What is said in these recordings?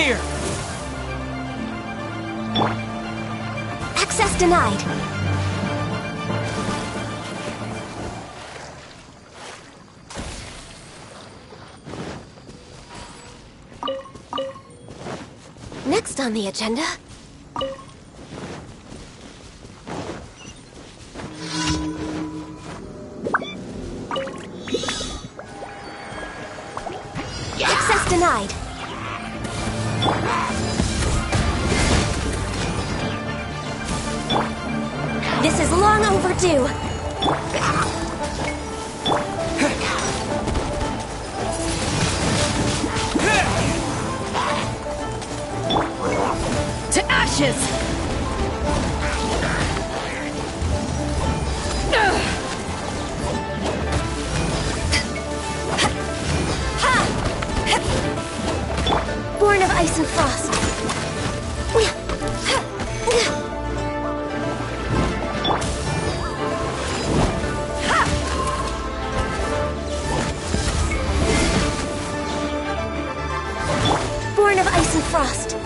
Here! Access denied. Next on the agenda... Access denied. This is long overdue. To ashes! Born of ice and frost. Born of ice and frost.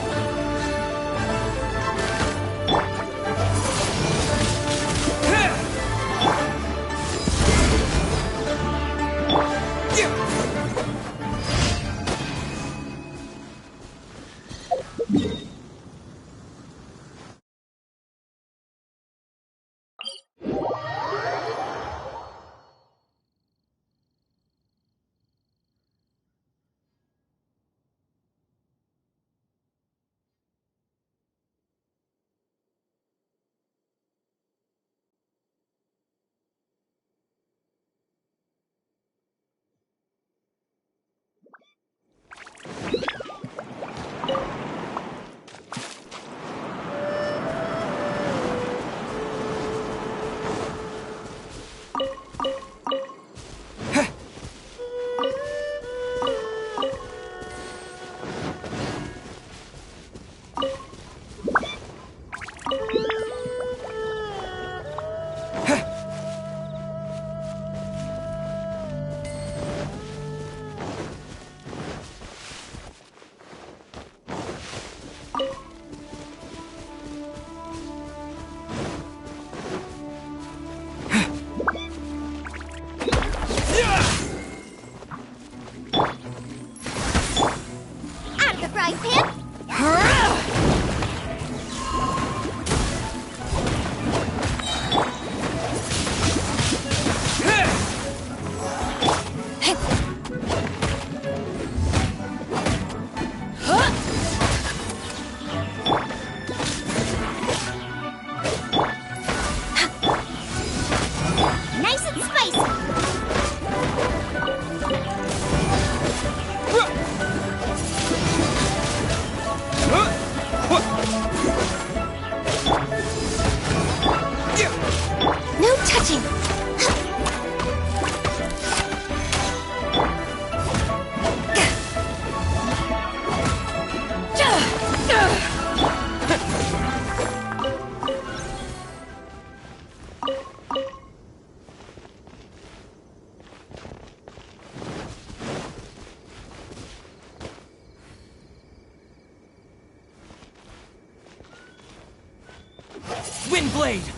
Windblade!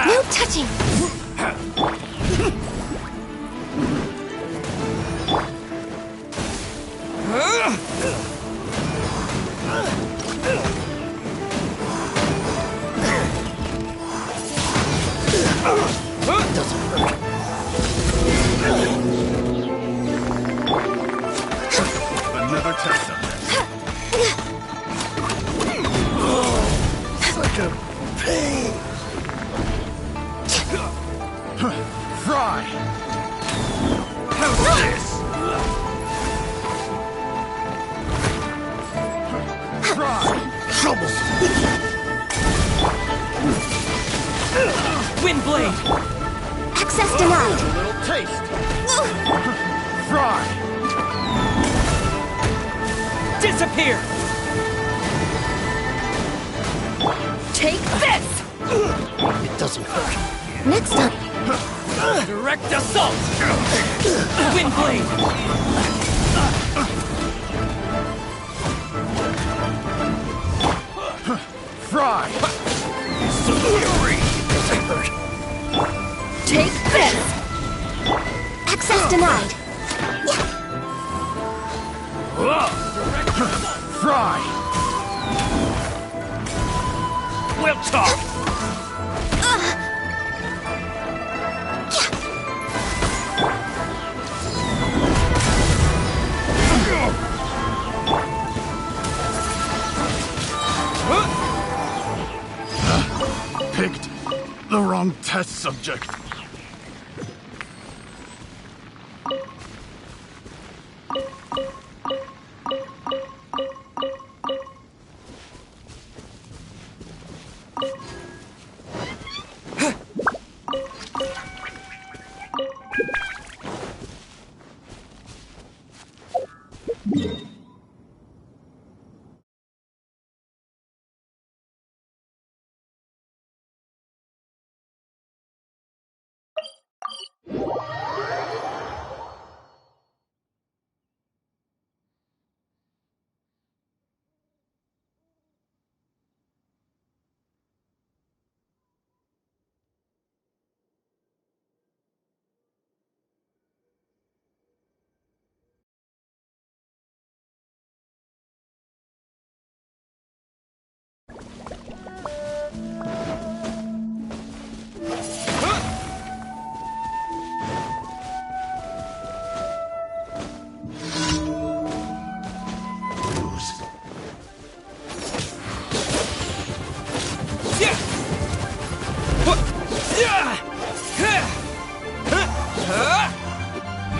No touching! Doesn't hurt. Another test subject. Such a pain. Fry! How's this? Fry! Trouble. Windblade! Access denied! A little taste. Fry! Disappear! Take this! It doesn't hurt. Next time! Direct assault! Windblade! Fry! Fury. Doesn't hurt. Take this! Access denied! Fry! We'll talk! Picked the wrong test subject.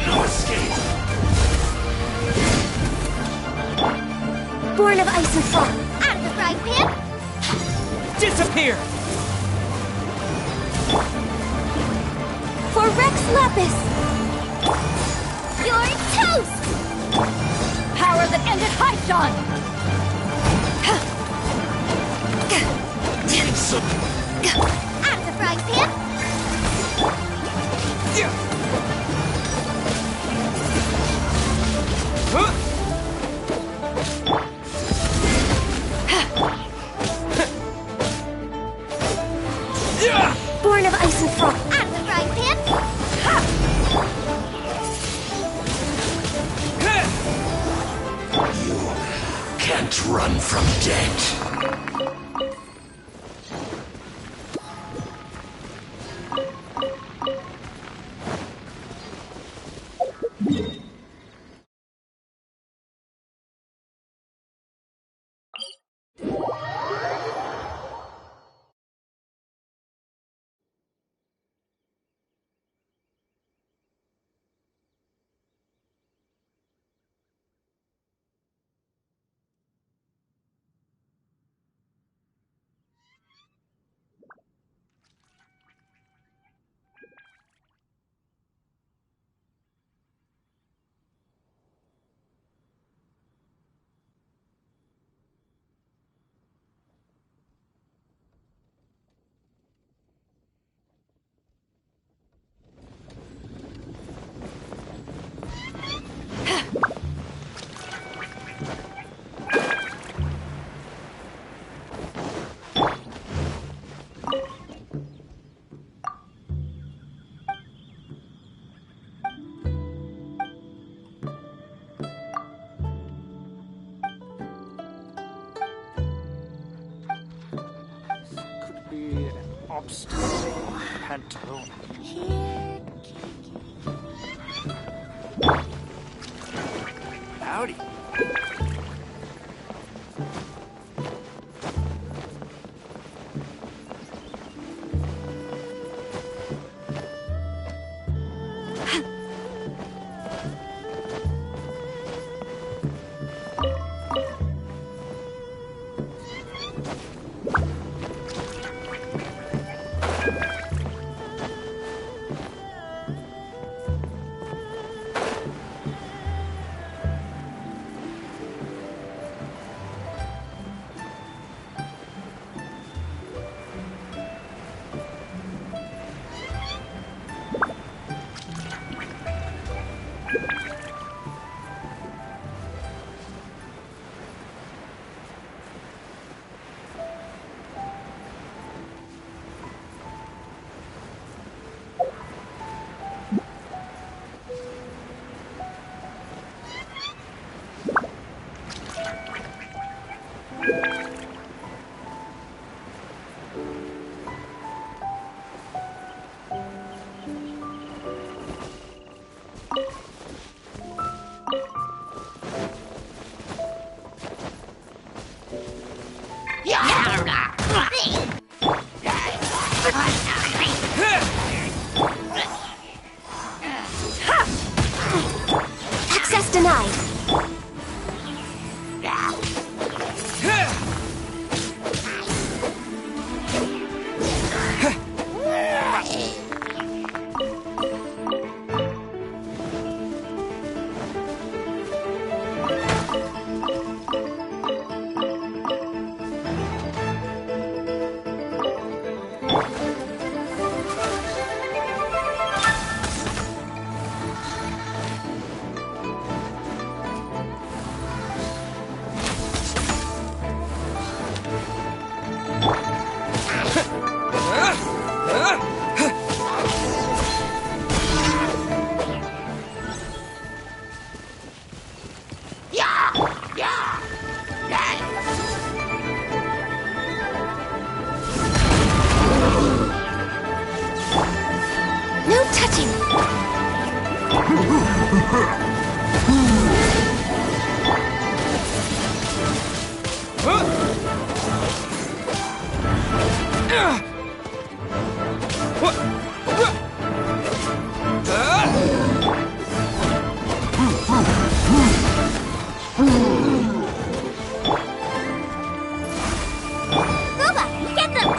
No escape. Born of ice and frost! Out of the frying pan! Disappear! For Rex Lapis! You're toast! Power that ended Hypjon! Out of the frying pan! Born of ice and frost! Out of the frying pan! Can't run from death. obstacle, Panto. Here. Howdy. Access denied. No touching. Boba, get them!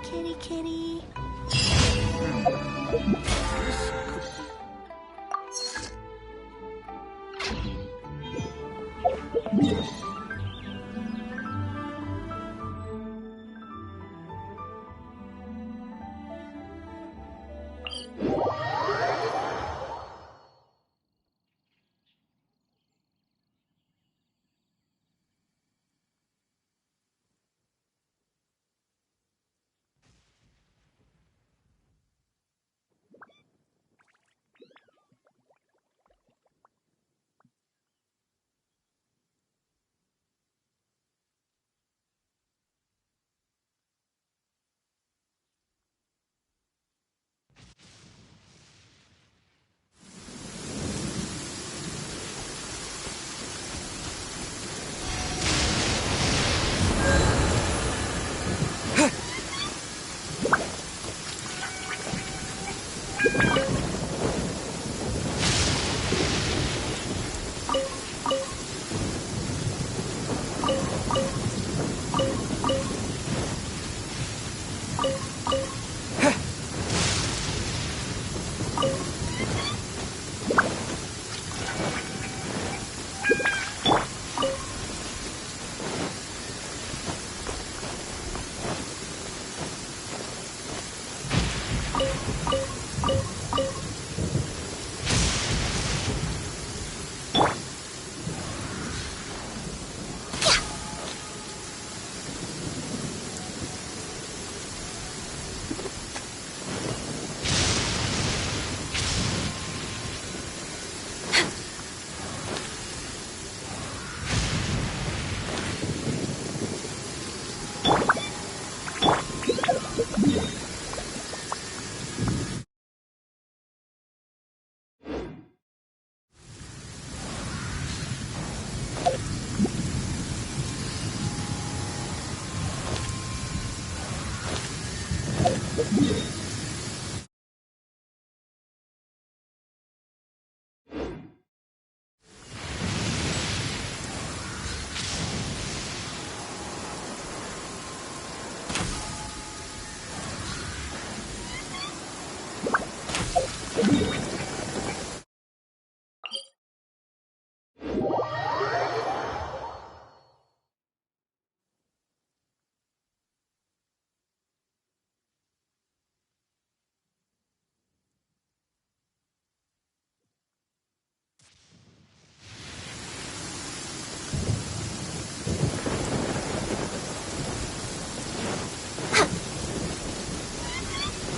Kitty, kitty.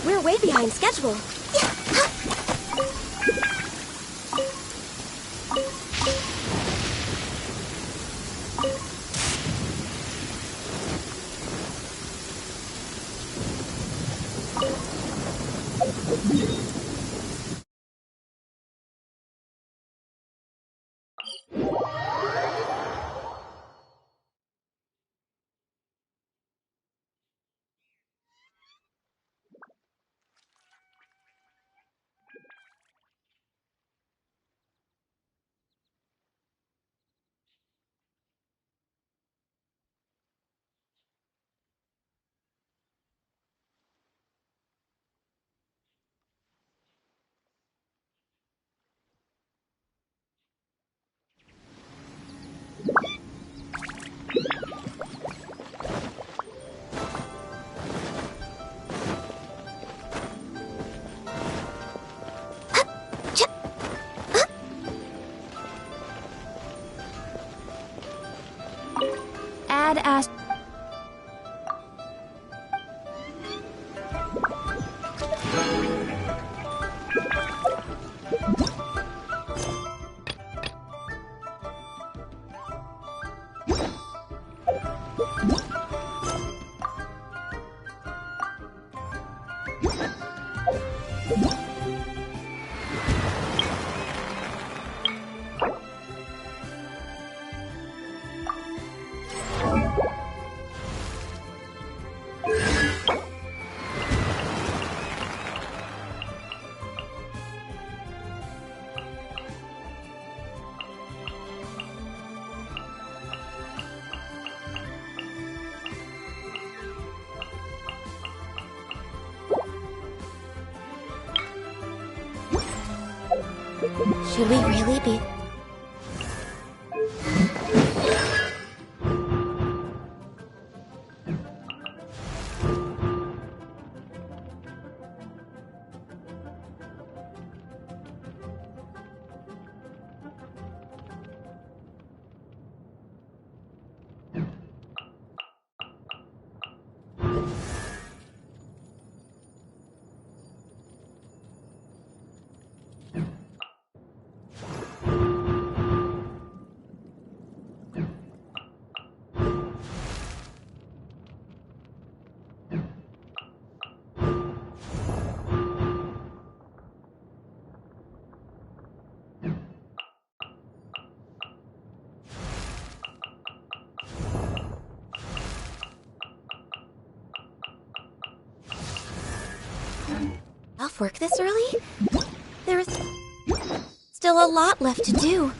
We're way behind schedule. Add Ast. Should we really be... Off work this early? There's still a lot left to do.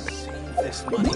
Save this money.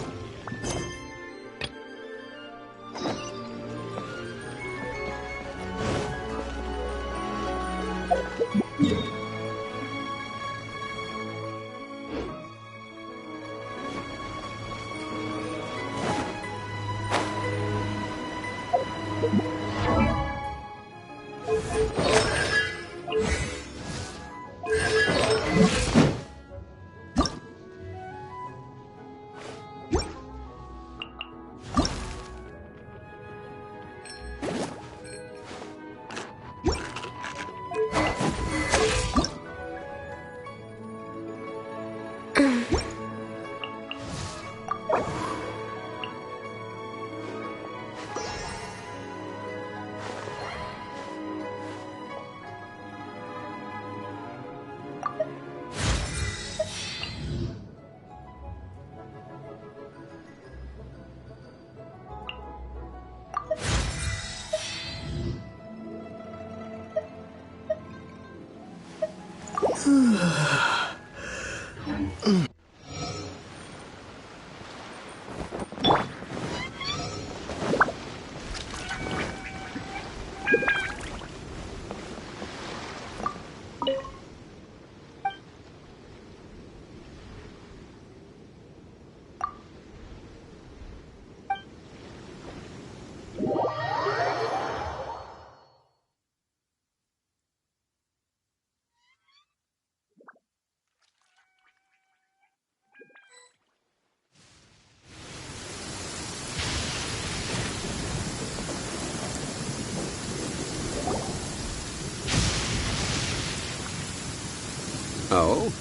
Oh?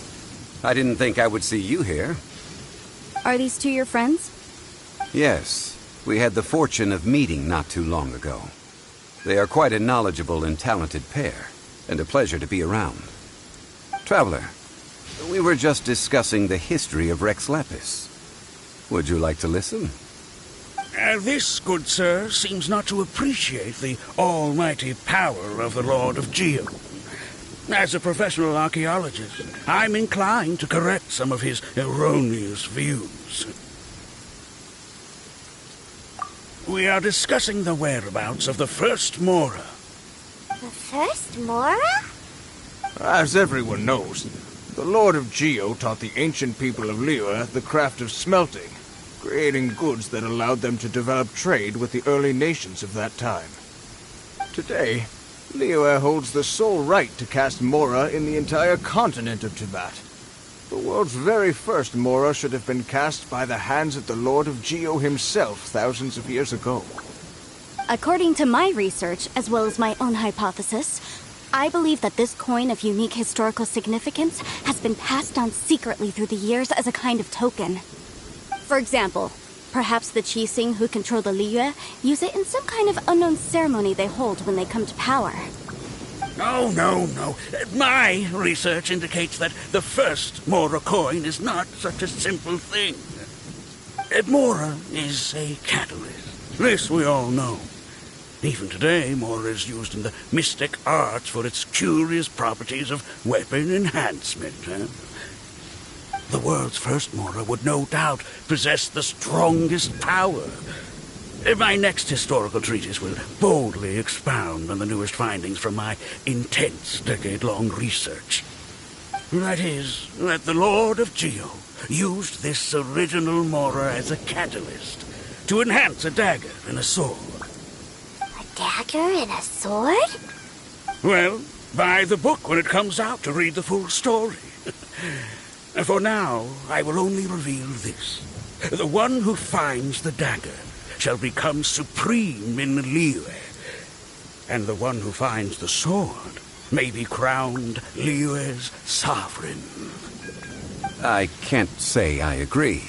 I didn't think I would see you here. Are these two your friends? Yes. We had the fortune of meeting not too long ago. They are quite a knowledgeable and talented pair, and a pleasure to be around. Traveler, we were just discussing the history of Rex Lapis. Would you like to listen? This, good sir, seems not to appreciate the almighty power of the Lord of Geo. As a professional archaeologist, I'm inclined to correct some of his erroneous views. We are discussing the whereabouts of the first Mora. The first Mora? As everyone knows, the Lord of Geo taught the ancient people of Liyue the craft of smelting, creating goods that allowed them to develop trade with the early nations of that time. Today, Liyue holds the sole right to cast Mora in the entire continent of Teyvat. The world's very first Mora should have been cast by the hands of the Lord of Geo himself thousands of years ago. According to my research, as well as my own hypothesis, I believe that this coin of unique historical significance has been passed on secretly through the years as a kind of token. For example, perhaps the Qixing who control the Liyue use it in some kind of unknown ceremony they hold when they come to power. Oh, no. My research indicates that the first Mora coin is not such a simple thing. Mora is a catalyst. This we all know. Even today, Mora is used in the mystic arts for its curious properties of weapon enhancement. The world's first Mora would no doubt possess the strongest power. My next historical treatise will boldly expound on the newest findings from my intense decade-long research. That is, that the Lord of Geo used this original Mora as a catalyst to enhance a dagger and a sword. A dagger and a sword? Well, Buy the book when it comes out to read the full story. For now, I will only reveal this. The one who finds the dagger shall become supreme in Liyue, and the one who finds the sword may be crowned Liyue's sovereign. I can't say I agree.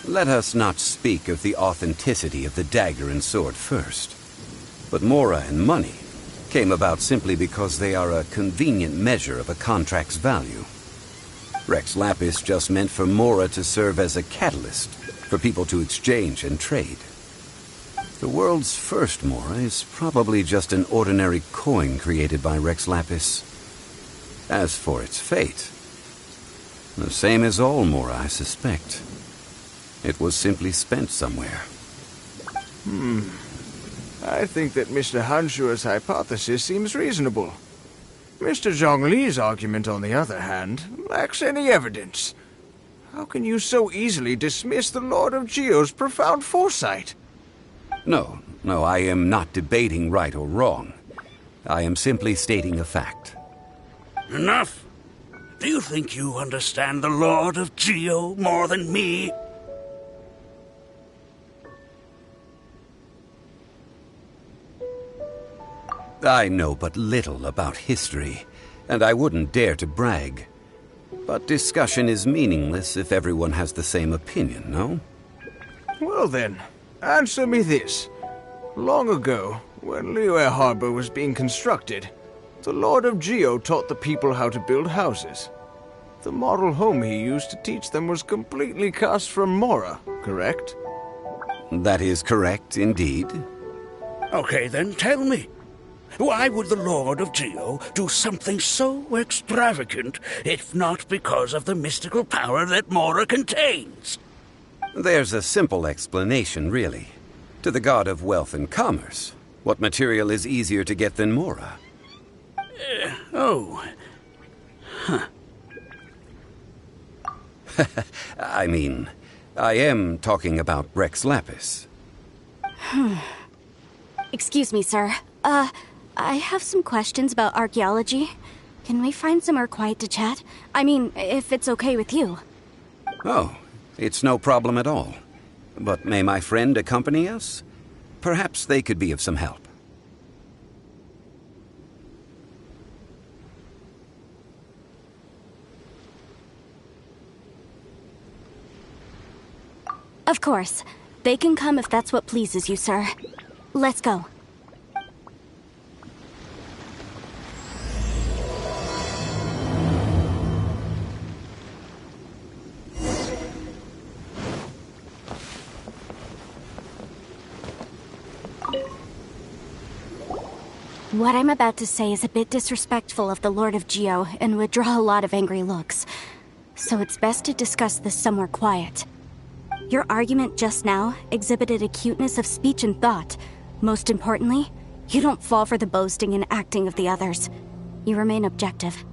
Let us not speak of the authenticity of the dagger and sword first. But Mora and money came about simply because they are a convenient measure of a contract's value. Rex Lapis just meant for Mora to serve as a catalyst for people to exchange and trade. The world's first Mora is probably just an ordinary coin created by Rex Lapis. As for its fate, the same as all Mora, I suspect. It was simply spent somewhere. I think that Mr. Hanshua's hypothesis seems reasonable. Mr. Zhongli's argument, on the other hand, lacks any evidence. How can you so easily dismiss the Lord of Geo's profound foresight? No, I am not debating right or wrong. I am simply stating a fact. Enough! Do you think you understand the Lord of Geo more than me? I know but little about history, and I wouldn't dare to brag. But discussion is meaningless if everyone has the same opinion, no? Well then, answer me this. Long ago, when Liyue Harbor was being constructed, the Lord of Geo taught the people how to build houses. The model home he used to teach them was completely cast from Mora, correct? That is correct, indeed. Okay, then tell me. Why would the Lord of Geo do something so extravagant, if not because of the mystical power that Mora contains? There's a simple explanation, really. To the god of wealth and commerce, what material is easier to get than Mora? I mean, I am talking about Rex Lapis. Excuse me, sir. I have some questions about archaeology. Can we find somewhere quiet to chat? I mean, if it's okay with you. Oh, it's no problem at all. But may my friend accompany us? Perhaps they could be of some help. Of course. They can come if that's what pleases you, sir. Let's go. What I'm about to say is a bit disrespectful of the Lord of Geo and would draw a lot of angry looks. So it's best to discuss this somewhere quiet. Your argument just now exhibited acuteness of speech and thought. Most importantly, you don't fall for the boasting and acting of the others. You remain objective.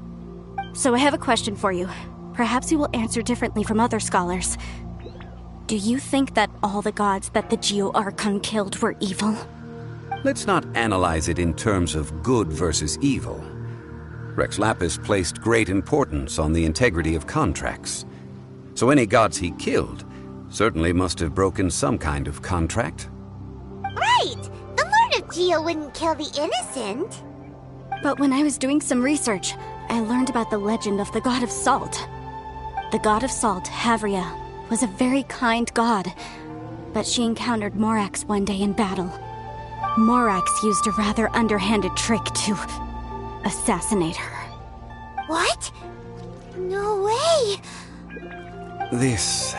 So I have a question for you. Perhaps you will answer differently from other scholars. Do you think that all the gods that the Geo Archon killed were evil? Let's not analyze it in terms of good versus evil. Rex Lapis placed great importance on the integrity of contracts. So any gods he killed certainly must have broken some kind of contract. Right! The Lord of Geo wouldn't kill the innocent. But when I was doing some research, I learned about the legend of the god of salt. The god of salt, Havria, was a very kind god, but she encountered Morax one day in battle. Morax used a rather underhanded trick to assassinate her. What? No way! This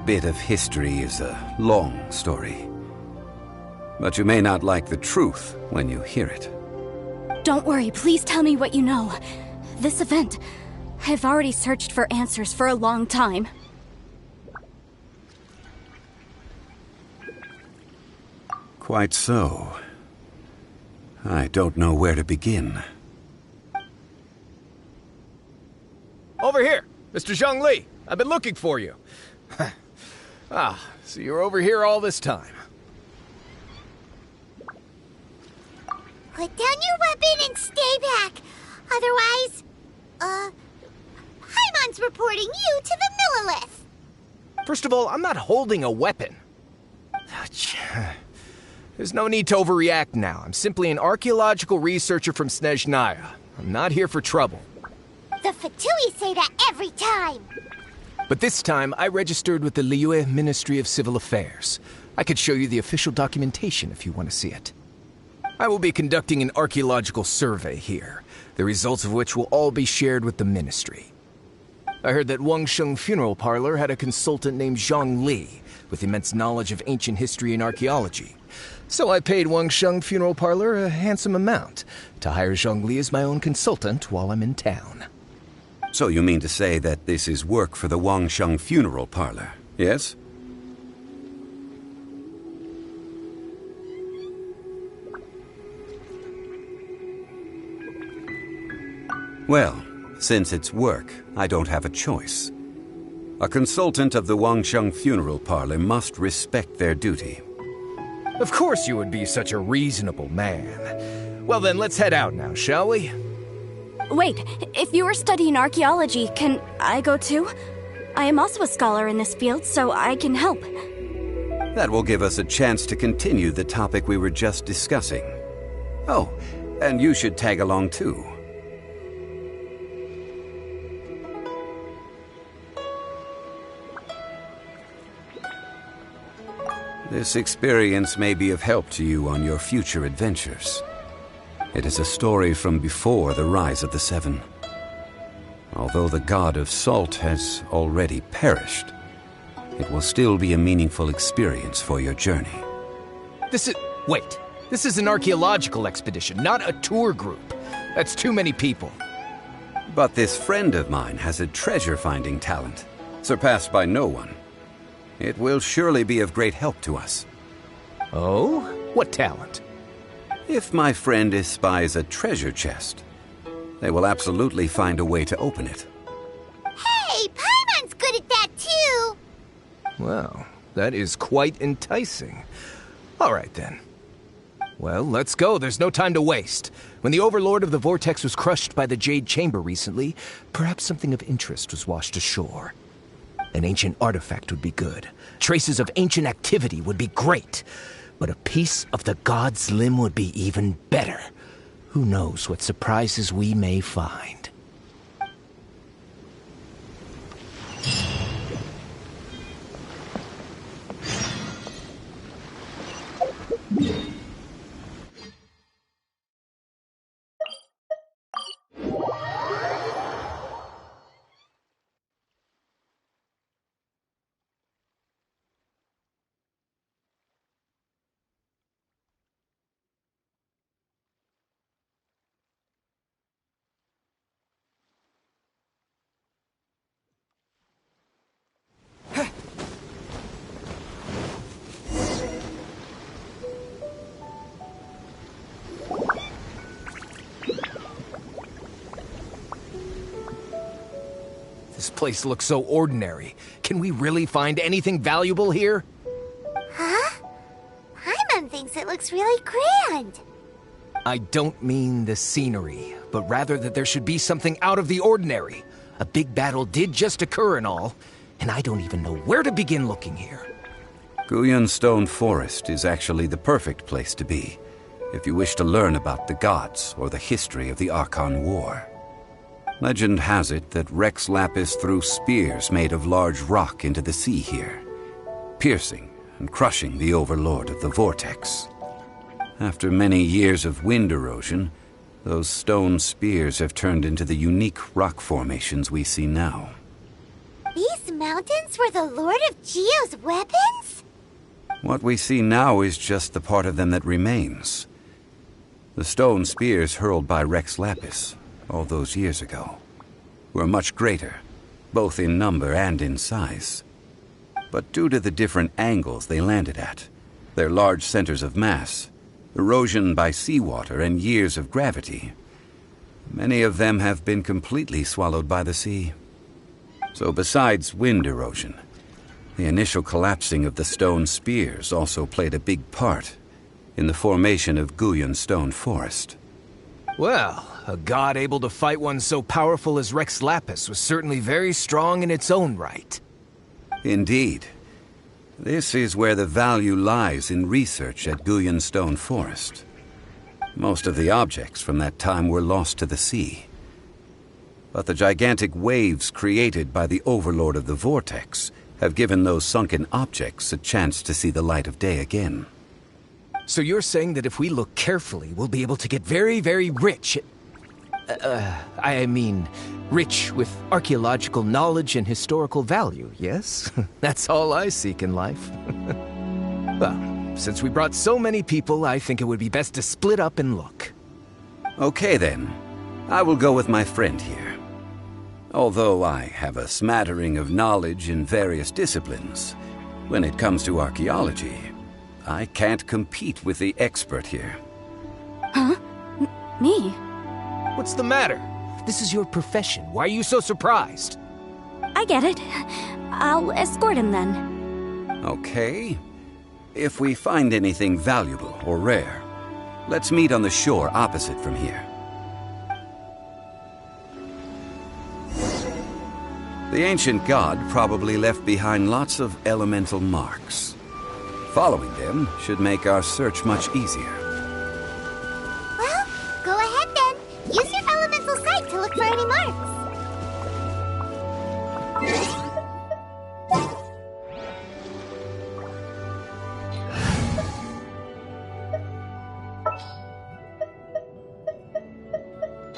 bit of history is a long story. But you may not like the truth when you hear it. Don't worry, please tell me what you know. This event, I've already searched for answers for a long time. Quite so. I don't know where to begin. Over here! Mr. Zhongli! I've been looking for you. So you're over here all this time. Put down your weapon and stay back. Otherwise, Paimon's reporting you to the Millelith. First of all, I'm not holding a weapon. There's no need to overreact now. I'm simply an archaeological researcher from Snezhnaya. I'm not here for trouble. The Fatui say that every time. But this time, I registered with the Liyue Ministry of Civil Affairs. I could show you the official documentation if you want to see it. I will be conducting an archaeological survey here, the results of which will all be shared with the ministry. I heard that Wangsheng Funeral Parlor had a consultant named Zhang Li, with immense knowledge of ancient history and archaeology. So I paid Wangsheng Funeral Parlor a handsome amount to hire Zhang Li as my own consultant while I'm in town. So you mean to say that this is work for the Wangsheng Funeral Parlor, yes? Well, since it's work, I don't have a choice. A consultant of the Wangsheng Funeral Parlor must respect their duty. Of course you would be such a reasonable man. Well then, let's head out now, shall we? Wait, if you are studying archaeology, can I go too? I am also a scholar in this field, so I can help. That will give us a chance to continue the topic we were just discussing. Oh, and you should tag along too. This experience may be of help to you on your future adventures. It is a story from before the rise of the Seven. Although the god of salt has already perished, it will still be a meaningful experience for your journey. Wait. This is an archaeological expedition, not a tour group. That's too many people. But this friend of mine has a treasure-finding talent, surpassed by no one. It will surely be of great help to us. Oh? What talent? If my friend espies a treasure chest, they will absolutely find a way to open it. Hey, Paimon's good at that too. Well, that is quite enticing. All right then. Well, let's go. There's no time to waste. When the Overlord of the Vortex was crushed by the Jade Chamber recently, perhaps something of interest was washed ashore. An ancient artifact would be good. Traces of ancient activity would be great. But a piece of the god's limb would be even better. Who knows what surprises we may find. This place looks so ordinary. Can we really find anything valuable here? Huh? Paimon thinks it looks really grand. I don't mean the scenery, but rather that there should be something out of the ordinary. A big battle did just occur and all, and I don't even know where to begin looking here. Guyun Stone Forest is actually the perfect place to be, if you wish to learn about the gods or the history of the Archon War. Legend has it that Rex Lapis threw spears made of large rock into the sea here, piercing and crushing the Overlord of the Vortex. After many years of wind erosion, those stone spears have turned into the unique rock formations we see now. These mountains were the Lord of Geo's weapons? What we see now is just the part of them that remains. The stone spears hurled by Rex Lapis all those years ago were much greater, both in number and in size. But due to the different angles they landed at, their large centers of mass, erosion by seawater, and years of gravity, many of them have been completely swallowed by the sea. So besides wind erosion, the initial collapsing of the stone spears also played a big part in the formation of Guyon Stone Forest. Well, a god able to fight one so powerful as Rex Lapis was certainly very strong in its own right. Indeed. This is where the value lies in research at Guyon Stone Forest. Most of the objects from that time were lost to the sea. But the gigantic waves created by the Overlord of the Vortex have given those sunken objects a chance to see the light of day again. So you're saying that if we look carefully, we'll be able to get very, very rich rich with archaeological knowledge and historical value, yes? That's all I seek in life. Well, since we brought so many people, I think it would be best to split up and look. Okay then. I will go with my friend here. Although I have a smattering of knowledge in various disciplines, when it comes to archaeology, I can't compete with the expert here. Huh? Me? What's the matter? This is your profession. Why are you so surprised? I get it. I'll escort him then. Okay. If we find anything valuable or rare, let's meet on the shore opposite from here. The ancient god probably left behind lots of elemental marks. Following them should make our search much easier. Well, go ahead then. Use your elemental sight to look for any marks.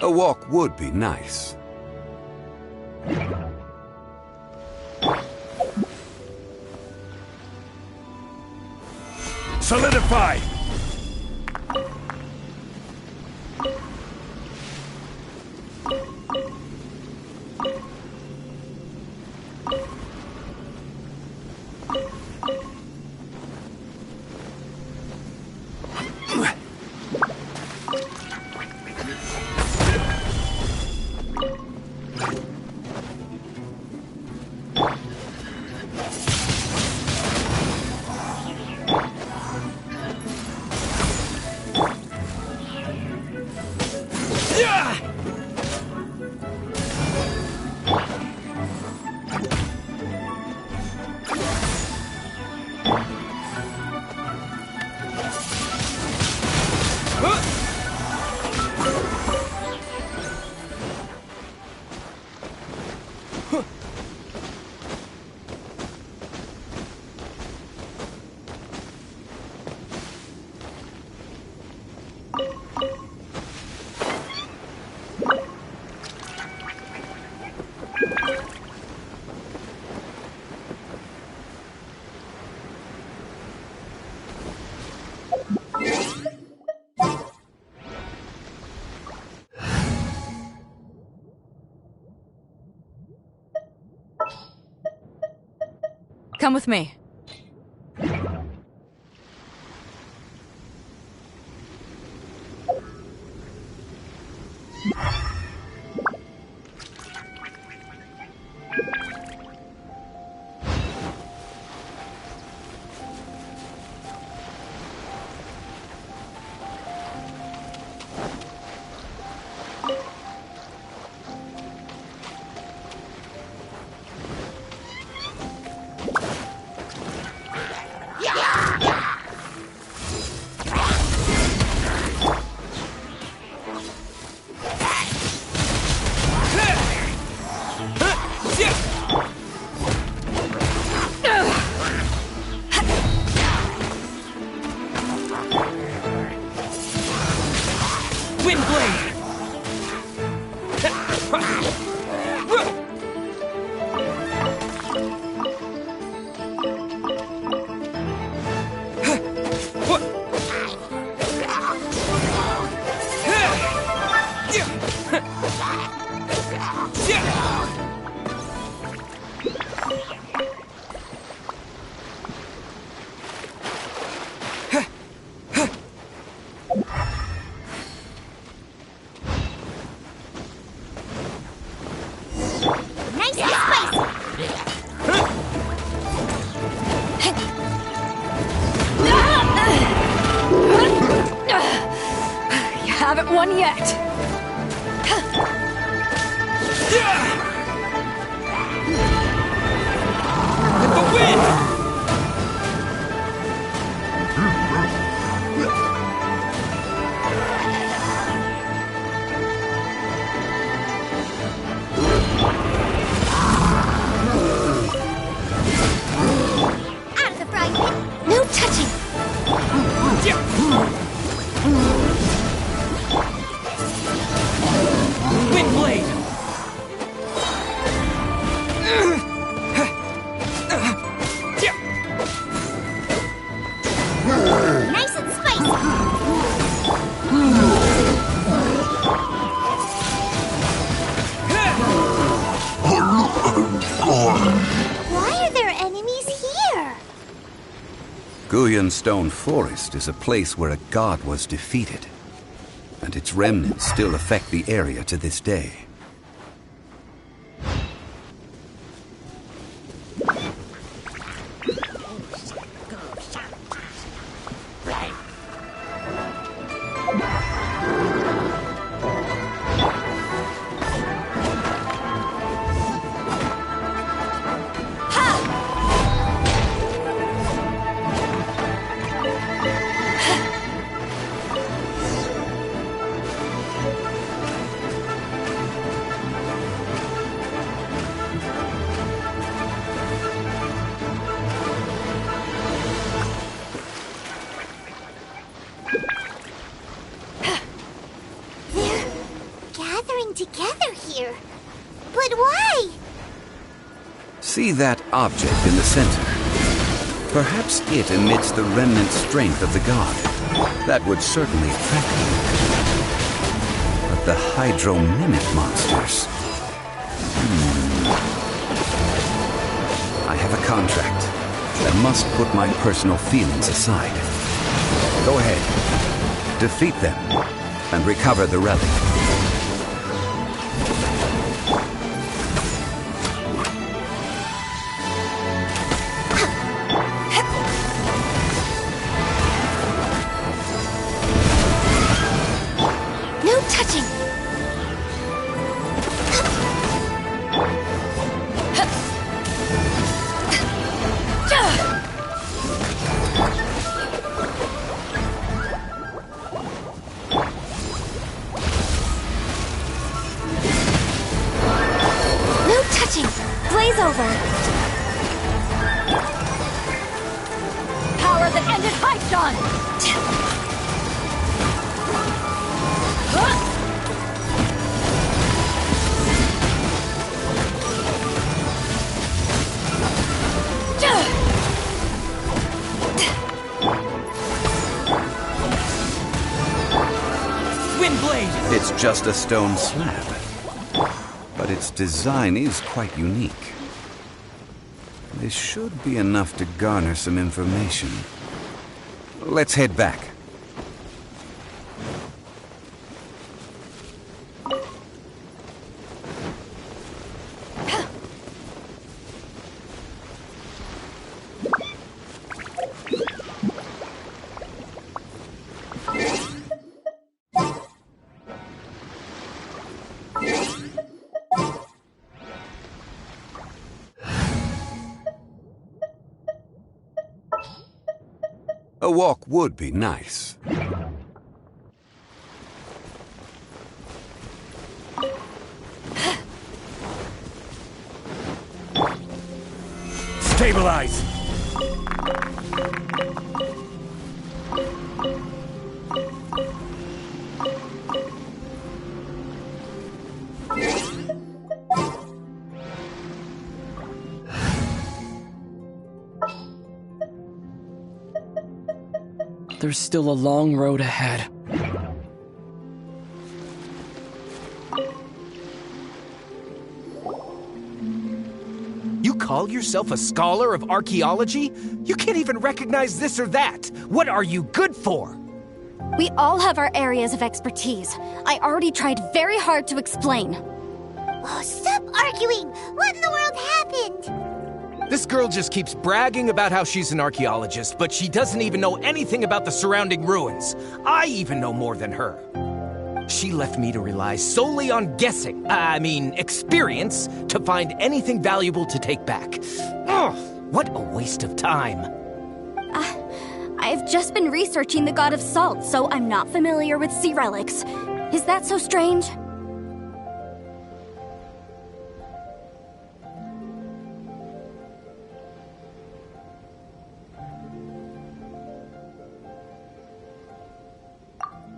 A walk would be nice. Solidify! Come with me. Nice and spicy. done yet! The wind! Out of the frying pan. No touching. Windblade! Nice and spicy. Why are there enemies here? Guyan Stone Forest is a place where a god was defeated, and its remnants still affect the area to this day. Together here. But why? See that object in the center? Perhaps it emits the remnant strength of the god. That would certainly attract them. But the hydro-mimic monsters... I have a contract. I must put my personal feelings aside. Go ahead. Defeat them and recover the relic. Blaze over! Power that ended Hypedon! Windblade! It's just a stone slab. But its design is quite unique. This should be enough to garner some information. Let's head back. A walk would be nice. Stabilize! There's still a long road ahead. You call yourself a scholar of archaeology? You can't even recognize this or that. What are you good for? We all have our areas of expertise. I already tried very hard to explain. Oh, stop arguing! What in the world happened? This girl just keeps bragging about how she's an archaeologist, but she doesn't even know anything about the surrounding ruins. I even know more than her. She left me to rely solely on guessing, experience, to find anything valuable to take back. Ugh, what a waste of time. I've just been researching the God of Salt, so I'm not familiar with sea relics. Is that so strange?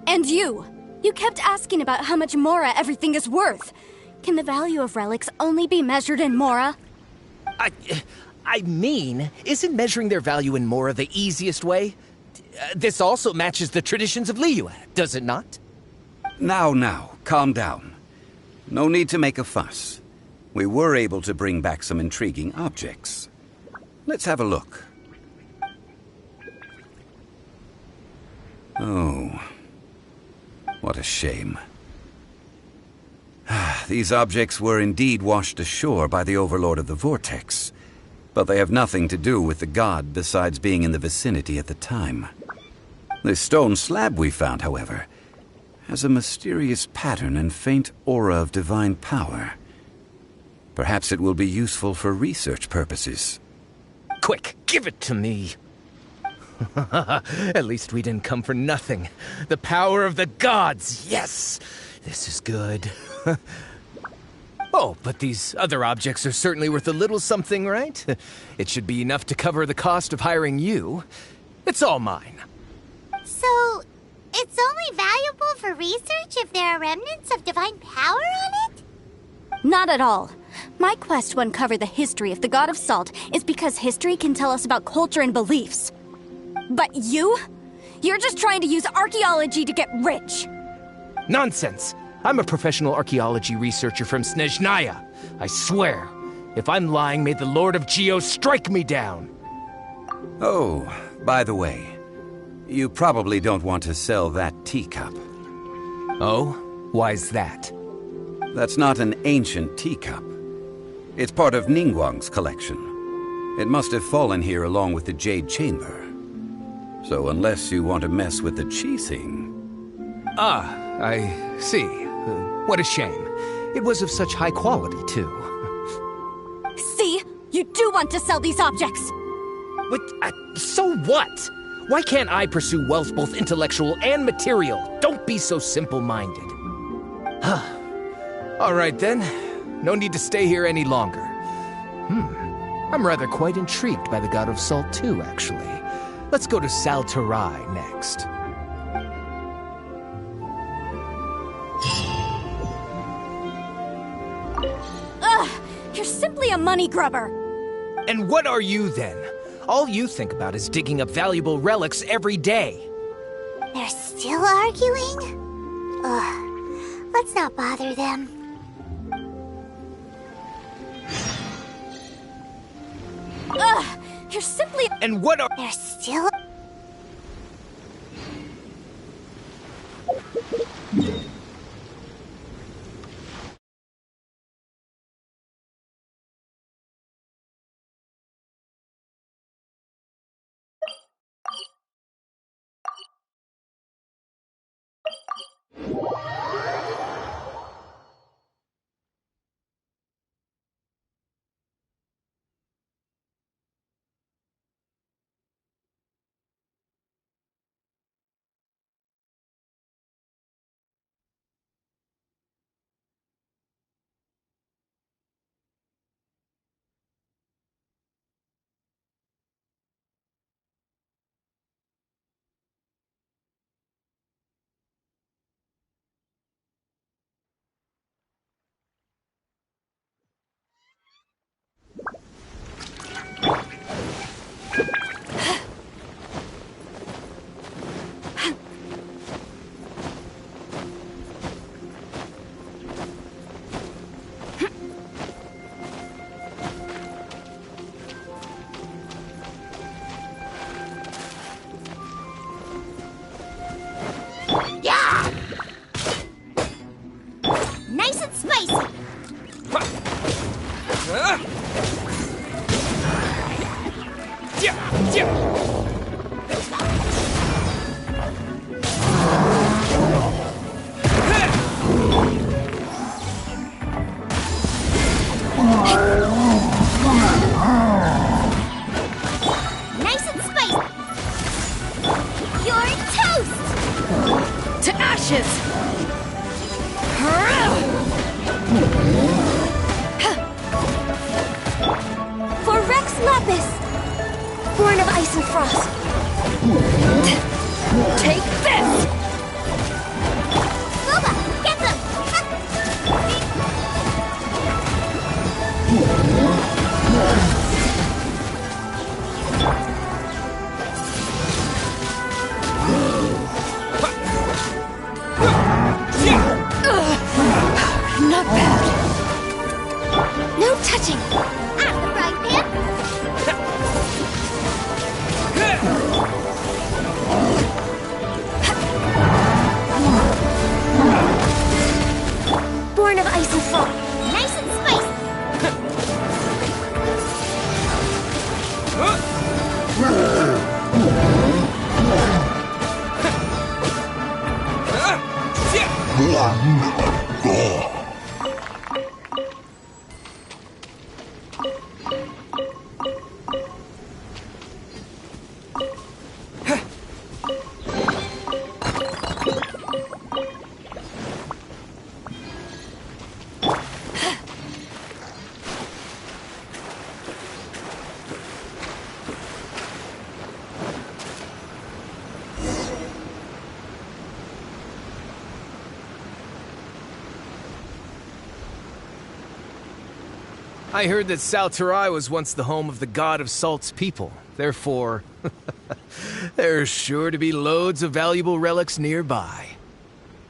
And you kept asking about how much Mora everything is worth. Can the value of relics only be measured in Mora? Isn't measuring their value in Mora the easiest way? This also matches the traditions of Liyue, does it not? Now, calm down. No need to make a fuss. We were able to bring back some intriguing objects. Let's have a look. Oh, what a shame. These objects were indeed washed ashore by the Overlord of the Vortex, but they have nothing to do with the god besides being in the vicinity at the time. The stone slab we found, however, has a mysterious pattern and faint aura of divine power. Perhaps it will be useful for research purposes. Quick, give it to me. At least we didn't come for nothing. The power of the gods, yes! This is good. Oh, but these other objects are certainly worth a little something, right? It should be enough to cover the cost of hiring you. It's all mine. So, it's only valuable for research if there are remnants of divine power on it? Not at all. My quest to uncover the history of the God of Salt is because history can tell us about culture and beliefs. But you're just trying to use archaeology to get rich. Nonsense! I'm a professional archaeology researcher from Snezhnaya. I swear, if I'm lying, may the Lord of Geo strike me down. Oh, by the way, you probably don't want to sell that teacup. Oh? Why's that? That's not an ancient teacup. It's part of Ningguang's collection. It must have fallen here along with the Jade Chamber. So unless you want to mess with the Qixing... Ah, I see. What a shame. It was of such high quality, too. See? You do want to sell these objects! But, so what? Why can't I pursue wealth both intellectual and material? Don't be so simple-minded. All right, then. No need to stay here any longer. I'm rather quite intrigued by the God of Salt, too, actually. Let's go to Sal Tarai next. Ugh! You're simply a money grubber! And what are you, then? All you think about is digging up valuable relics every day. They're still arguing? Ugh. Let's not bother them. Ugh! You're simply... And what are... They're still... Nice and spicy! ice and frost. Take this! Booba, get them! Not bad. No touching. I'm the frying pan. Born of ice and frost. Nice and spicy. I heard that Sal Tarai was once the home of the god of Salt's people. Therefore, there's sure to be loads of valuable relics nearby.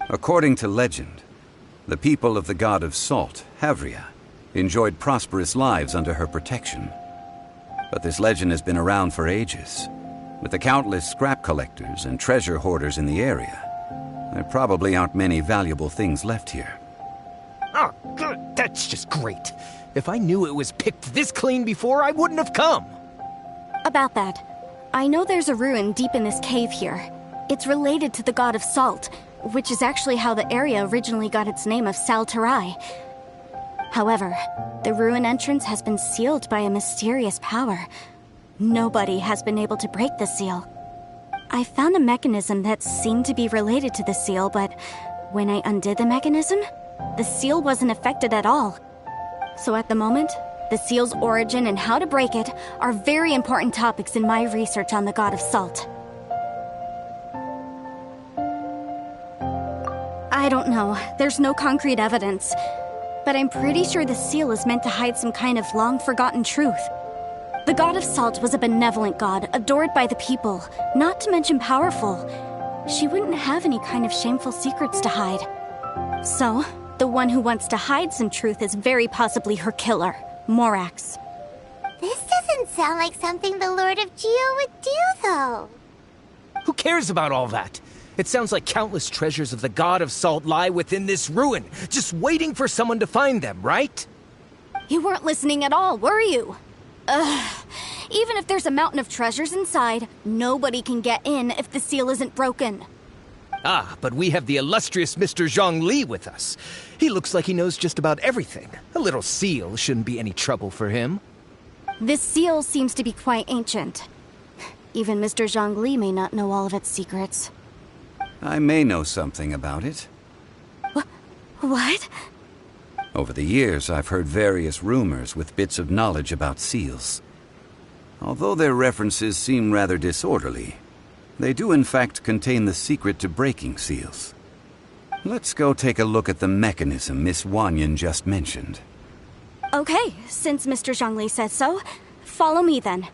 According to legend, the people of the god of Salt, Havria, enjoyed prosperous lives under her protection. But this legend has been around for ages. With the countless scrap collectors and treasure hoarders in the area, there probably aren't many valuable things left here. Oh, good. That's just great. If I knew it was picked this clean before, I wouldn't have come. About that, I know there's a ruin deep in this cave here. It's related to the god of Salt, which is actually how the area originally got its name of Sal Tarai. However, the ruin entrance has been sealed by a mysterious power. Nobody has been able to break the seal. I found a mechanism that seemed to be related to the seal, but when I undid the mechanism, the seal wasn't affected at all. So at the moment, the seal's origin and how to break it are very important topics in my research on the god of Salt. I don't know, there's no concrete evidence, but I'm pretty sure the seal is meant to hide some kind of long-forgotten truth. The god of Salt was a benevolent god, adored by the people, not to mention powerful. She wouldn't have any kind of shameful secrets to hide. So, the one who wants to hide some truth is very possibly her killer, Morax. This doesn't sound like something the Lord of Geo would do, though. Who cares about all that? It sounds like countless treasures of the god of Salt lie within this ruin, just waiting for someone to find them, right? You weren't listening at all, were you? Even if there's a mountain of treasures inside, nobody can get in if the seal isn't broken. Ah, but we have the illustrious Mr. Zhongli with us. He looks like he knows just about everything. A little seal shouldn't be any trouble for him. This seal seems to be quite ancient. Even Mr. Zhongli may not know all of its secrets. I may know something about it. What? Over the years, I've heard various rumors with bits of knowledge about seals. Although their references seem rather disorderly, they do in fact contain the secret to breaking seals. Let's go take a look at the mechanism Miss Wanyan just mentioned. Okay, since Mr. Zhongli says so, follow me then.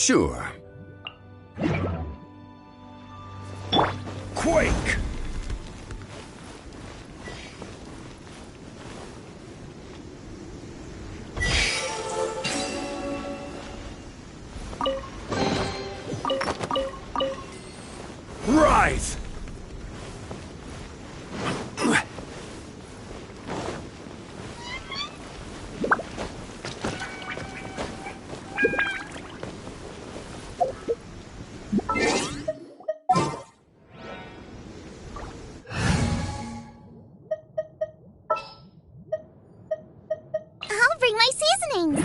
Sure. Quake! Rise! I'll bring my seasonings.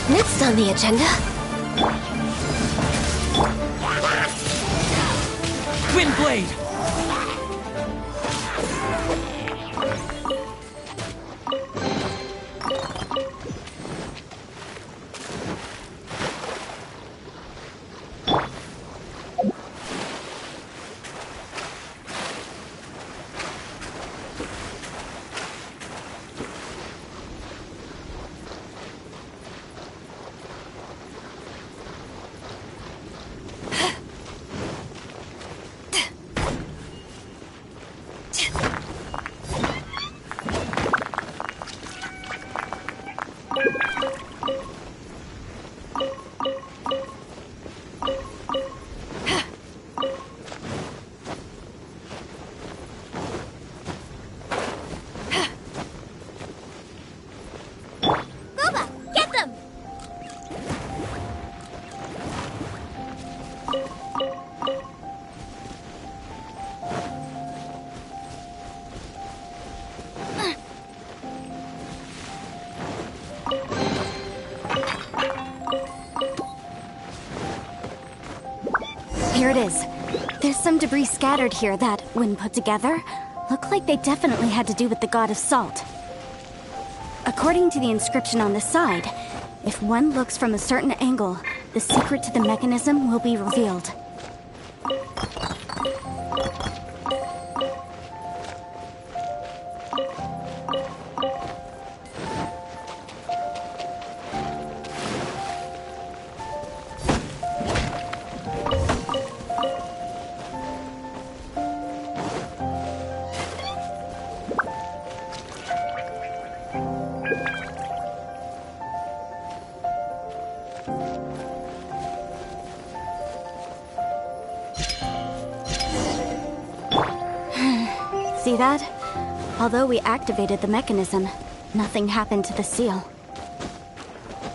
Next on the agenda, Windblade! Boba, get them! here it is. There's some debris scattered here that, when put together, look like they definitely had to do with the god of salt. According to the inscription on the side, if one looks from a certain angle, the secret to the mechanism will be revealed. See that? Although we activated the mechanism, nothing happened to the seal.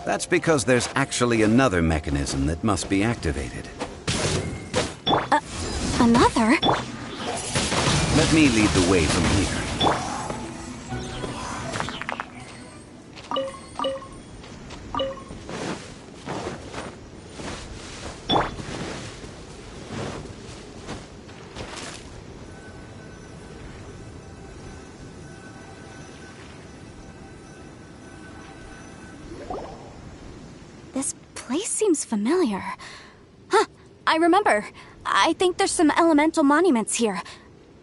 That's because there's actually another mechanism that must be activated. Another? Let me lead the way from here. This place seems familiar. Huh, I remember. I think there's some elemental monuments here.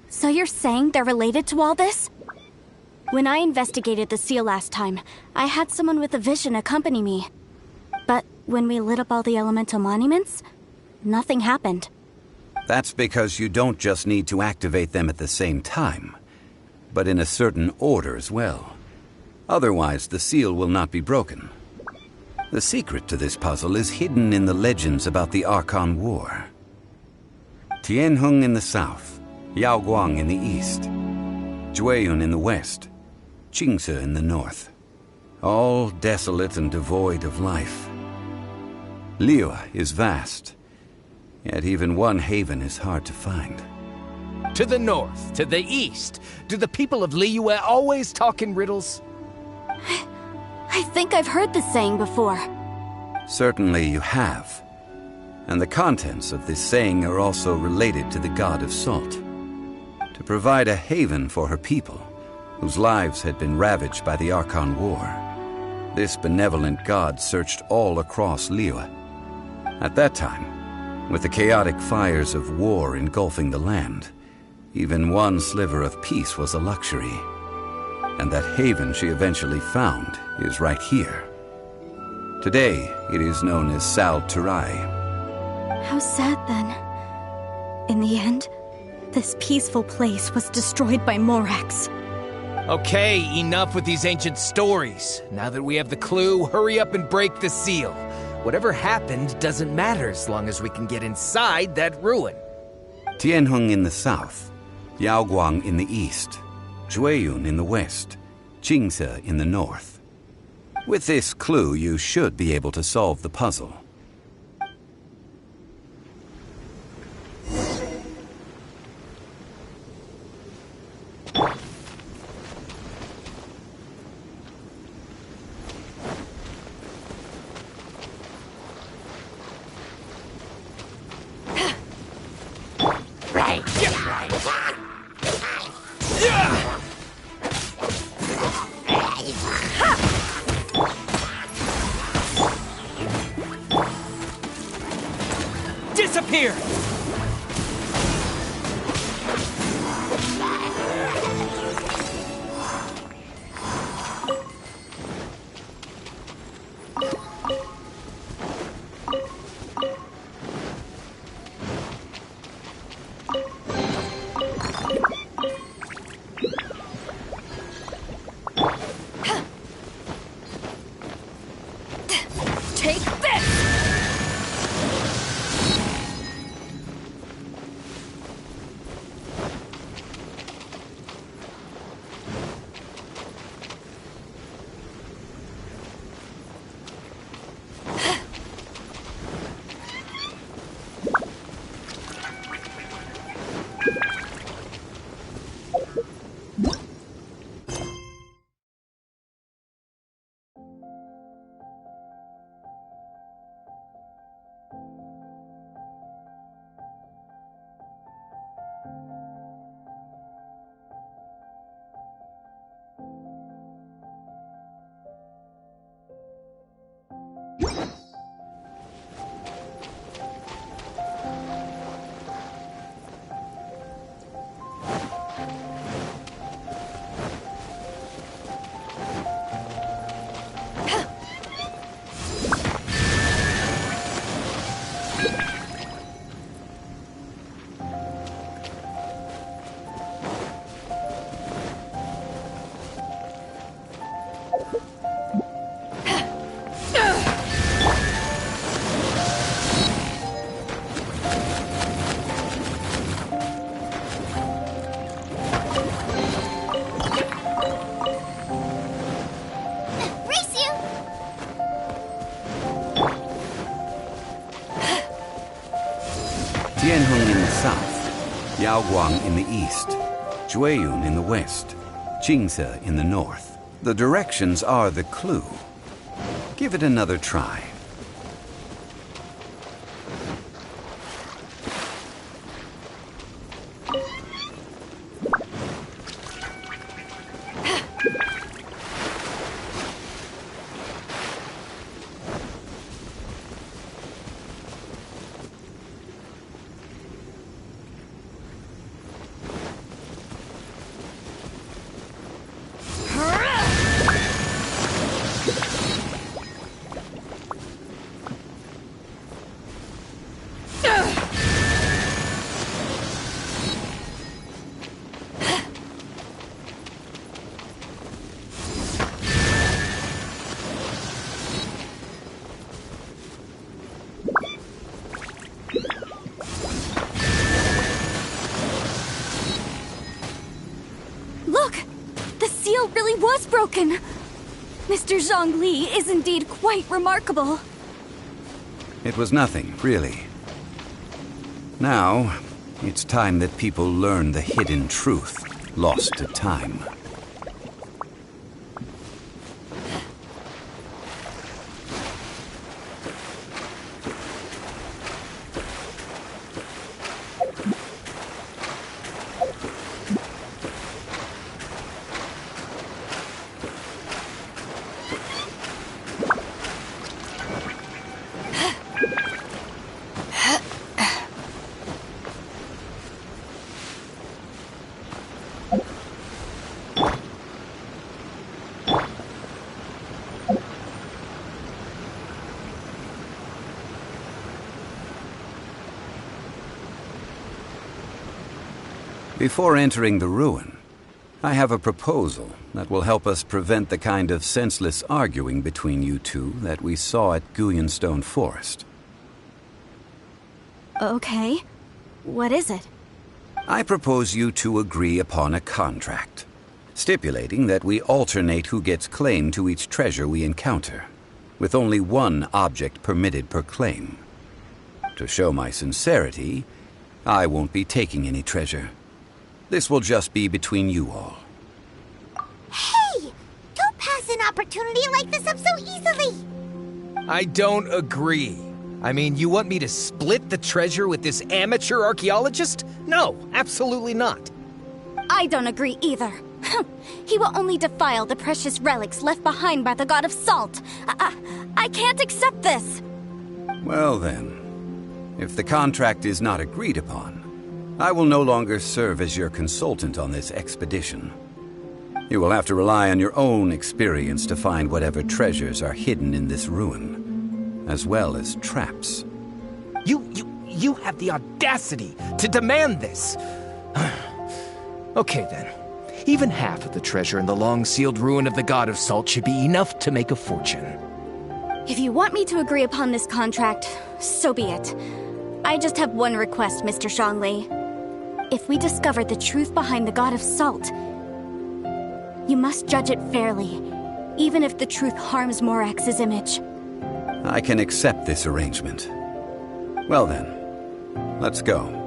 So you're saying they're related to all this? When I investigated the seal last time, I had someone with a vision accompany me. But when we lit up all the elemental monuments, nothing happened. That's because you don't just need to activate them at the same time, but in a certain order as well. Otherwise, the seal will not be broken. The secret to this puzzle is hidden in the legends about the Archon War. Tianheng in the south, Yaoguang in the east, Jueyun in the west, Qingce in the north. All desolate and devoid of life. Liyue is vast, yet even one haven is hard to find. To the north, to the east. Do the people of Liyue always talk in riddles? I think I've heard this saying before. Certainly you have. And the contents of this saying are also related to the god of salt. To provide a haven for her people, whose lives had been ravaged by the Archon War, this benevolent god searched all across Liyue. At that time, with the chaotic fires of war engulfing the land, even one sliver of peace was a luxury. And that haven she eventually found is right here. Today, it is known as Sal Turai. How sad then. In the end, this peaceful place was destroyed by Morax. Okay, enough with these ancient stories. Now that we have the clue, hurry up and break the seal. Whatever happened doesn't matter as long as we can get inside that ruin. Tianheng in the south, Yaoguang in the east, Jueyun in the west, Qingce in the north. With this clue, you should be able to solve the puzzle. Disappear! Take this! Tianheng in the south, Yaoguang in the east, Jueyun in the west, Qingce in the north. The directions are the clue. Give it another try. Look! The seal really was broken! Mr. Zhongli is indeed quite remarkable. It was nothing, really. Now, it's time that people learn the hidden truth lost to time. Before entering the ruin, I have a proposal that will help us prevent the kind of senseless arguing between you two that we saw at Guyonstone Forest. Okay. What is it? I propose you two agree upon a contract, stipulating that we alternate who gets claim to each treasure we encounter, with only one object permitted per claim. To show my sincerity, I won't be taking any treasure. This will just be between you all. Hey! Don't pass an opportunity like this up so easily! I don't agree. I mean, you want me to split the treasure with this amateur archaeologist? No, absolutely not. I don't agree either. He will only defile the precious relics left behind by the god of salt. I can't accept this. Well then, if the contract is not agreed upon, I will no longer serve as your consultant on this expedition. You will have to rely on your own experience to find whatever treasures are hidden in this ruin, as well as traps. You have the audacity to demand this. Okay then. Even half of the treasure in the long-sealed ruin of the God of Salt should be enough to make a fortune. If you want me to agree upon this contract, so be it. I just have one request, Mr. Zhongli. If we discover the truth behind the God of Salt, you must judge it fairly, even if the truth harms Morax's image. I can accept this arrangement. Well then, let's go.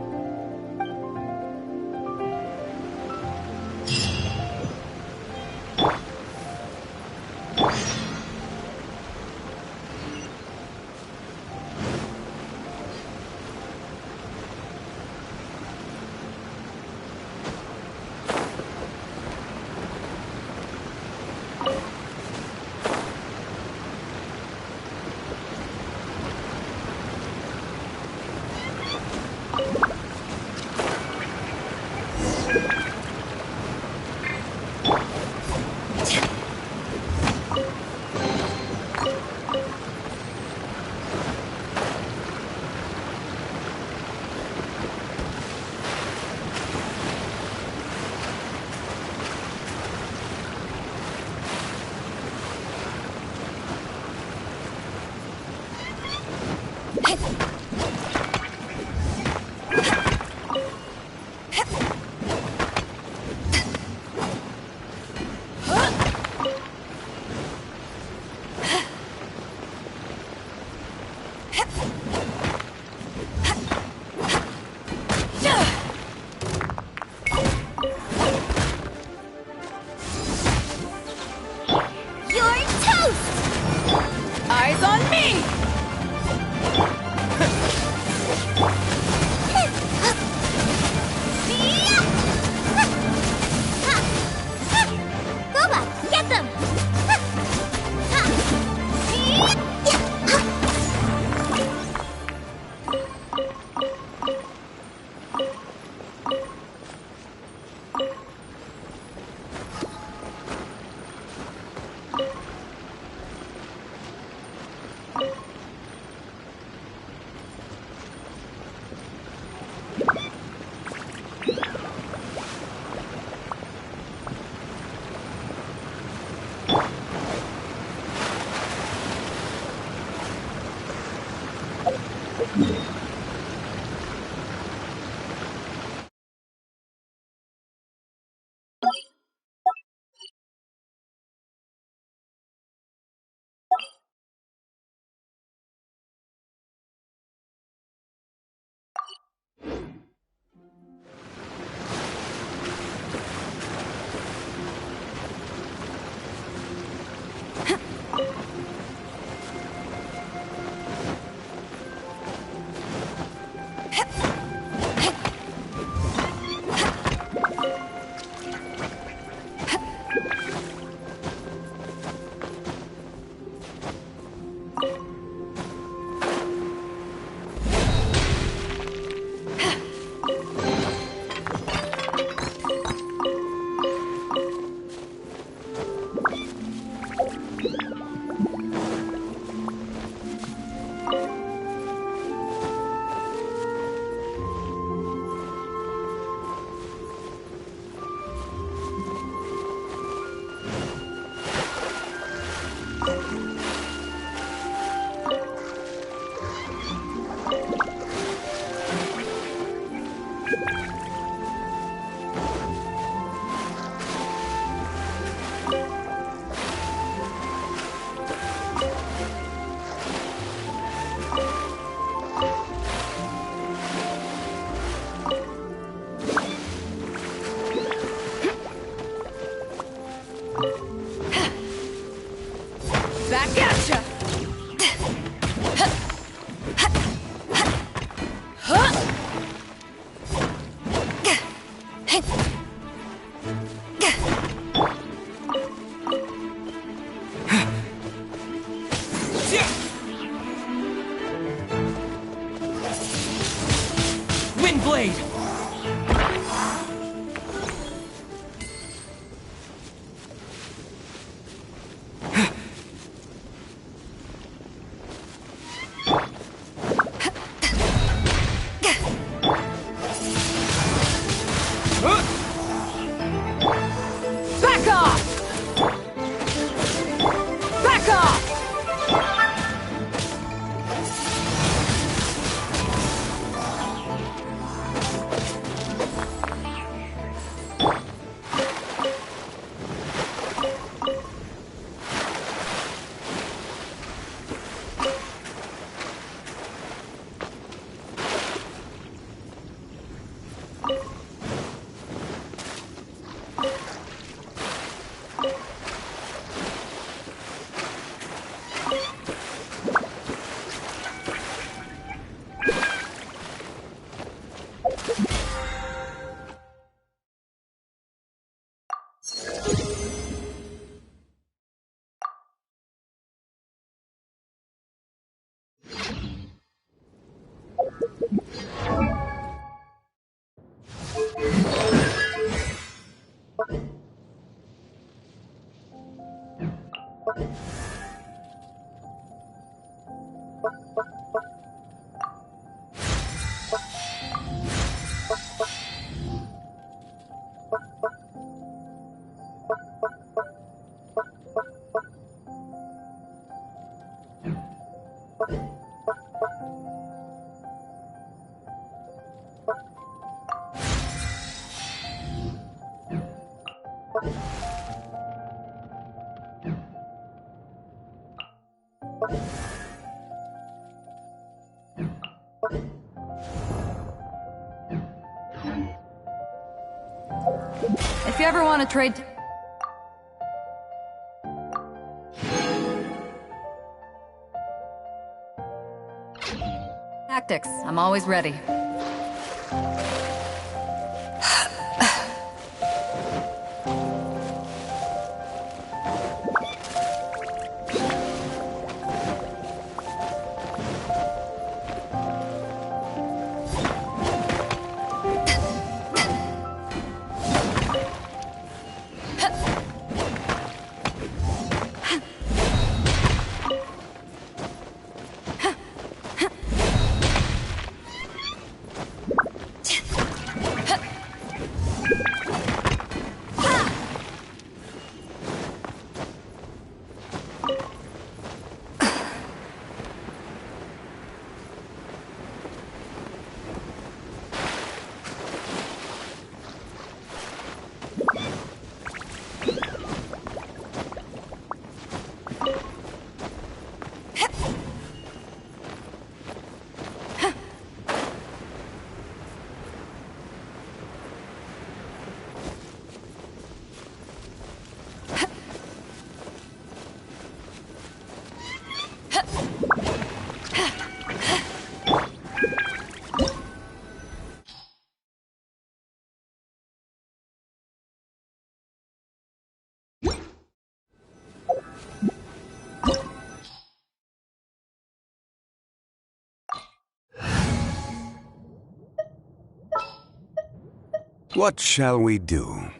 Back at ya! Windblade! Back off! Back off! If you ever want to trade... Tactics, I'm always ready. What shall we do?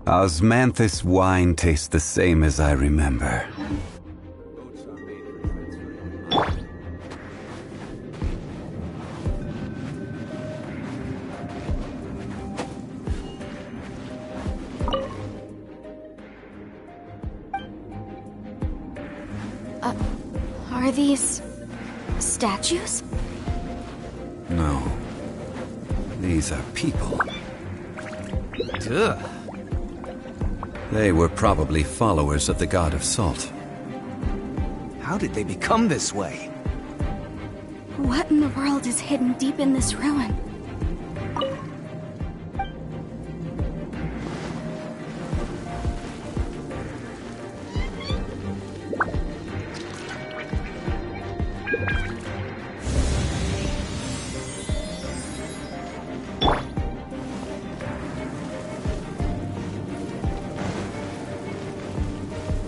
Osmanthus wine tastes the same as I remember. Are these statues? No. These are people. Ugh. They were probably followers of the god of salt. How did they become this way? What in the world is hidden deep in this ruin?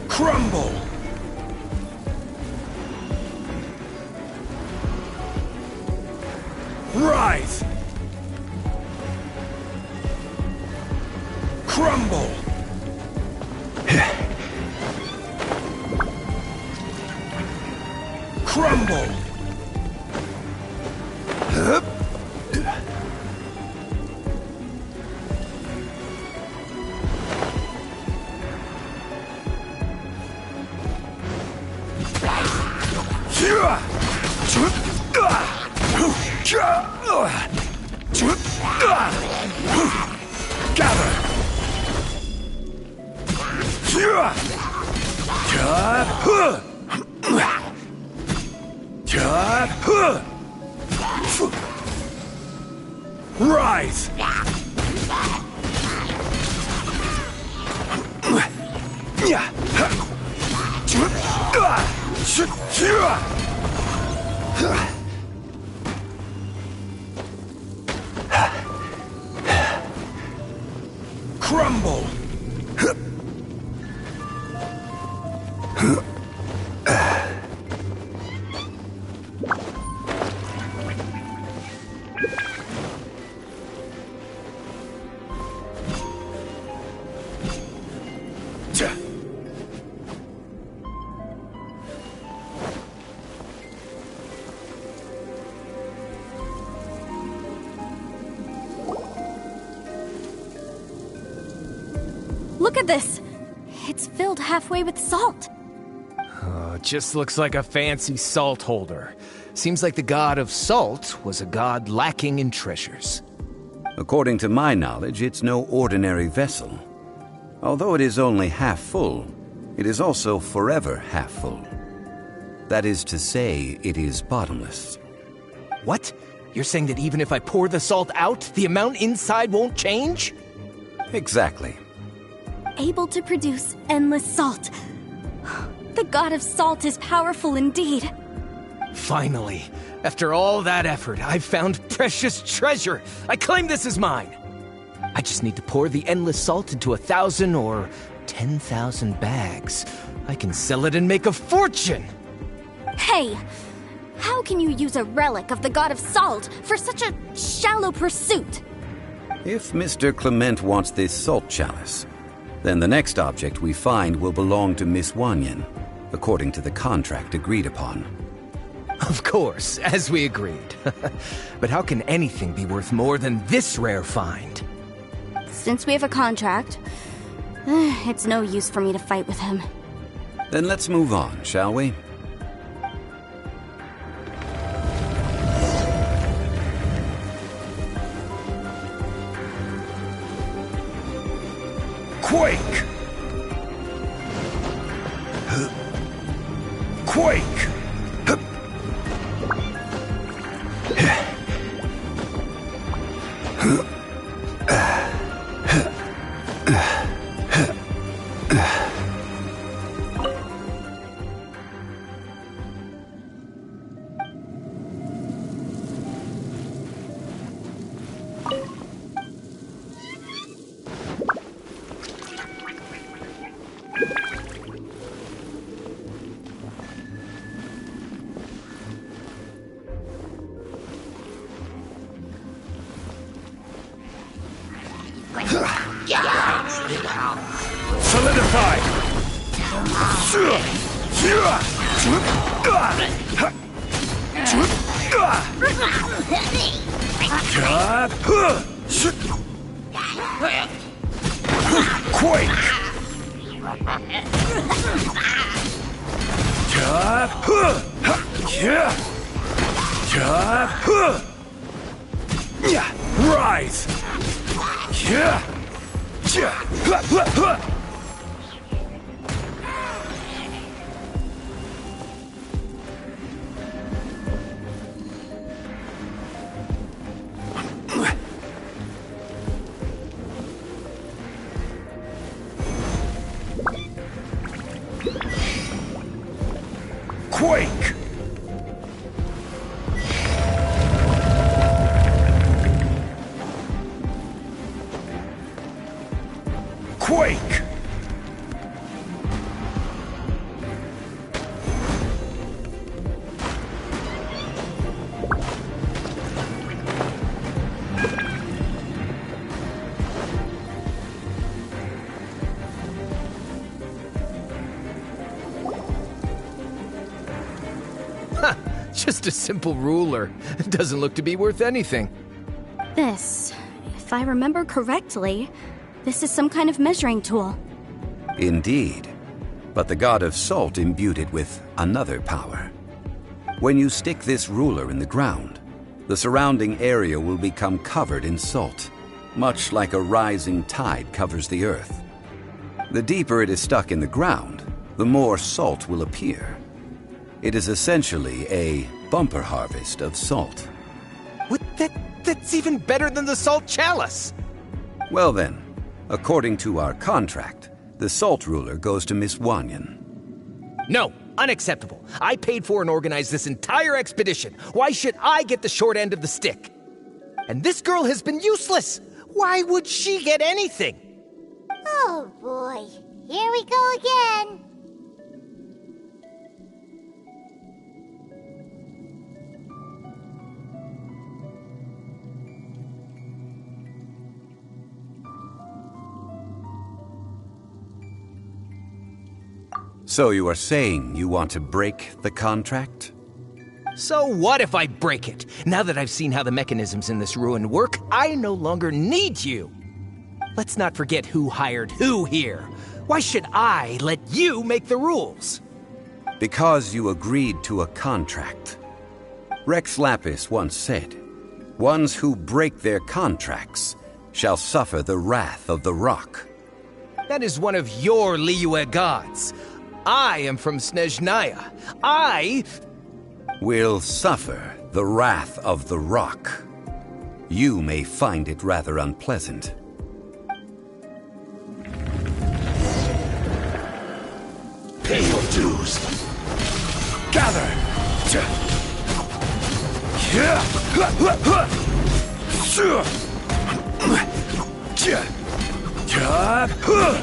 Crumble! Rise! Crumble! Crumble! Gather! Rise! Crumble! Look at this! It's filled halfway with salt. Oh, it just looks like a fancy salt holder. Seems like the god of salt was a god lacking in treasures. According to my knowledge, it's no ordinary vessel. Although it is only half full, it is also forever half full. That is to say, it is bottomless. What? You're saying that even if I pour the salt out, the amount inside won't change? Exactly. Able to produce endless salt. The god of salt is powerful indeed. Finally, after all that effort, I've found precious treasure. I claim this as mine. I just need to pour the endless salt into 1,000 or 10,000 bags. I can sell it and make a fortune. Hey, how can you use a relic of the god of salt for such a shallow pursuit? If Mr. Clement wants this salt chalice, Then the next object we find will belong to Miss Wanyan, according to the contract agreed upon. Of course, as we agreed. But how can anything be worth more than this rare find? Since we have a contract, it's no use for me to fight with him. Then let's move on, shall we? Quake! Quake! Solidify! Quake! Rise! Quake! Quake! Just a simple ruler. It doesn't look to be worth anything. This, if I remember correctly, this is some kind of measuring tool. Indeed. But the god of salt imbued it with another power. When you stick this ruler in the ground, the surrounding area will become covered in salt, much like a rising tide covers the earth. The deeper it is stuck in the ground, the more salt will appear. It is essentially a bumper harvest of salt. What? That's even better than the salt chalice! Well then, according to our contract, the salt ruler goes to Miss Wanyan. No, unacceptable. I paid for and organized this entire expedition. Why should I get the short end of the stick? And this girl has been useless. Why would she get anything? Oh boy, here we go again. So you are saying you want to break the contract? So what if I break it? Now that I've seen how the mechanisms in this ruin work, I no longer need you. Let's not forget who hired who here. Why should I let you make the rules? Because you agreed to a contract. Rex Lapis once said, "Ones who break their contracts shall suffer the wrath of the rock." That is one of your Liyue gods. I am from Snezhnaya. I will suffer the wrath of the rock. You may find it rather unpleasant. Pay your dues. Gather.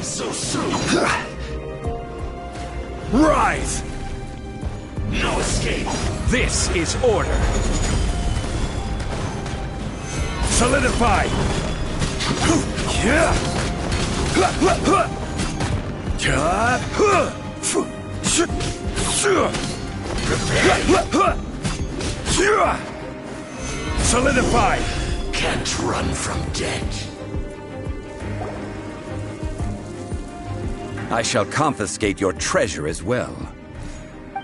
So soon. Rise! No escape. This is order. Solidify. Solidified! Can't run from death. I shall confiscate your treasure as well.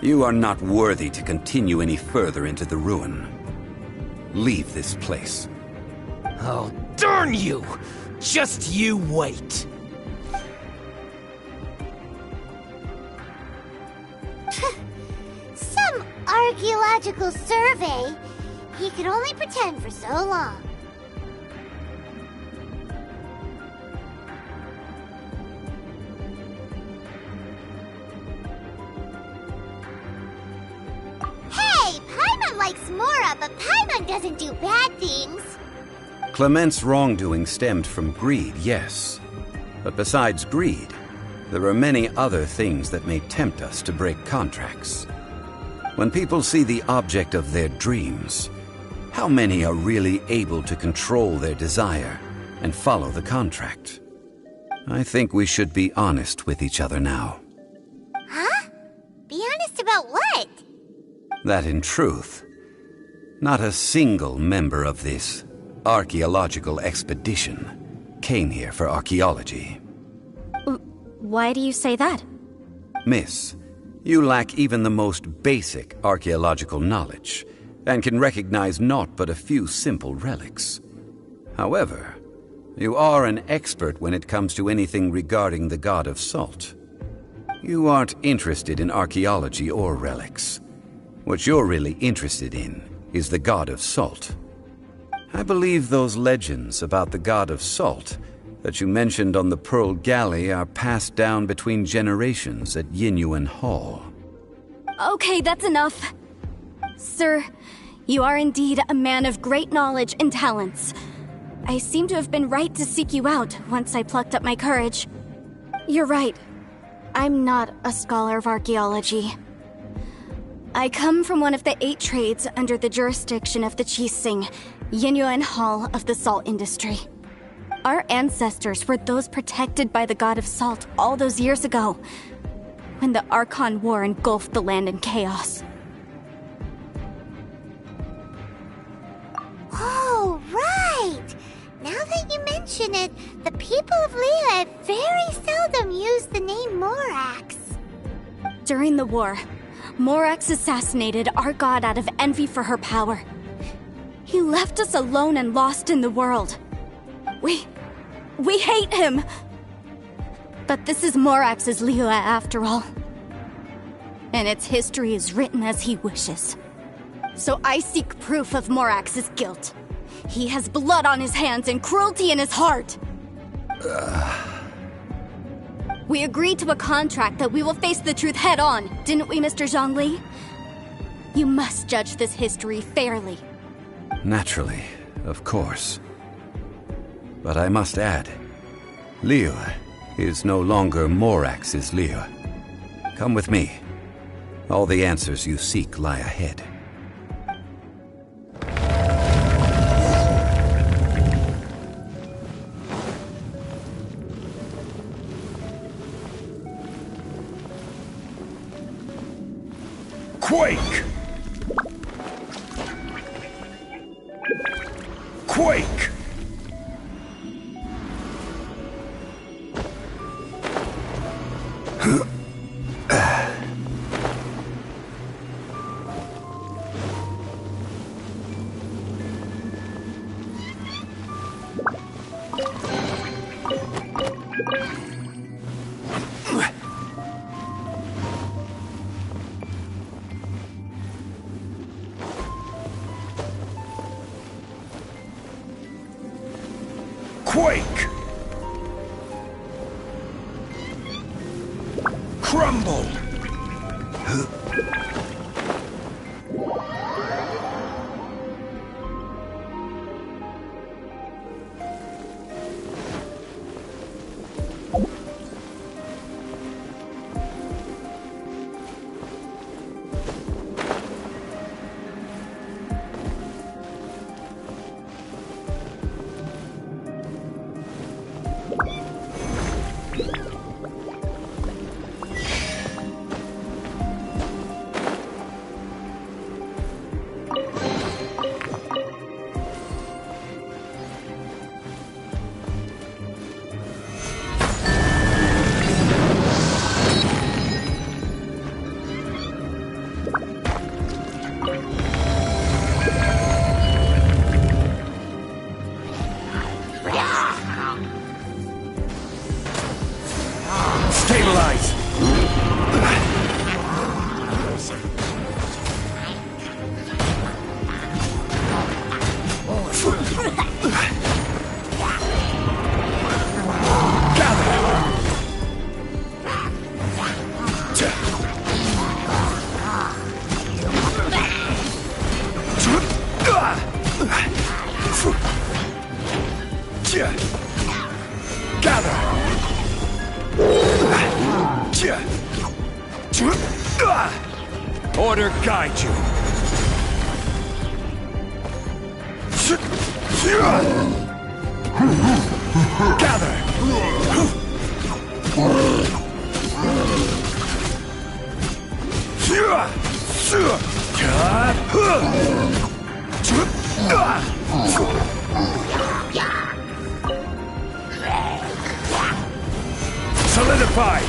You are not worthy to continue any further into the ruin. Leave this place. Oh, darn you! Just you wait. Some archaeological survey. He could only pretend for so long. Hey, Paimon likes Mora, but Paimon doesn't do bad things. Clement's wrongdoing stemmed from greed, yes. But besides greed, there are many other things that may tempt us to break contracts. When people see the object of their dreams, how many are really able to control their desire and follow the contract? I think we should be honest with each other now. Huh? Be honest about what? That in truth, not a single member of this archaeological expedition came here for archaeology. Why do you say that? Miss, you lack even the most basic archaeological knowledge and can recognize naught but a few simple relics. However, you are an expert when it comes to anything regarding the god of salt. You aren't interested in archaeology or relics. What you're really interested in is the god of salt. I believe those legends about the god of salt that you mentioned on the Pearl Galley are passed down between generations at Yinyuan Hall. Okay, that's enough. Sir, you are indeed a man of great knowledge and talents. I seem to have been right to seek you out once I plucked up my courage. You're right. I'm not a scholar of archaeology. I come from one of the 8 trades under the jurisdiction of the Qixing, Yinyuan Hall of the salt industry. Our ancestors were those protected by the god of salt all those years ago, when the Archon War engulfed the land in chaos. Oh, right! Now that you mention it, the people of Liyue very seldom use the name Morax. During the war, Morax assassinated our god out of envy for her power. He left us alone and lost in the world. We hate him! But this is Morax's Liyue after all. And its history is written as he wishes. So I seek proof of Morax's guilt. He has blood on his hands and cruelty in his heart. We agreed to a contract that we will face the truth head on, didn't we, Mr. Zhongli? You must judge this history fairly. Naturally, of course. But I must add, Liyue is no longer Morax's Liyue. Come with me. All the answers you seek lie ahead. Quake! Quake! Quake! Crumble! Order guide you. Gather. Solidify.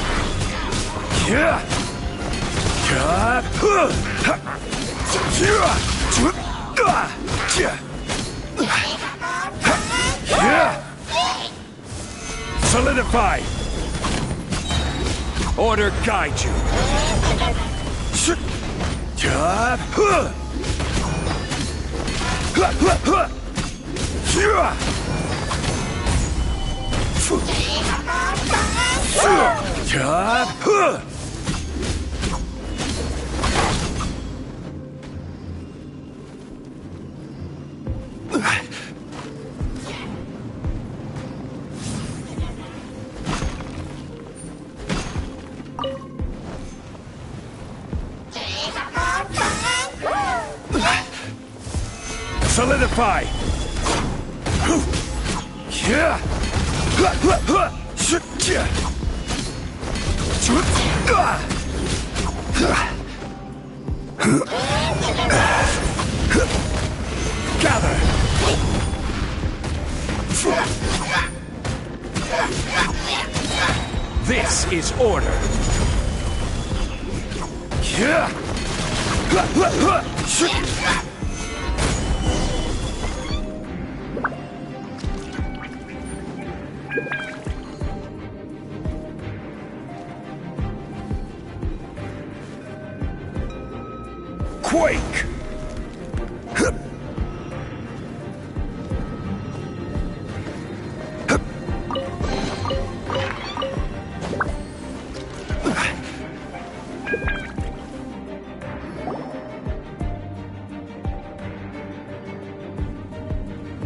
Solidify. Order guide you. Solidify! Gather! This is order! Quake!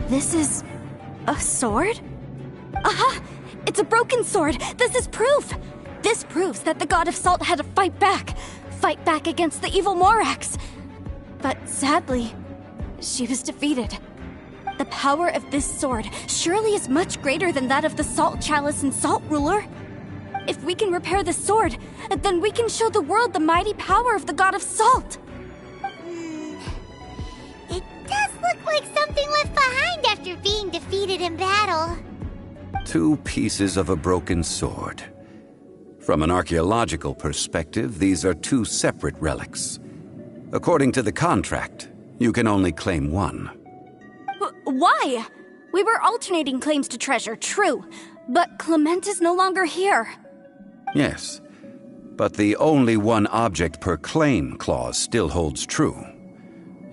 This is a sword? Aha! It's a broken sword! This is proof! This proves that the God of Salt had to fight back against the evil Morax. But sadly, she was defeated. The power of this sword surely is much greater than that of the Salt Chalice and Salt Ruler. If we can repair the sword, then we can show the world the mighty power of the God of Salt. It does look like something left behind after being defeated in battle. 2 pieces of a broken sword. From an archaeological perspective, these are 2 separate relics. According to the contract, you can only claim one. Why? We were alternating claims to treasure, true. But Clement is no longer here. Yes, but the only one object per claim clause still holds true.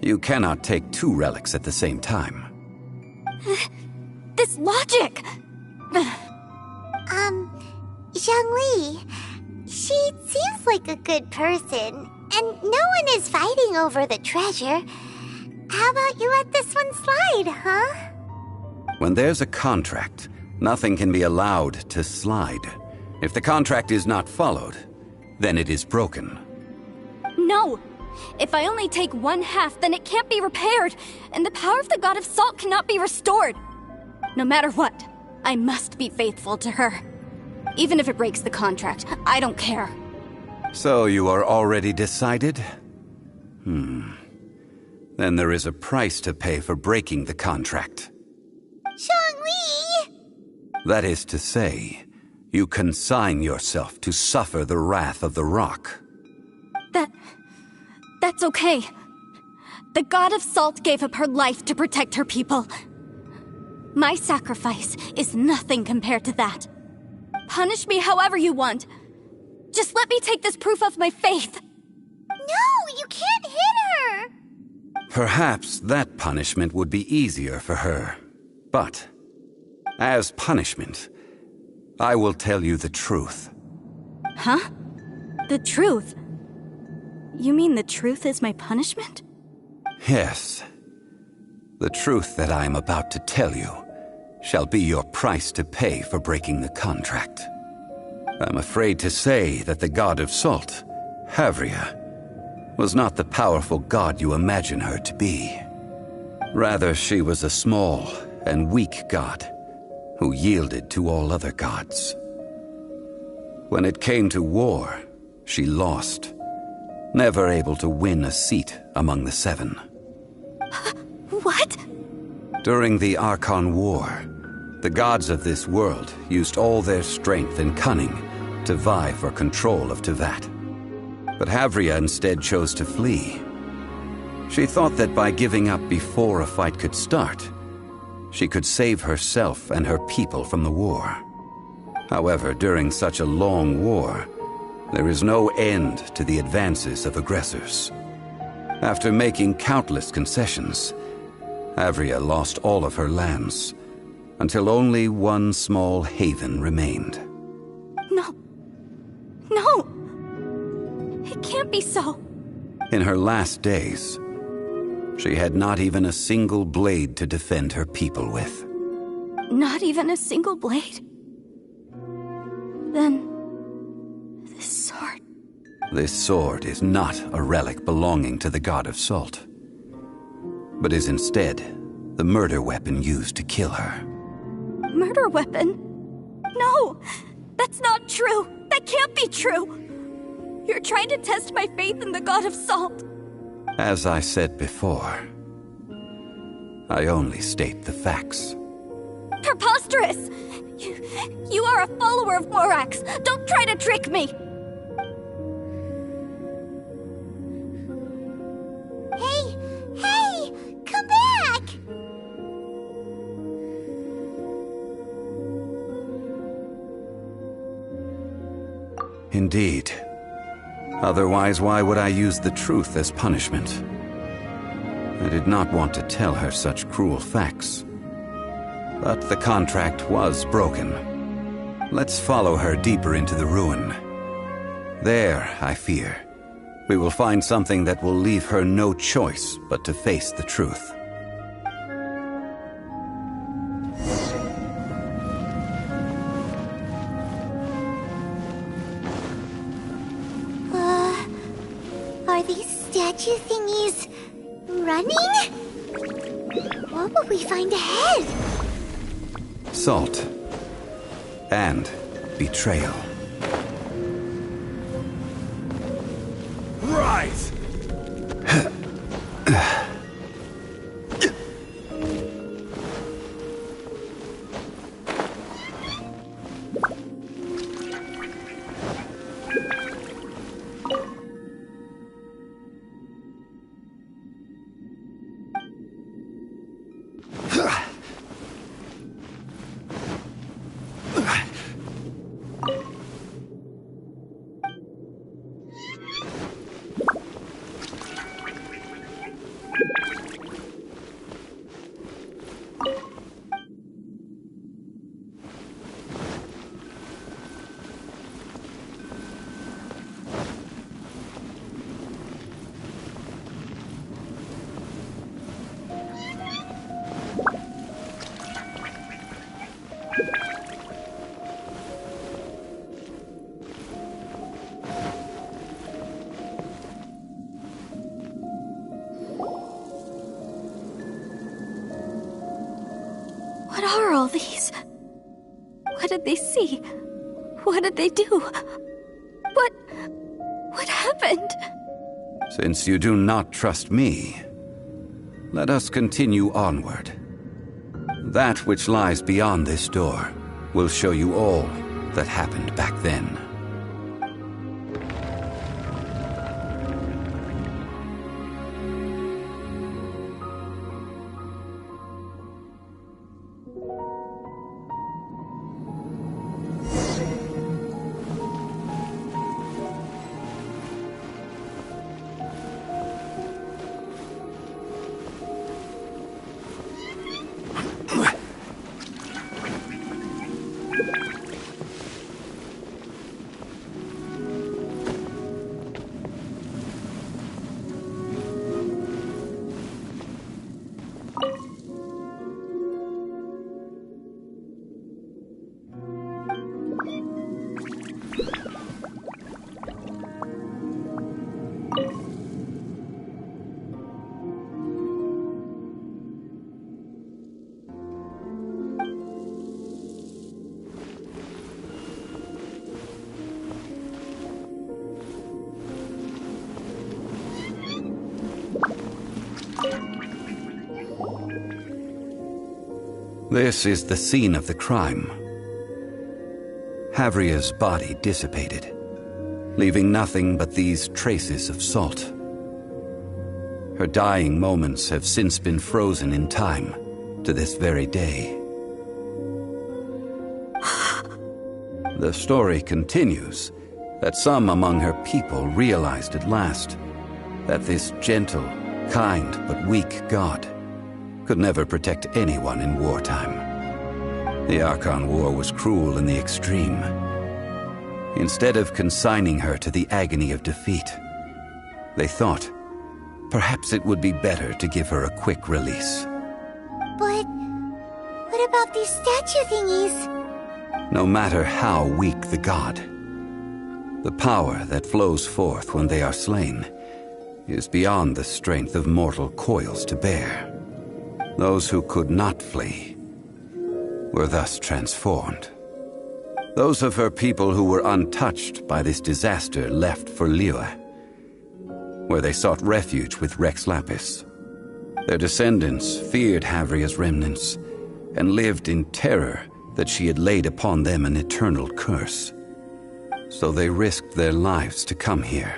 You cannot take 2 relics at the same time. This logic! Zhongli, she seems like a good person, and no one is fighting over the treasure. How about you let this one slide, huh? When there's a contract, nothing can be allowed to slide. If the contract is not followed, then it is broken. No! If I only take 1/2, then it can't be repaired, and the power of the God of Salt cannot be restored. No matter what, I must be faithful to her. Even if it breaks the contract, I don't care. So you are already decided? Then there is a price to pay for breaking the contract. Zhongli! That is to say, you consign yourself to suffer the wrath of the rock. That's okay. The God of Salt gave up her life to protect her people. My sacrifice is nothing compared to that. Punish me however you want. Just let me take this proof of my faith. No, you can't hit her! Perhaps that punishment would be easier for her. But, as punishment, I will tell you the truth. Huh? The truth? You mean the truth is my punishment? Yes. The truth that I am about to tell you shall be your price to pay for breaking the contract. I'm afraid to say that the God of Salt, Havria, was not the powerful god you imagine her to be. Rather, she was a small and weak god who yielded to all other gods. When it came to war, she lost, never able to win a seat among the seven. What? During the Archon War, the gods of this world used all their strength and cunning to vie for control of Teyvat. But Havria instead chose to flee. She thought that by giving up before a fight could start, she could save herself and her people from the war. However, during such a long war, there is no end to the advances of aggressors. After making countless concessions, Havria lost all of her lands, until only one small haven remained. No. No! It can't be so. In her last days, she had not even a single blade to defend her people with. Not even a single blade? Then... this sword... This sword is not a relic belonging to the god of Salt, but is instead the murder weapon used to kill her. Murder weapon? No! That's not true! That can't be true! You're trying to test my faith in the god of Salt. As I said before, I only state the facts. Preposterous! You are a follower of Morax! Don't try to trick me! Hey! Come back! Indeed. Otherwise, why would I use the truth as punishment? I did not want to tell her such cruel facts. But the contract was broken. Let's follow her deeper into the ruin. There, I fear, we will find something that will leave her no choice but to face the truth. Are these statue thingies running? What will we find ahead? Salt. And betrayal. Rise! What are all these? What did they see? What did they do? What happened? Since you do not trust me, let us continue onward. That which lies beyond this door will show you all that happened back then. This is the scene of the crime. Havria's body dissipated, leaving nothing but these traces of salt. Her dying moments have since been frozen in time to this very day. The story continues that some among her people realized at last that this gentle, kind, but weak god could never protect anyone in wartime. The Archon War was cruel in the extreme. Instead of consigning her to the agony of defeat, they thought perhaps it would be better to give her a quick release. But what about these statue thingies? No matter how weak the god, the power that flows forth when they are slain is beyond the strength of mortal coils to bear. Those who could not flee were thus transformed. Those of her people who were untouched by this disaster left for Liyue, where they sought refuge with Rex Lapis. Their descendants feared Havria's remnants and lived in terror that she had laid upon them an eternal curse. So they risked their lives to come here,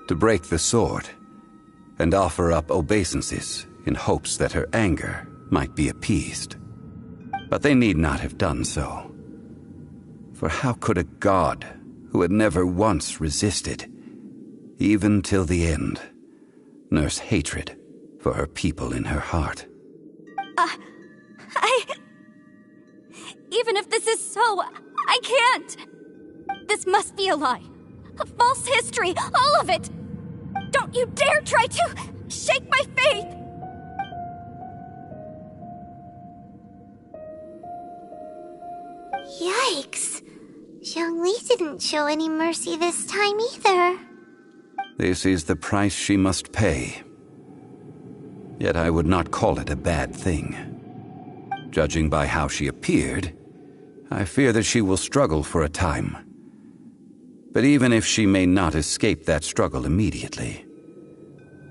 to break the sword and offer up obeisances in hopes that her anger might be appeased. But they need not have done so. For how could a god who had never once resisted, even till the end, nurse hatred for her people in her heart? Even if this is so, I can't. This must be a lie. A false history, all of it. Don't you dare try to shake my faith. Yikes. Zhongli didn't show any mercy this time either. This is the price she must pay. Yet I would not call it a bad thing. Judging by how she appeared, I fear that she will struggle for a time. But even if she may not escape that struggle immediately,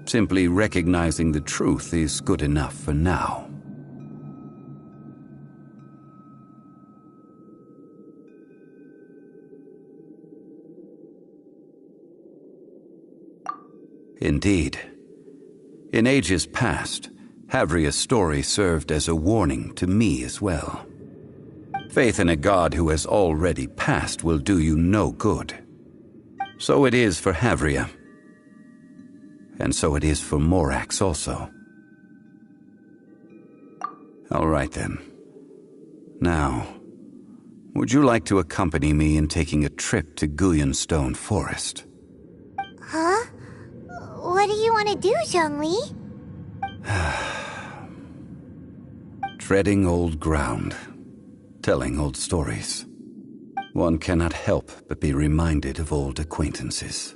simply recognizing the truth is good enough for now. Indeed. In ages past, Havria's story served as a warning to me as well. Faith in a god who has already passed will do you no good. So it is for Havria. And so it is for Morax also. All right then. Now, would you like to accompany me in taking a trip to Guyonstone Forest? Huh? What do you want to do, Zhongli? Treading old ground, telling old stories. One cannot help but be reminded of old acquaintances.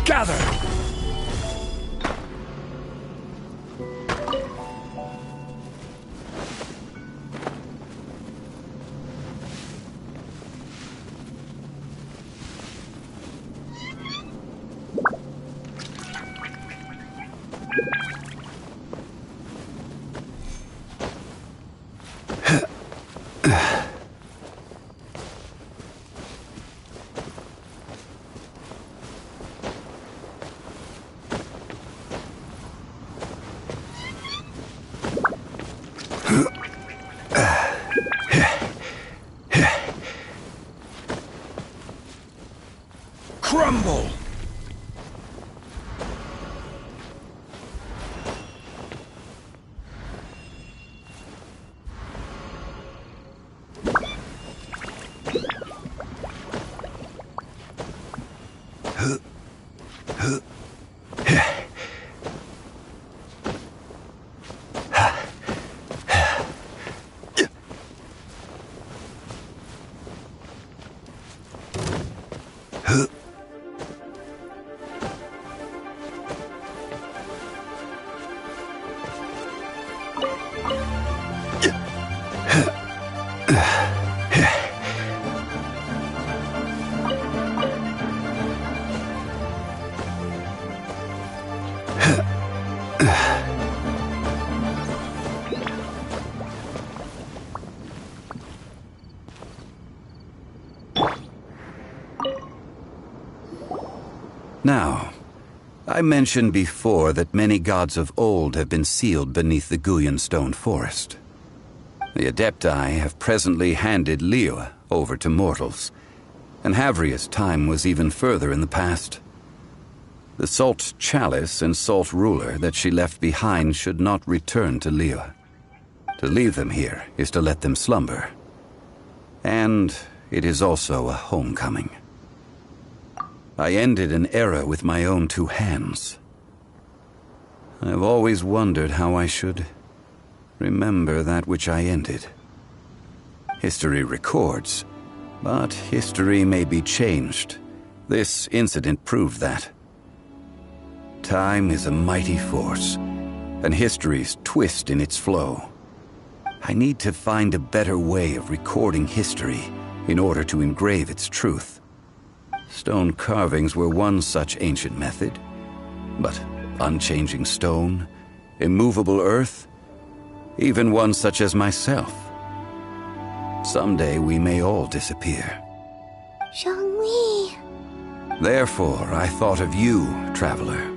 Gather! Crumble! Now, I mentioned before that many gods of old have been sealed beneath the Guyan Stone Forest. The Adepti have presently handed Liyue over to mortals, and Havria's time was even further in the past. The Salt Chalice and Salt Ruler that she left behind should not return to Liyue. To leave them here is to let them slumber. And it is also a homecoming. I ended an era with my own two hands. I've always wondered how I should remember that which I ended. History records, but history may be changed. This incident proved that. Time is a mighty force, and history's twist in its flow. I need to find a better way of recording history in order to engrave its truth. Stone carvings were one such ancient method, but unchanging stone, immovable earth, even one such as myself. Someday we may all disappear. Zhongli. Therefore, I thought of you, traveler.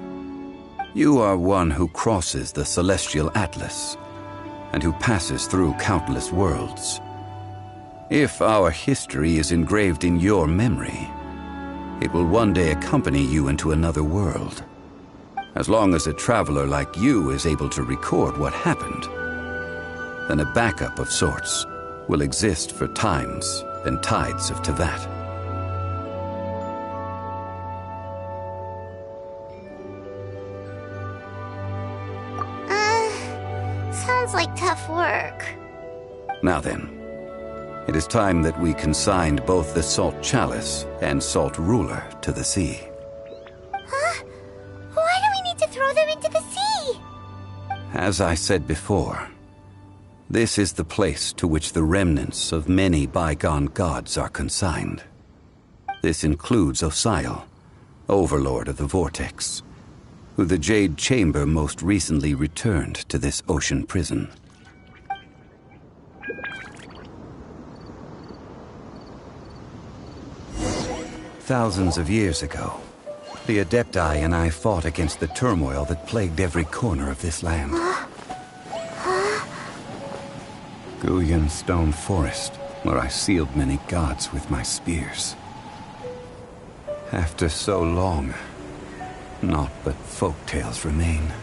You are one who crosses the celestial atlas, and who passes through countless worlds. If our history is engraved in your memory, it will one day accompany you into another world. As long as a traveler like you is able to record what happened, then a backup of sorts will exist for times and tides of Teyvat. Sounds like tough work. Now then, it is time that we consigned both the Salt Chalice and Salt Ruler to the sea. Huh? Why do we need to throw them into the sea? As I said before, this is the place to which the remnants of many bygone gods are consigned. This includes Osial, Overlord of the Vortex, who the Jade Chamber most recently returned to this ocean prison. Thousands of years ago, the Adepti and I fought against the turmoil that plagued every corner of this land. Guyan Stone Forest, where I sealed many gods with my spears. After so long, naught but folk tales remain.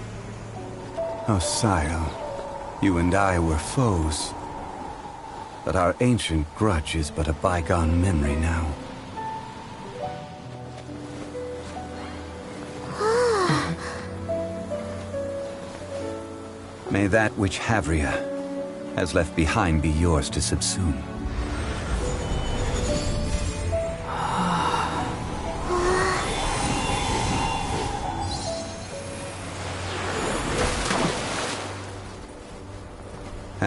Osial, you and I were foes, but our ancient grudge is but a bygone memory now. May that which Havria has left behind be yours to subsume.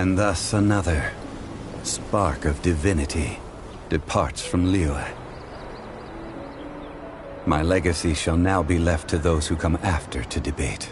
And thus another spark of divinity departs from Liyue. My legacy shall now be left to those who come after to debate.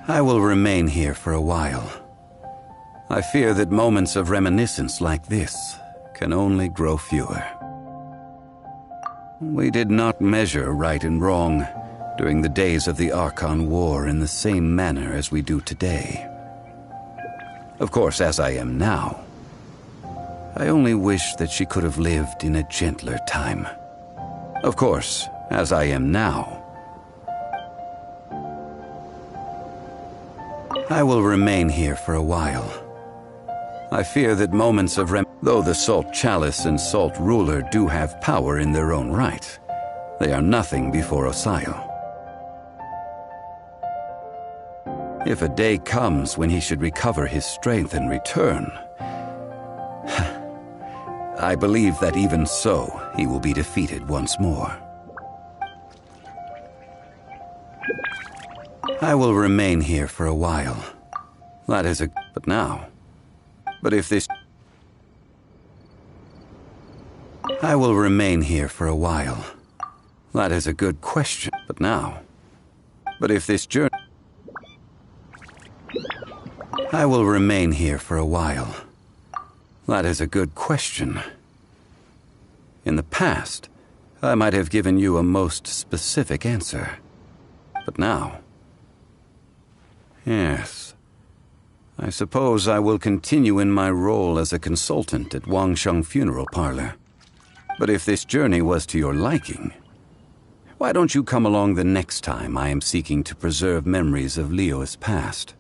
I will remain here for a while. I fear that moments of reminiscence like this can only grow fewer. We did not measure right and wrong during the days of the Archon War in the same manner as we do today. Of course, as I am now, I only wish that she could have lived in a gentler time. Of course, as I am now, I will remain here for a while. I fear that moments of though the Salt Chalice and Salt Ruler do have power in their own right, they are nothing before Osayo. If a day comes when he should recover his strength and return, I believe that even so, he will be defeated once more. I will remain here for a while. That is but now. But if this... I will remain here for a while. That is a good question. But now... But if this journey... I will remain here for a while. That is a good question. In the past, I might have given you a most specific answer. But now... Yes. I suppose I will continue in my role as a consultant at Wangsheng Funeral Parlor. But if this journey was to your liking, why don't you come along the next time I am seeking to preserve memories of Liyue's past?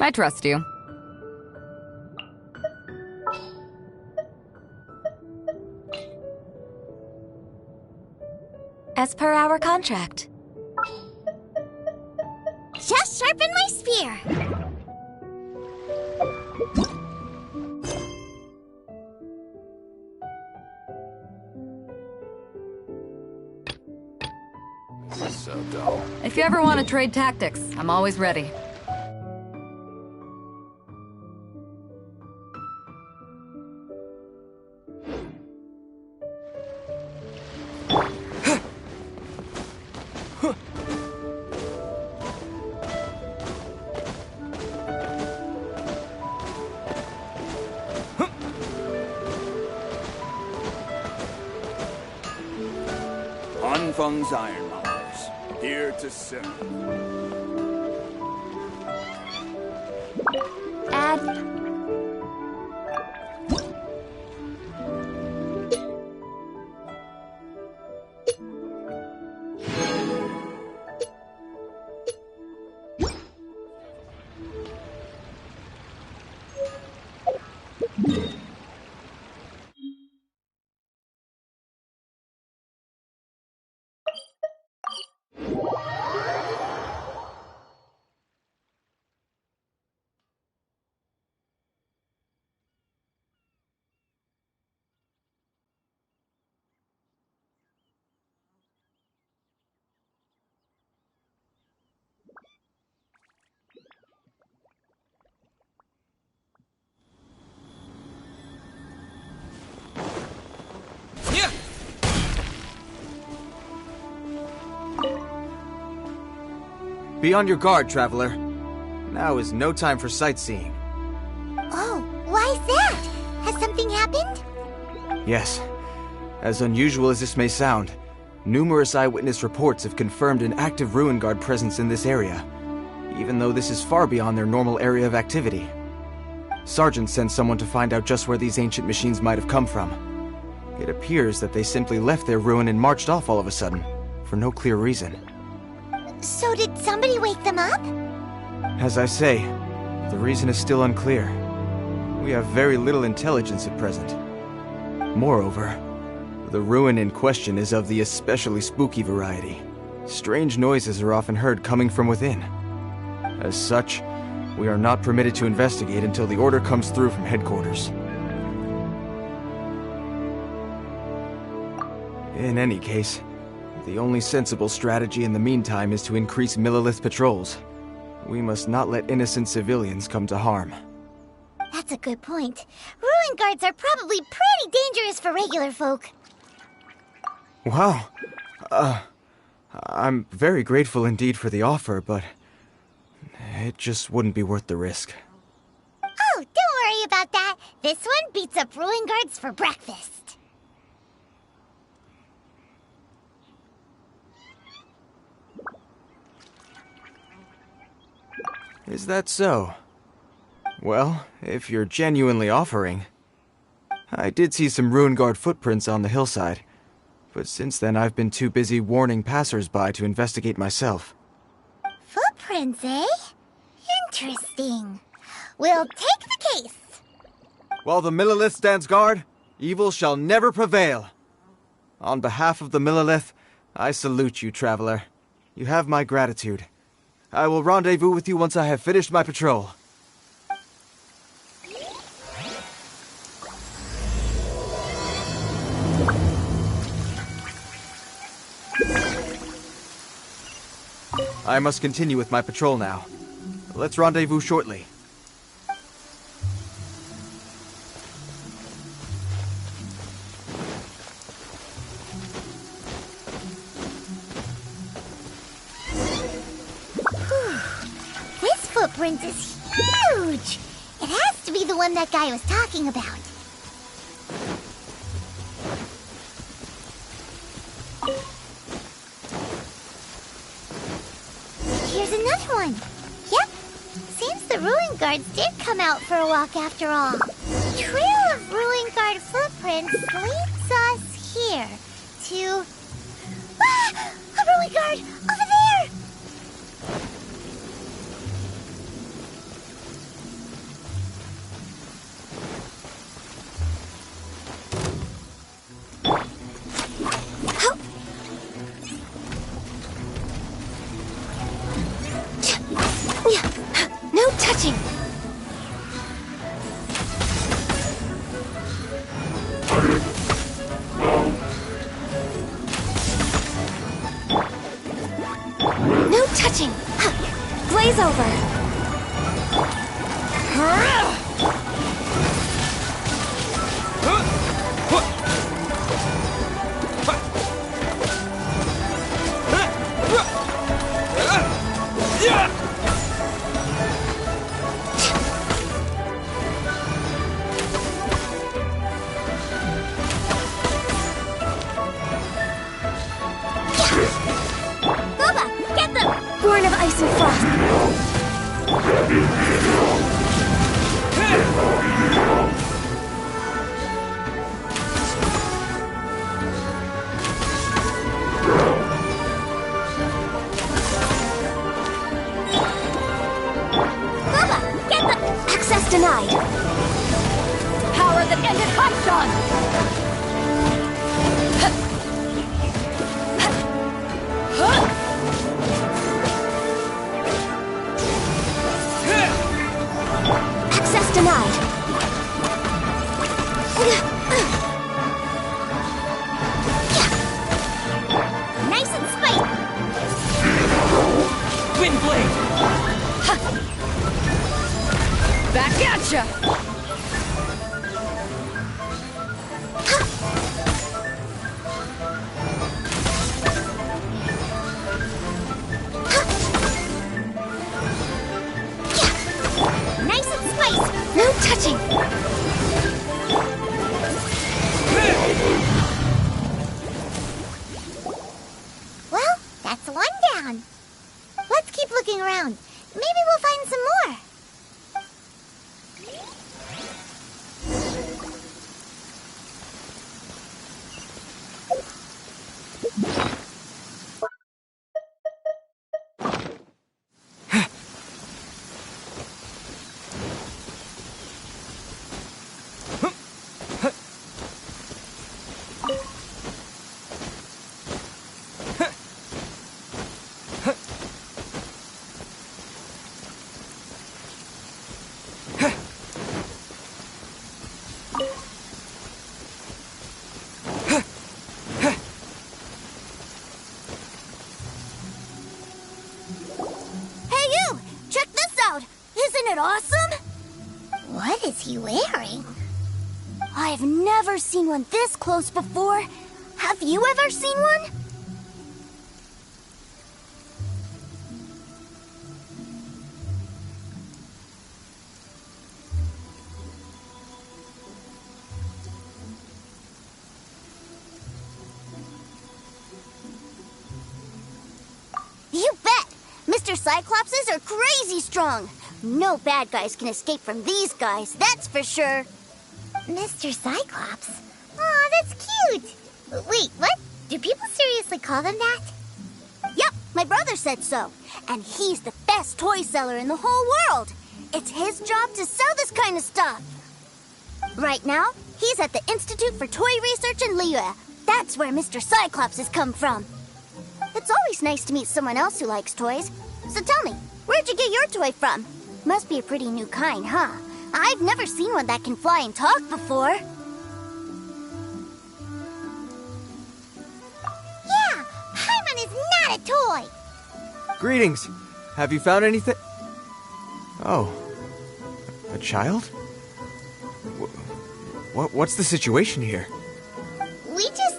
I trust you. As per our contract. Just sharpen my spear. So dull. If you ever want to trade tactics, I'm always ready. Sun Feng's Ironmongers, here to serve. Add. Be on your guard, Traveler. Now is no time for sightseeing. Oh, why's that? Has something happened? Yes. As unusual as this may sound, numerous eyewitness reports have confirmed an active Ruin Guard presence in this area, even though this is far beyond their normal area of activity. Sergeant sent someone to find out just where these ancient machines might have come from. It appears that they simply left their ruin and marched off all of a sudden, for no clear reason. So did somebody wake them up? As I say, the reason is still unclear. We have very little intelligence at present. Moreover, the ruin in question is of the especially spooky variety. Strange noises are often heard coming from within. As such, we are not permitted to investigate until the order comes through from headquarters. In any case, the only sensible strategy in the meantime is to increase Millelith patrols. We must not let innocent civilians come to harm. That's a good point. Ruin guards are probably pretty dangerous for regular folk. Wow. I'm very grateful indeed for the offer, but it just wouldn't be worth the risk. Oh, don't worry about that. This one beats up ruin guards for breakfast. Is that so? Well, if you're genuinely offering... I did see some Ruin Guard footprints on the hillside, but since then I've been too busy warning passers-by to investigate myself. Footprints, eh? Interesting. We'll take the case. While the Millelith stands guard, evil shall never prevail. On behalf of the Millelith, I salute you, Traveler. You have my gratitude. I will rendezvous with you once I have finished my patrol. I must continue with my patrol now. Let's rendezvous shortly. This footprint is huge! It has to be the one that guy was talking about. Here's another one. Yep. Seems the Ruin Guards did come out for a walk after all. The trail of Ruin Guard footprints leads us here to... Ah! A Ruin Guard! Over there! No touching! Access denied. Nice and spicy. Wind blade. Back at ya! Nice and spicy. No touching. Well, that's one down. Let's keep looking around. Maybe we'll find some more. Isn't it awesome? What is he wearing? I've never seen one this close before. Have you ever seen one? You bet! Mr. Cyclopses are crazy strong. No bad guys can escape from these guys, that's for sure. Mr. Cyclops? Aw, that's cute! Wait, what? Do people seriously call them that? Yep, my brother said so. And he's the best toy seller in the whole world. It's his job to sell this kind of stuff. Right now, he's at the Institute for Toy Research in Liyue. That's where Mr. Cyclops has come from. It's always nice to meet someone else who likes toys. So tell me, where'd you get your toy from? Must be a pretty new kind, huh? I've never seen one that can fly and talk before. Yeah, Paimon is not a toy! Greetings. Have you found anything? Oh. A child? What's the situation here? We just,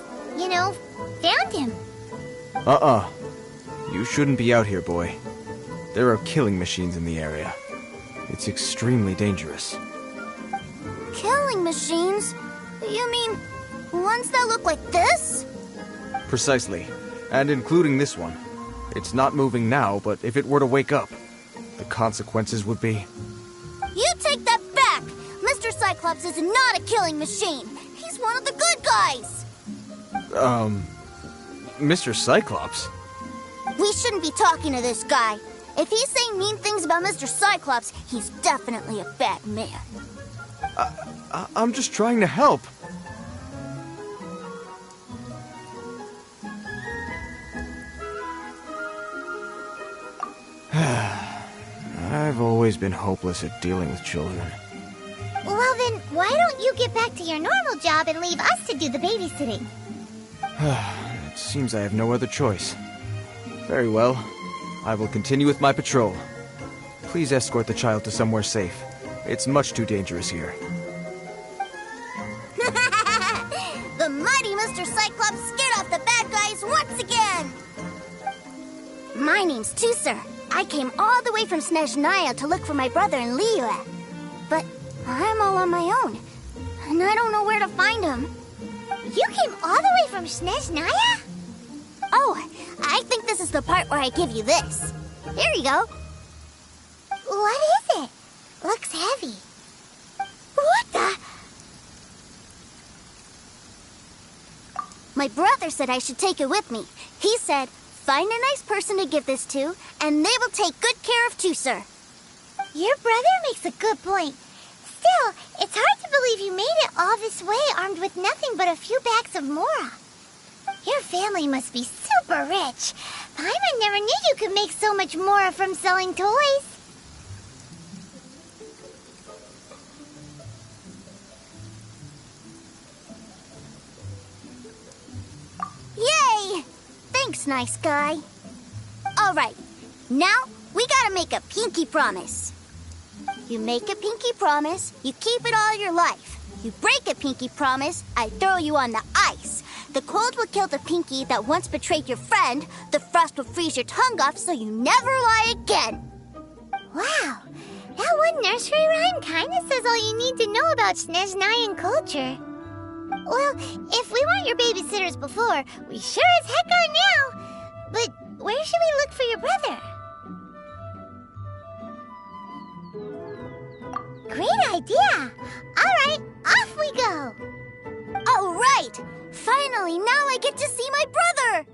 found him. You shouldn't be out here, boy. There are killing machines in the area. It's extremely dangerous. Killing machines? You mean ones that look like this? Precisely. And including this one. It's not moving now, but if it were to wake up, the consequences would be... You take that back! Mr. Cyclops is not a killing machine. He's one of the good guys. Mr. Cyclops? We shouldn't be talking to this guy. If he's saying mean things about Mr. Cyclops, he's definitely a bad man. I'm just trying to help. I've always been hopeless at dealing with children. Well then, why don't you get back to your normal job and leave us to do the babysitting? It seems I have no other choice. Very well. I will continue with my patrol. Please escort the child to somewhere safe. It's much too dangerous here. The mighty Mr. Cyclops scared off the bad guys once again! My name's Tusser. I came all the way from Snezhnaya to look for my brother in Liyue. But I'm all on my own, and I don't know where to find him. You came all the way from Snezhnaya? Oh, I think this is the part where I give you this. Here you go. What is it? Looks heavy. What the? My brother said I should take it with me. He said, find a nice person to give this to, and they will take good care of Tusser. Your brother makes a good point. Still, it's hard to believe you made it all all this way armed with nothing but a few bags of Mora? Your family must be super rich. Paimon never knew you could make so much Mora from selling toys. Yay! Thanks, nice guy. All right, now we gotta make a pinky promise. You make a pinky promise, you keep it all your life. You break a pinky promise, I throw you on the ice. The cold will kill the pinky that once betrayed your friend. The frost will freeze your tongue off so you never lie again. Wow, that one nursery rhyme kinda says all you need to know about Snezhnayan culture. Well, if we weren't your babysitters before, we sure as heck are now. But where should we look for your brother? Great idea! Alright, off we go! Alright! Finally, now I get to see my brother!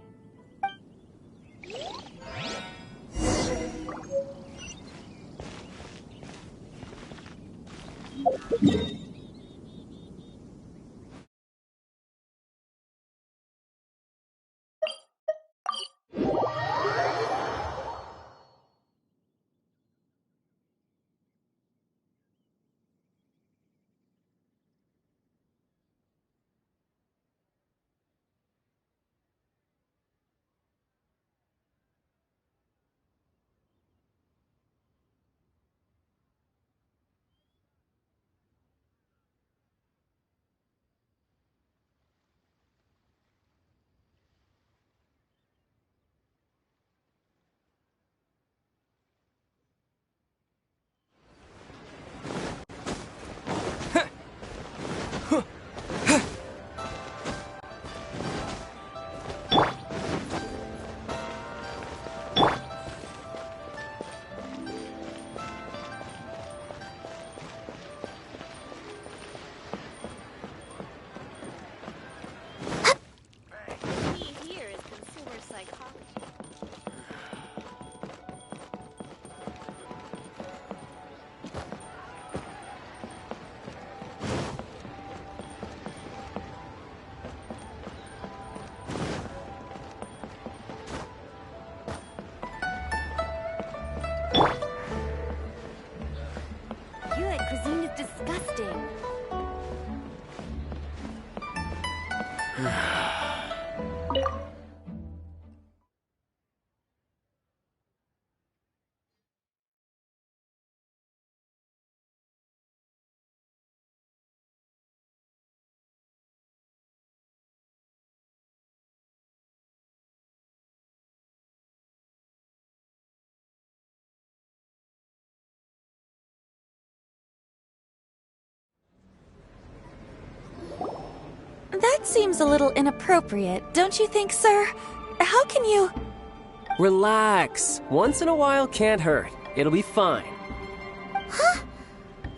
That seems a little inappropriate, don't you think, sir? How can you... Relax. Once in a while can't hurt. It'll be fine. Huh?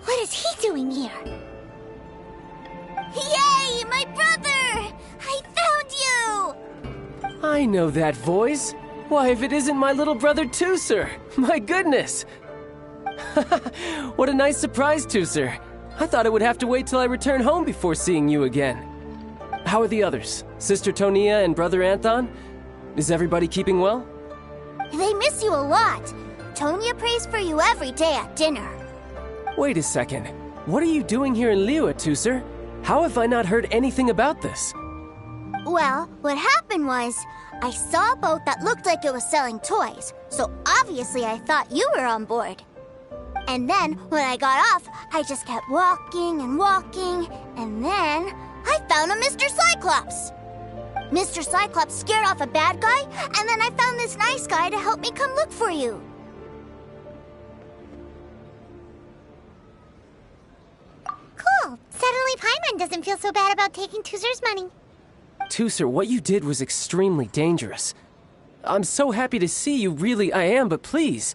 What is he doing here? Yay! My brother! I found you! I know that voice. Why, if it isn't my little brother Tooser! My goodness! What a nice surprise, Tooser. I thought I would have to wait till I return home before seeing you again. How are the others? Sister Tonia and Brother Anthon? Is everybody keeping well? They miss you a lot. Tonia prays for you every day at dinner. Wait a second. What are you doing here in Liyue, Tooser? How have I not heard anything about this? Well, what happened was, I saw a boat that looked like it was selling toys, so obviously I thought you were on board. And then, when I got off, I just kept walking and walking, and then I found a Mr. Cyclops. Mr. Cyclops scared off a bad guy, and then I found this nice guy to help me come look for you. Cool. Suddenly Paimon doesn't feel so bad about taking Tooser's money. Tooser, what you did was extremely dangerous. I'm so happy to see you, really I am, but please,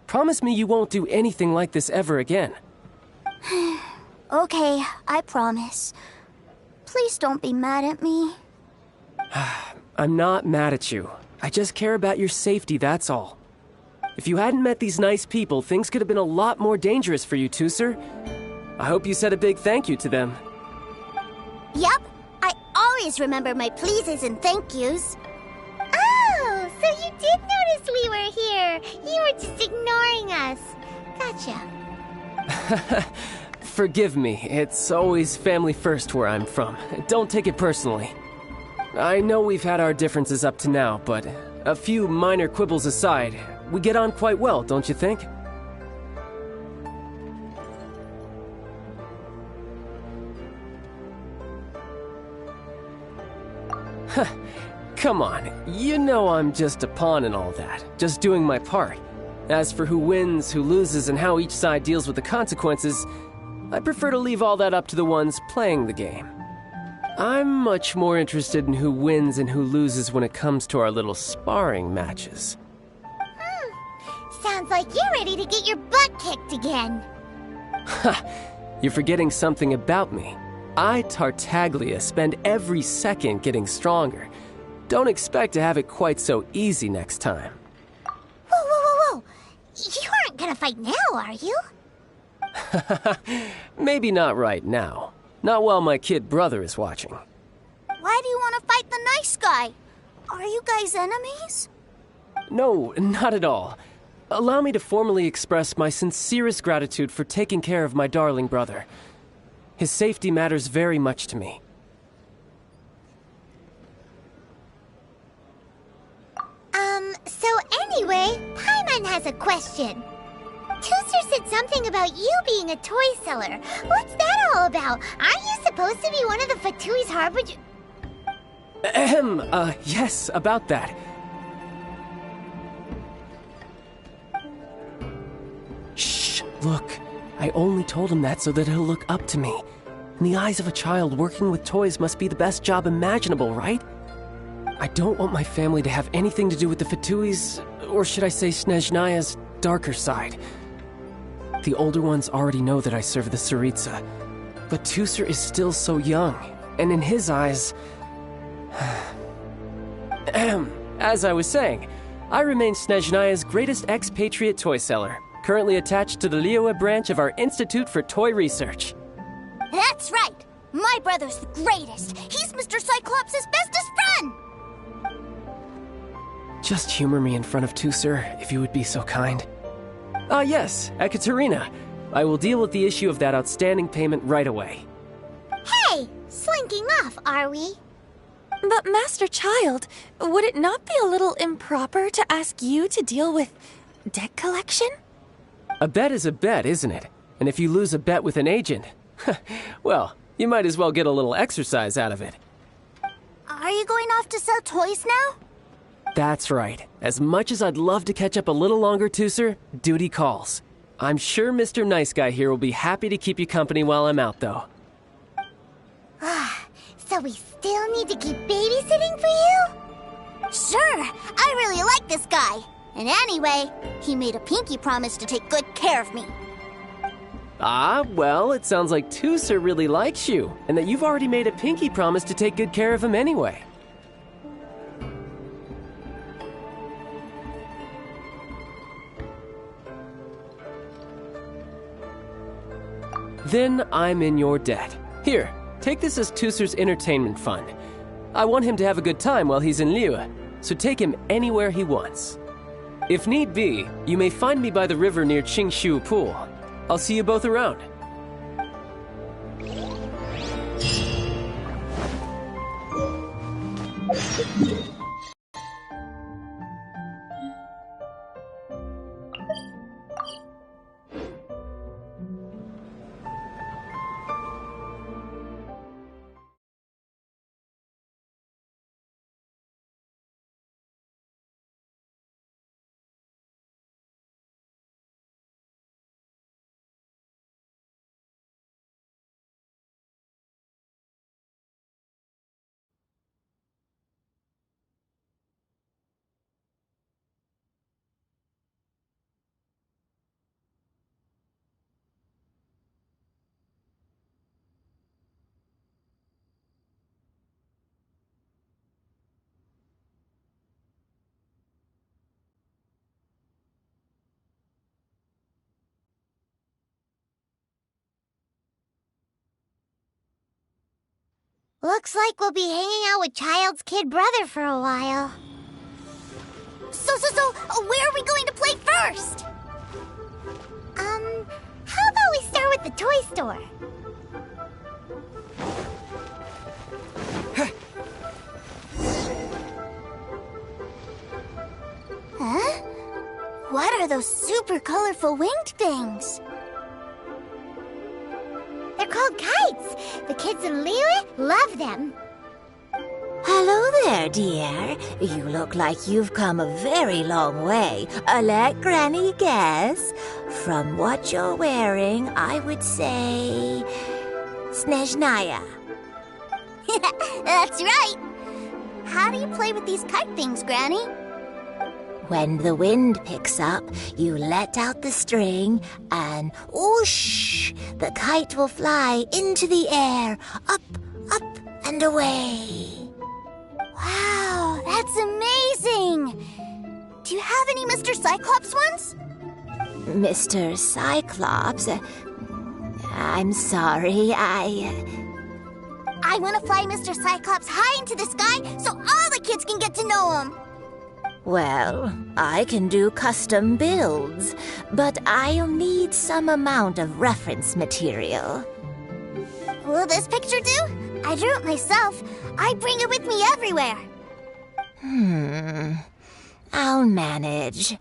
promise me you won't do anything like this ever again. Okay, I promise. Please don't be mad at me. I'm not mad at you. I just care about your safety, that's all. If you hadn't met these nice people, things could have been a lot more dangerous for you, Tooser. I hope you said a big thank you to them. Yep, I always remember my pleases and thank yous. Oh, so you did notice we were here. You were just ignoring us. Gotcha. Forgive me, it's always family first where I'm from. Don't take it personally. I know we've had our differences up to now, but a few minor quibbles aside, we get on quite well, don't you think? Come on, you know I'm just a pawn in all that, just doing my part. As for who wins, who loses, and how each side deals with the consequences, I prefer to leave all that up to the ones playing the game. I'm much more interested in who wins and who loses when it comes to our little sparring matches. Sounds like you're ready to get your butt kicked again. Ha! You're forgetting something about me. I, Tartaglia, spend every second getting stronger. Don't expect to have it quite so easy next time. Whoa. You aren't gonna fight now, are you? Maybe not right now. Not while my kid brother is watching. Why do you want to fight the nice guy? Are you guys enemies? No, not at all. Allow me to formally express my sincerest gratitude for taking care of my darling brother. His safety matters very much to me. So anyway, Paimon has a question. Tooser said something about you being a toy seller. What's that all about? Aren't you supposed to be one of the Fatui's harbinger? Yes, about that. Shh, look. I only told him that so that he'll look up to me. In the eyes of a child, working with toys must be the best job imaginable, right? I don't want my family to have anything to do with the Fatui's, or should I say Snezhnaya's, darker side. The older ones already know that I serve the Tsaritsa, but Tooser is still so young, and in his eyes... As I was saying, I remain Snezhnaya's greatest expatriate toy seller, currently attached to the Liyue branch of our Institute for Toy Research. That's right! My brother's the greatest! He's Mr. Cyclops' bestest friend! Just humor me in front of Tooser, if you would be so kind. Yes, Ekaterina. I will deal with the issue of that outstanding payment right away. Hey! Slinking off, are we? But Master Child, would it not be a little improper to ask you to deal with debt collection? A bet is a bet, isn't it? And if you lose a bet with an agent, well, you might as well get a little exercise out of it. Are you going off to sell toys now? That's right. As much as I'd love to catch up a little longer, Tooser, duty calls. I'm sure Mr. Nice Guy here will be happy to keep you company while I'm out, though. So we still need to keep babysitting for you? Sure, I really like this guy. And anyway, he made a pinky promise to take good care of me. Well, it sounds like Tooser really likes you, and that you've already made a pinky promise to take good care of him anyway. Then I'm in your debt. Here, take this as Tooser's entertainment fund. I want him to have a good time while he's in Liyue, so take him anywhere he wants. If need be, you may find me by the river near Qingshu Pool. I'll see you both around. Looks like we'll be hanging out with Child's kid brother for a while. So, where are we going to play first? How about we start with the toy store? Huh? What are those super colorful winged things? They're called kites. The kids in Liyue love them. Hello there, dear. You look like you've come a very long way. Let Granny guess. From what you're wearing, I would say... Snezhnaya. That's right. How do you play with these kite things, Granny? When the wind picks up, you let out the string and whoosh! The kite will fly into the air, up, and away. Wow, that's amazing! Do you have any Mr. Cyclops ones? Mr. Cyclops? I'm sorry, I want to fly Mr. Cyclops high into the sky so all the kids can get to know him. Well, I can do custom builds, but I'll need some amount of reference material. Will this picture do? I drew it myself. I bring it with me everywhere. I'll manage.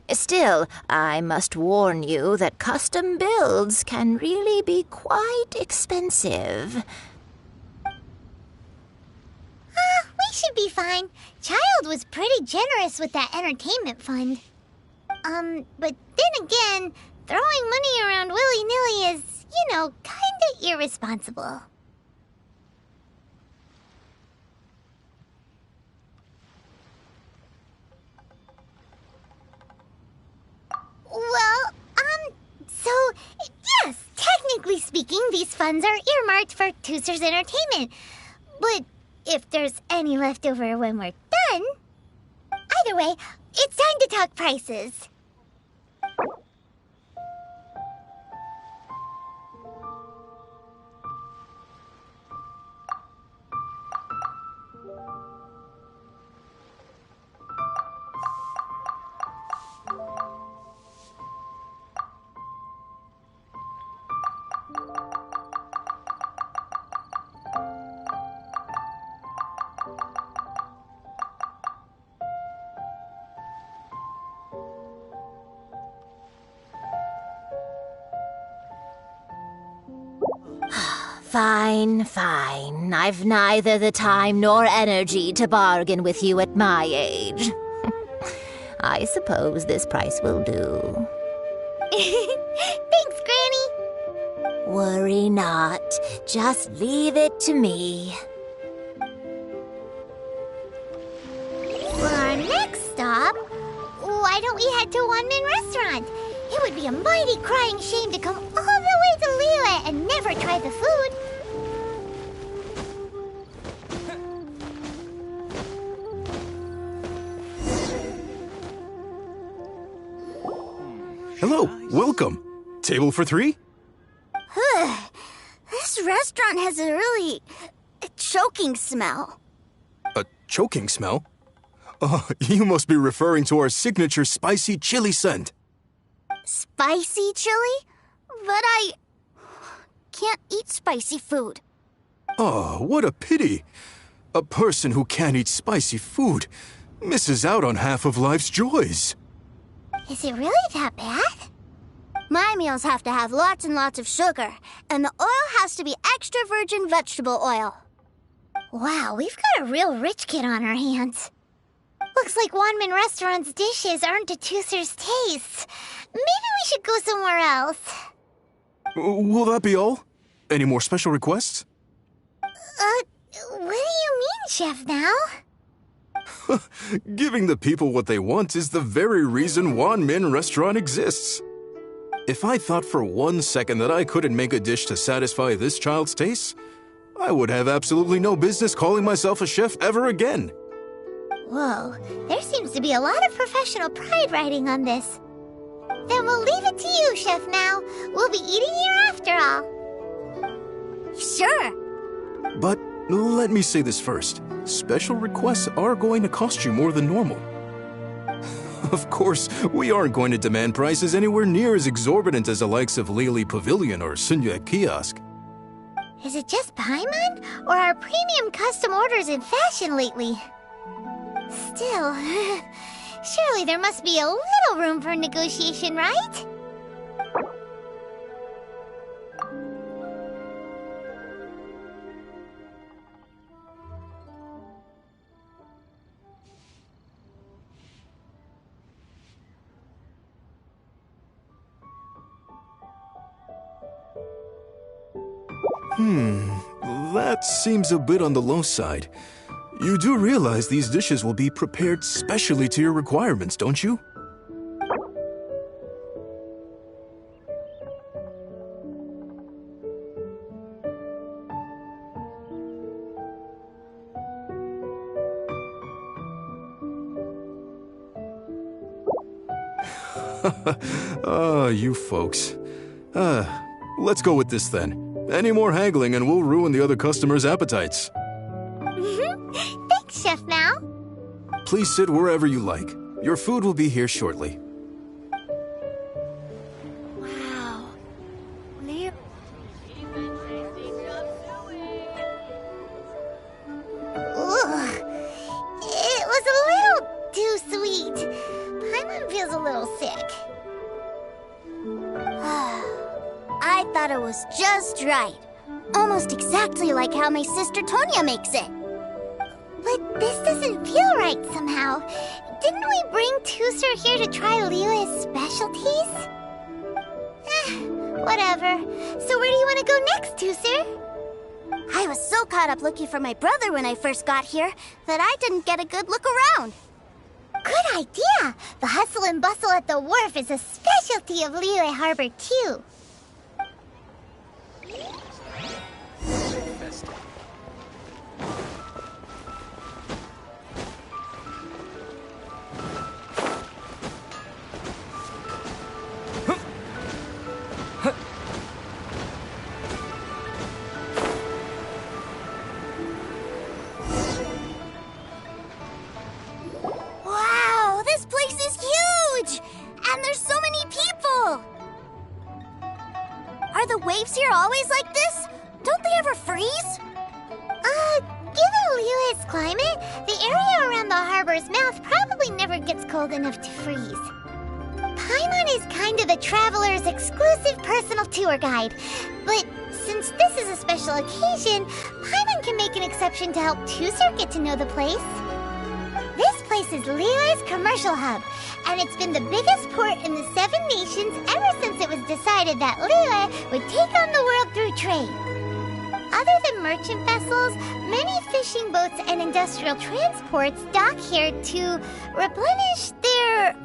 Still, I must warn you that custom builds can really be quite expensive. We should be fine. Child was pretty generous with that entertainment fund. But then again, throwing money around willy-nilly is, kinda irresponsible. Well, so, yes, technically speaking, these funds are earmarked for Tooser's entertainment. But if there's any left over when we're done... Either way, it's time to talk prices. Fine. I've neither the time nor energy to bargain with you at my age. I suppose this price will do. Thanks, Granny. Worry not. Just leave it to me. For our next stop, why don't we head to Wanmin Restaurant? It would be a mighty crying shame to come all the way to Liyue and never try the food. Hello, welcome. Table for 3? This restaurant has a really choking smell. A choking smell? Oh, you must be referring to our signature spicy chili scent. Spicy chili? But I can't eat spicy food. Oh, what a pity. A person who can't eat spicy food misses out on half of life's joys. Is it really that bad? My meals have to have lots and lots of sugar, and the oil has to be extra virgin vegetable oil. Wow, we've got a real rich kid on our hands. Looks like Wanmin Restaurant's dishes aren't to Tooser's taste. Maybe we should go somewhere else. Will that be all? Any more special requests? What do you mean, Chef Now? Giving the people what they want is the very reason Wanmin Restaurant exists. If I thought for 1 second that I couldn't make a dish to satisfy this child's taste, I would have absolutely no business calling myself a chef ever again. Whoa, there seems to be a lot of professional pride riding on this. Then we'll leave it to you, Chef Now. We'll be eating here after all. Sure. But Let me say this first. Special requests are going to cost you more than normal. Of course, we aren't going to demand prices anywhere near as exorbitant as the likes of Lily Pavilion or Sunyue Kiosk. Is it just Paimon? Or are premium custom orders in fashion lately? Still, surely there must be a little room for negotiation, right? That seems a bit on the low side. You do realize these dishes will be prepared specially to your requirements, don't you? You folks. Let's go with this then. Any more haggling and we'll ruin the other customers' appetites. Thanks, Chef Mao. Please sit wherever you like. Your food will be here shortly. Wow. Ugh. It was a little too sweet. Paimon feels a little sick. I thought it was just right. Almost exactly like how my sister Tonya makes it. But this doesn't feel right somehow. Didn't we bring Tusser here to try Liyue's specialties? Whatever. So where do you want to go next, Tusser? I was so caught up looking for my brother when I first got here that I didn't get a good look around. Good idea! The hustle and bustle at the wharf is a specialty of Liyue Harbor, too. Wow, this place is huge! And there's so many people! Are the waves here always like this? Don't they ever freeze? Given Liyue's climate, the area around the harbor's mouth probably never gets cold enough to freeze. Paimon is kind of the traveler's exclusive personal tour guide, but since this is a special occasion, Paimon can make an exception to help Tusser get to know the place. This place is Liyue's commercial hub, and it's been the biggest port in the Seven Nations ever since it was decided that Liyue would take on the world through trade. Other than merchant vessels, many fishing boats and industrial transports dock here to replenish their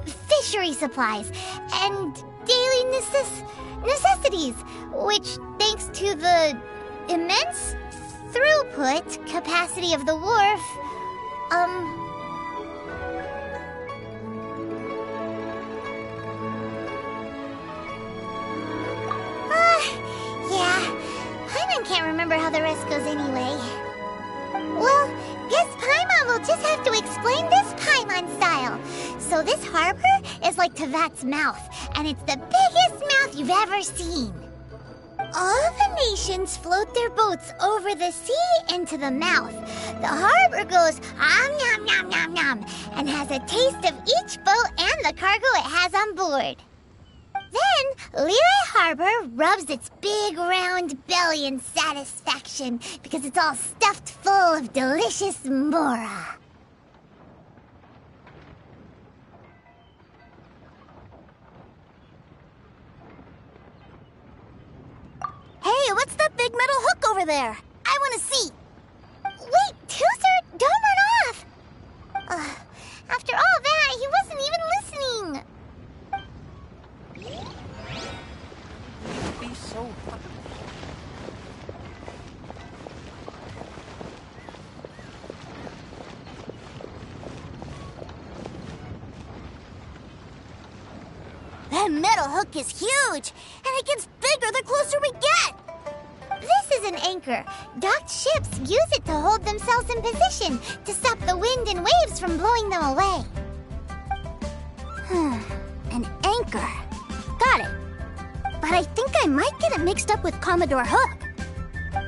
fishery supplies and daily necessities, which, thanks to the immense throughput capacity of the wharf, yeah. Paimon can't remember how the rest goes anyway. Well, guess Paimon will just have to explain this Paimon style. So this harbor is like Tevat's mouth, and it's the biggest mouth you've ever seen. All the nations float their boats over the sea into the mouth. The harbor goes nom nom nom nom and has a taste of each boat and the cargo it has on board. Then, Liyue Harbor rubs its big round belly in satisfaction because it's all stuffed full of delicious mora. Hey, what's that big metal hook over there? I want to see. Wait, Tusser, don't run off! After all that, he wasn't even listening. Be so hot. That metal hook is huge, and it gets bigger the closer we get. This is an anchor. Docked ships use it to hold themselves in position to stop the wind and waves from blowing them away. An anchor. Got it. But I think I might get it mixed up with Commodore Hook.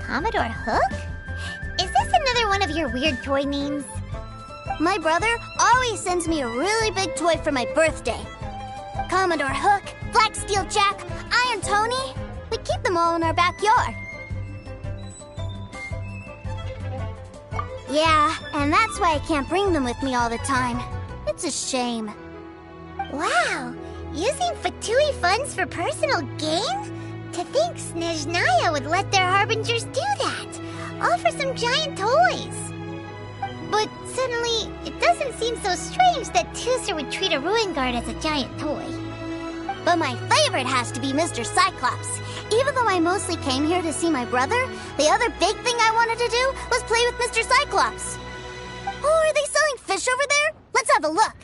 Commodore Hook? Is this another one of your weird toy names? My brother always sends me a really big toy for my birthday. Commodore Hook, Black Steel Jack, Iron Tony. We keep them all in our backyard. Yeah, and that's why I can't bring them with me all the time. It's a shame. Wow, using Fatui funds for personal gain? To think Snezhnaya would let their harbingers do that, all for some giant toys. But suddenly, it doesn't seem so strange that Tooser would treat a Ruin Guard as a giant toy. But my favorite has to be Mr. Cyclops. Even though I mostly came here to see my brother, the other big thing I wanted to do was play with Mr. Cyclops. Oh, are they selling fish over there? Let's have a look.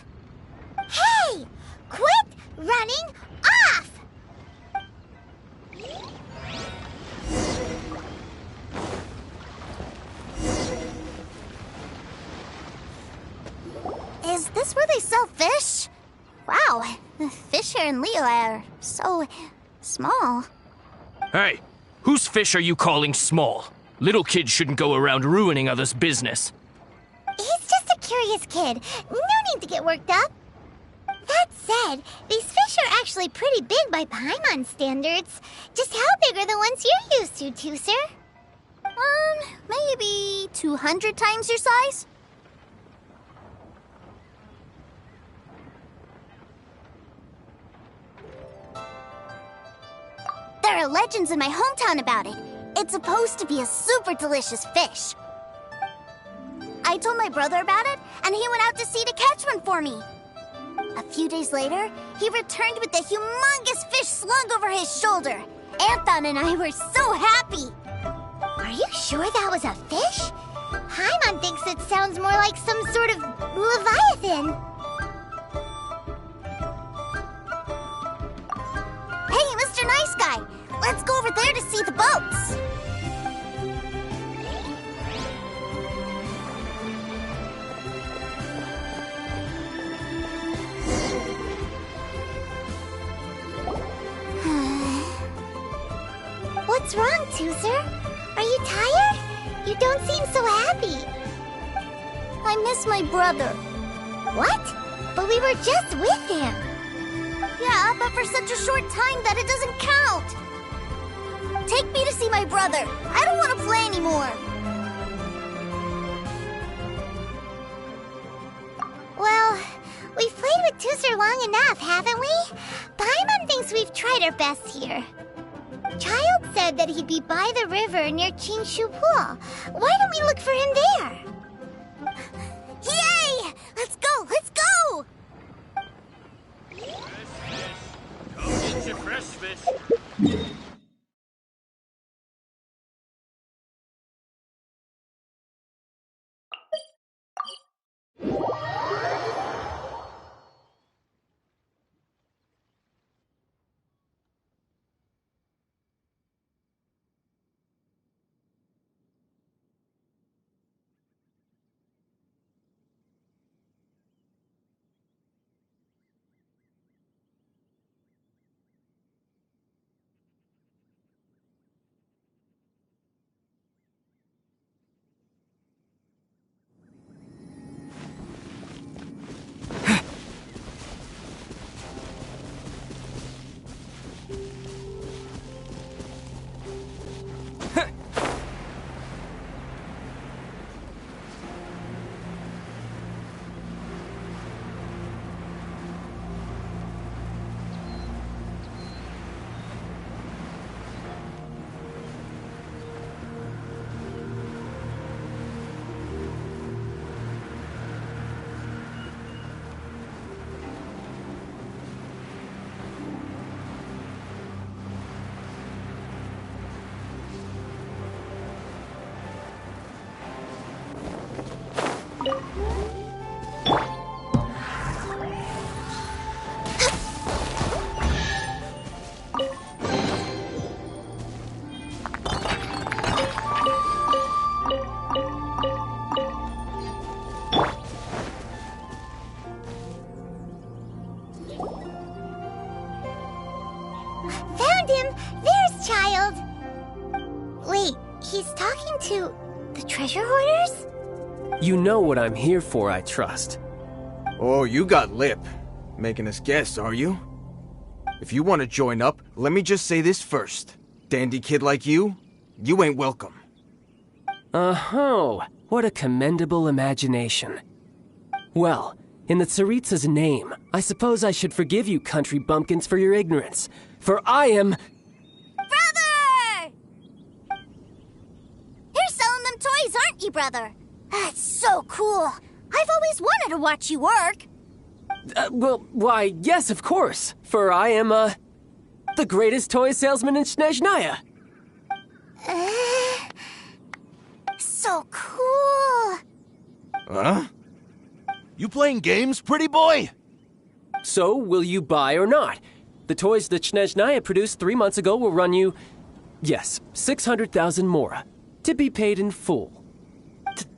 Hey! Quit running off! Is this where they sell fish? Wow, the fish here in Liyue are so small. Hey, whose fish are you calling small? Little kids shouldn't go around ruining others' business. He's just a curious kid. No need to get worked up. That said, these fish are actually pretty big by Paimon standards. Just how big are the ones you're used to, Tooser? Maybe 200 times your size? There are legends in my hometown about it. It's supposed to be a super delicious fish. I told my brother about it, and he went out to sea to catch one for me. A few days later, he returned with a humongous fish slung over his shoulder. Anton and I were so happy. Are you sure that was a fish? Paimon thinks it sounds more like some sort of leviathan. Hey, Mr. Nice Guy, let's go over there to see the boats. What's wrong, Tooser? Are you tired? You don't seem so happy. I miss my brother. What? But we were just with him. Yeah, but for such a short time that it doesn't count. Take me to see my brother. I don't want to play anymore. Well, we've played with Tooser long enough, haven't we? Paimon thinks we've tried our best here. Child said that he'd be by the river near Qingshu Pool. Why don't we look for him there? Yay! Let's go! Let's go! Come get your fresh fish. to the treasure hoarders? You know what I'm here for, I trust. Oh, you got lip. Making us guess, are you? If you want to join up, let me just say this first. Dandy kid like you ain't welcome. Oh, what a commendable imagination. Well, in the Tsaritsa's name, I suppose I should forgive you country bumpkins for your ignorance, for I am... Brother! You're selling them toys, aren't you, brother? That's so cool. I've always wanted to watch you work. Well, why, yes, of course, for I am, the greatest toy salesman in Snezhnaya. So cool. Huh? You playing games, pretty boy? So, will you buy or not? The toys that Snezhnaya produced 3 months ago will run you, yes, 600,000 mora, to be paid in full.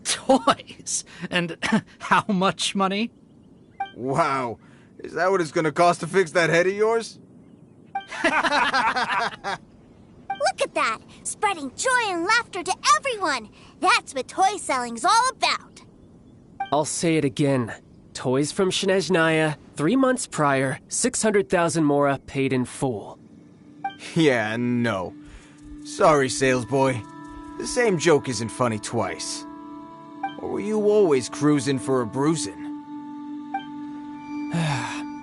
Toys? And how much money? Wow. Is that what it's gonna cost to fix that head of yours? Look at that! Spreading joy and laughter to everyone! That's what toy selling's all about! I'll say it again. Toys from Snezhnaya, 3 months prior, 600,000 mora paid in full. Yeah, no. Sorry, salesboy. The same joke isn't funny twice. Or were you always cruising for a bruising?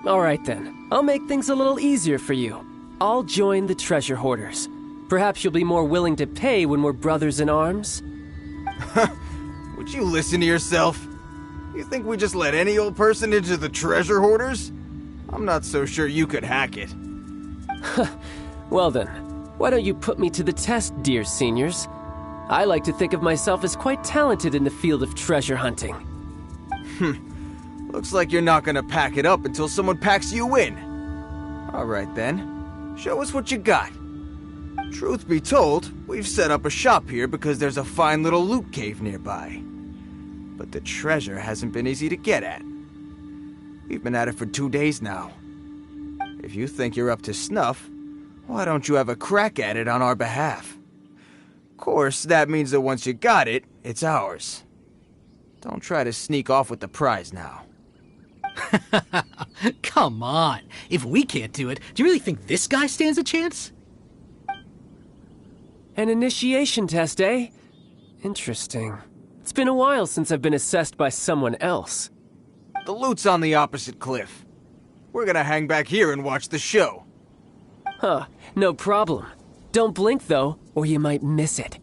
All right then. I'll make things a little easier for you. I'll join the treasure hoarders. Perhaps you'll be more willing to pay when we're brothers in arms? Would you listen to yourself? You think we just let any old person into the treasure hoarders? I'm not so sure you could hack it. Well then, why don't you put me to the test, dear seniors? I like to think of myself as quite talented in the field of treasure hunting. Looks like you're not gonna pack it up until someone packs you in. Alright then, show us what you got. Truth be told, we've set up a shop here because there's a fine little loot cave nearby. But the treasure hasn't been easy to get at. We've been at it for 2 days now. If you think you're up to snuff, why don't you have a crack at it on our behalf? Of course, that means that once you got it, it's ours. Don't try to sneak off with the prize now. Come on. If we can't do it, do you really think this guy stands a chance? An initiation test, eh? Interesting. It's been a while since I've been assessed by someone else. The loot's on the opposite cliff. We're gonna hang back here and watch the show. Huh, no problem. Don't blink, though, or you might miss it.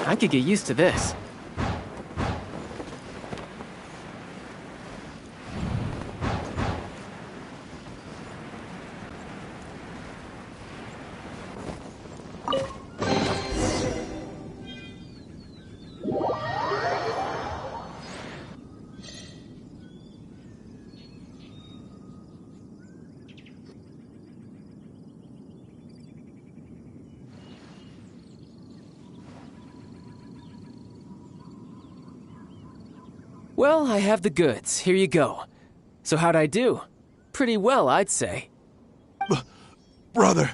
I could get used to this. Well, I have the goods. Here you go. So how'd I do? Pretty well, I'd say. Brother,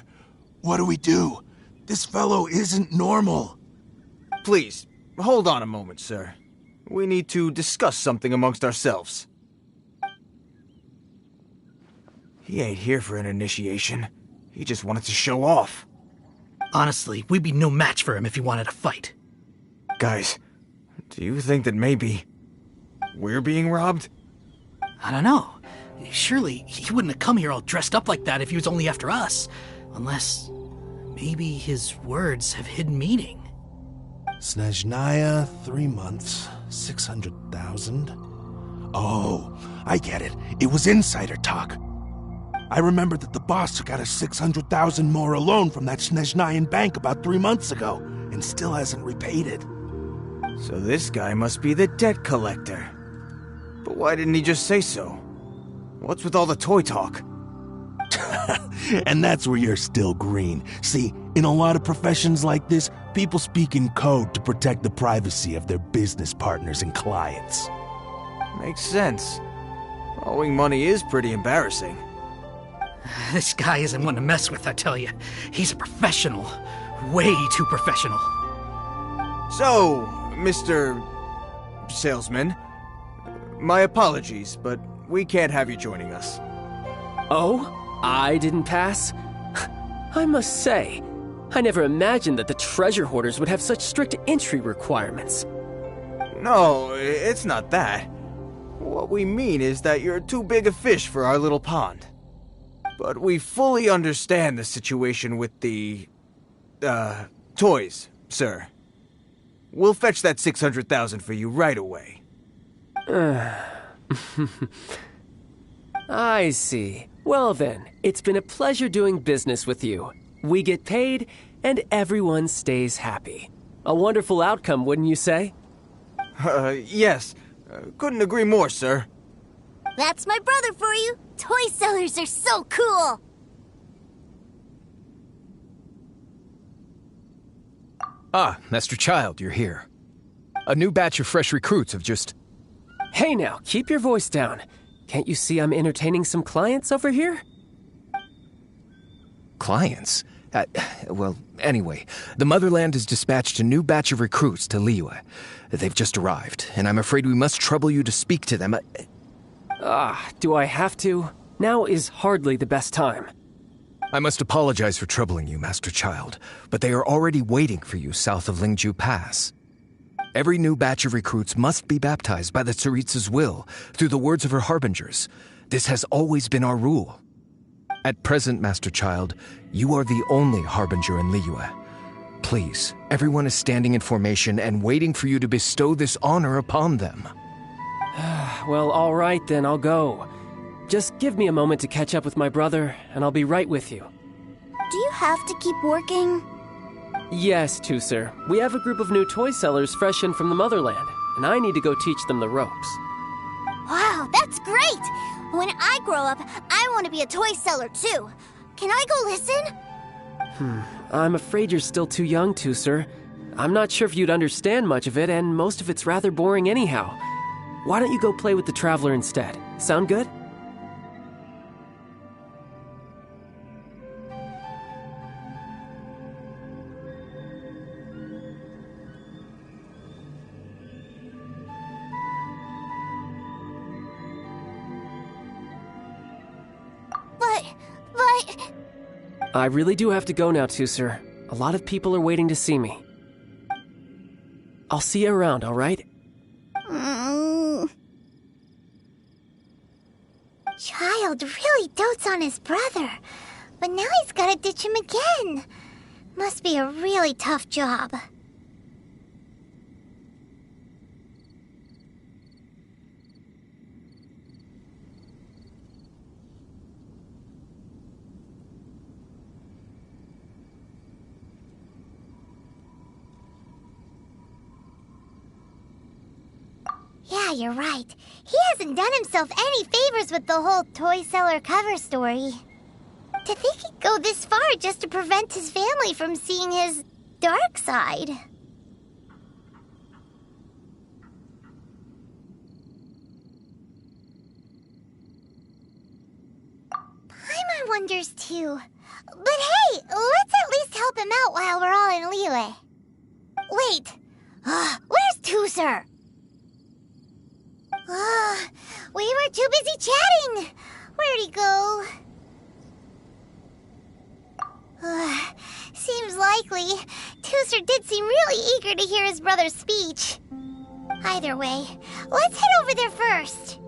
what do we do? This fellow isn't normal. Please, hold on a moment, sir. We need to discuss something amongst ourselves. He ain't here for an initiation. He just wanted to show off. Honestly, we'd be no match for him if he wanted to fight. Guys, do you think that maybe we're being robbed? I don't know. Surely he wouldn't have come here all dressed up like that if he was only after us. Unless Maybe his words have hidden meaning. Snezhnaya, 3 months, 600,000. Oh, I get it. It was insider talk. I remember that the boss took out a 600,000 more loan from that Snezhnayan bank about 3 months ago, and still hasn't repaid it. So this guy must be the debt collector. But why didn't he just say so? What's with all the toy talk? And that's where you're still green. See, in a lot of professions like this, people speak in code to protect the privacy of their business partners and clients. Makes sense. Owing money is pretty embarrassing. This guy isn't one to mess with, I tell you. He's a professional. Way too professional. So, Mr. Salesman, my apologies, but we can't have you joining us. Oh? I didn't pass? I must say, I never imagined that the treasure hoarders would have such strict entry requirements. No, it's not that. What we mean is that you're too big a fish for our little pond. But we fully understand the situation with the, toys, sir. We'll fetch that 600,000 for you right away. I see. Well then, it's been a pleasure doing business with you. We get paid, and everyone stays happy. A wonderful outcome, wouldn't you say? Yes. Couldn't agree more, sir. That's my brother for you. Toy sellers are so cool. Ah, Master Child, you're here. A new batch of fresh recruits have just... Hey now, keep your voice down. Can't you see I'm entertaining some clients over here? Clients? Well, anyway, the Motherland has dispatched a new batch of recruits to Liyue. They've just arrived, and I'm afraid we must trouble you to speak to them. Do I have to? Now is hardly the best time. I must apologize for troubling you, Master Child, but they are already waiting for you south of Lingju Pass. Every new batch of recruits must be baptized by the Tsaritsa's will, through the words of her harbingers. This has always been our rule. At present, Master Child, you are the only harbinger in Liyue. Please, everyone is standing in formation and waiting for you to bestow this honor upon them. Well, all right then, I'll go. Just give me a moment to catch up with my brother, and I'll be right with you. Do you have to keep working? Yes, Tusser. We have a group of new toy sellers fresh in from the Motherland, and I need to go teach them the ropes. Wow, that's great! When I grow up, I want to be a toy seller too. Can I go listen? I'm afraid you're still too young, Tusser. I'm not sure if you'd understand much of it, and most of it's rather boring anyhow. Why don't you go play with the Traveler instead? Sound good? But... I really do have to go now, Tusser. A lot of people are waiting to see me. I'll see you around, all right? Child really dotes on his brother, but now he's gotta ditch him again. Must be a really tough job. Yeah, you're right. He hasn't done himself any favors with the whole toy seller cover story. To think he'd go this far just to prevent his family from seeing his dark side. Paimon wonders too. But hey, let's at least help him out while we're all in Liyue. Wait, where's Tusser? We were too busy chatting. Where'd he go? Seems likely. Tusser did seem really eager to hear his brother's speech. Either way, let's head over there first.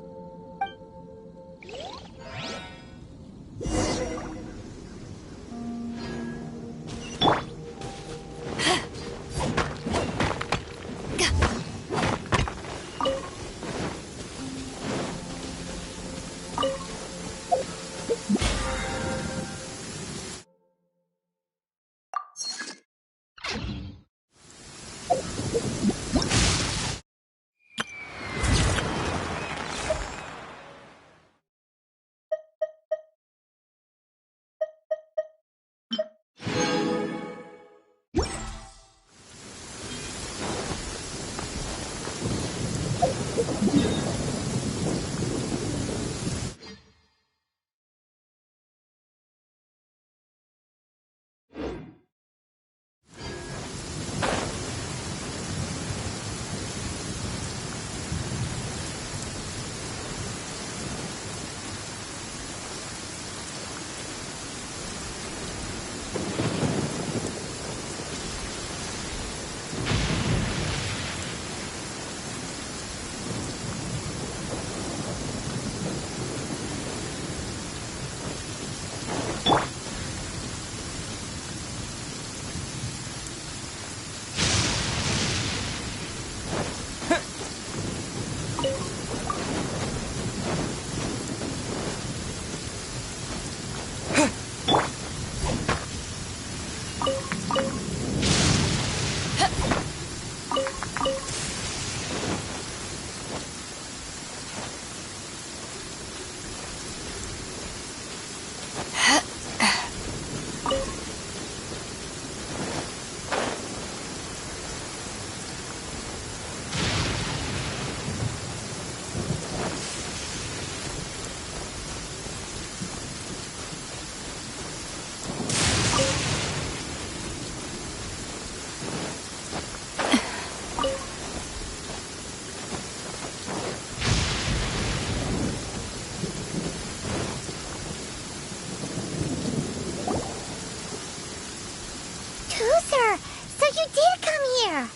here.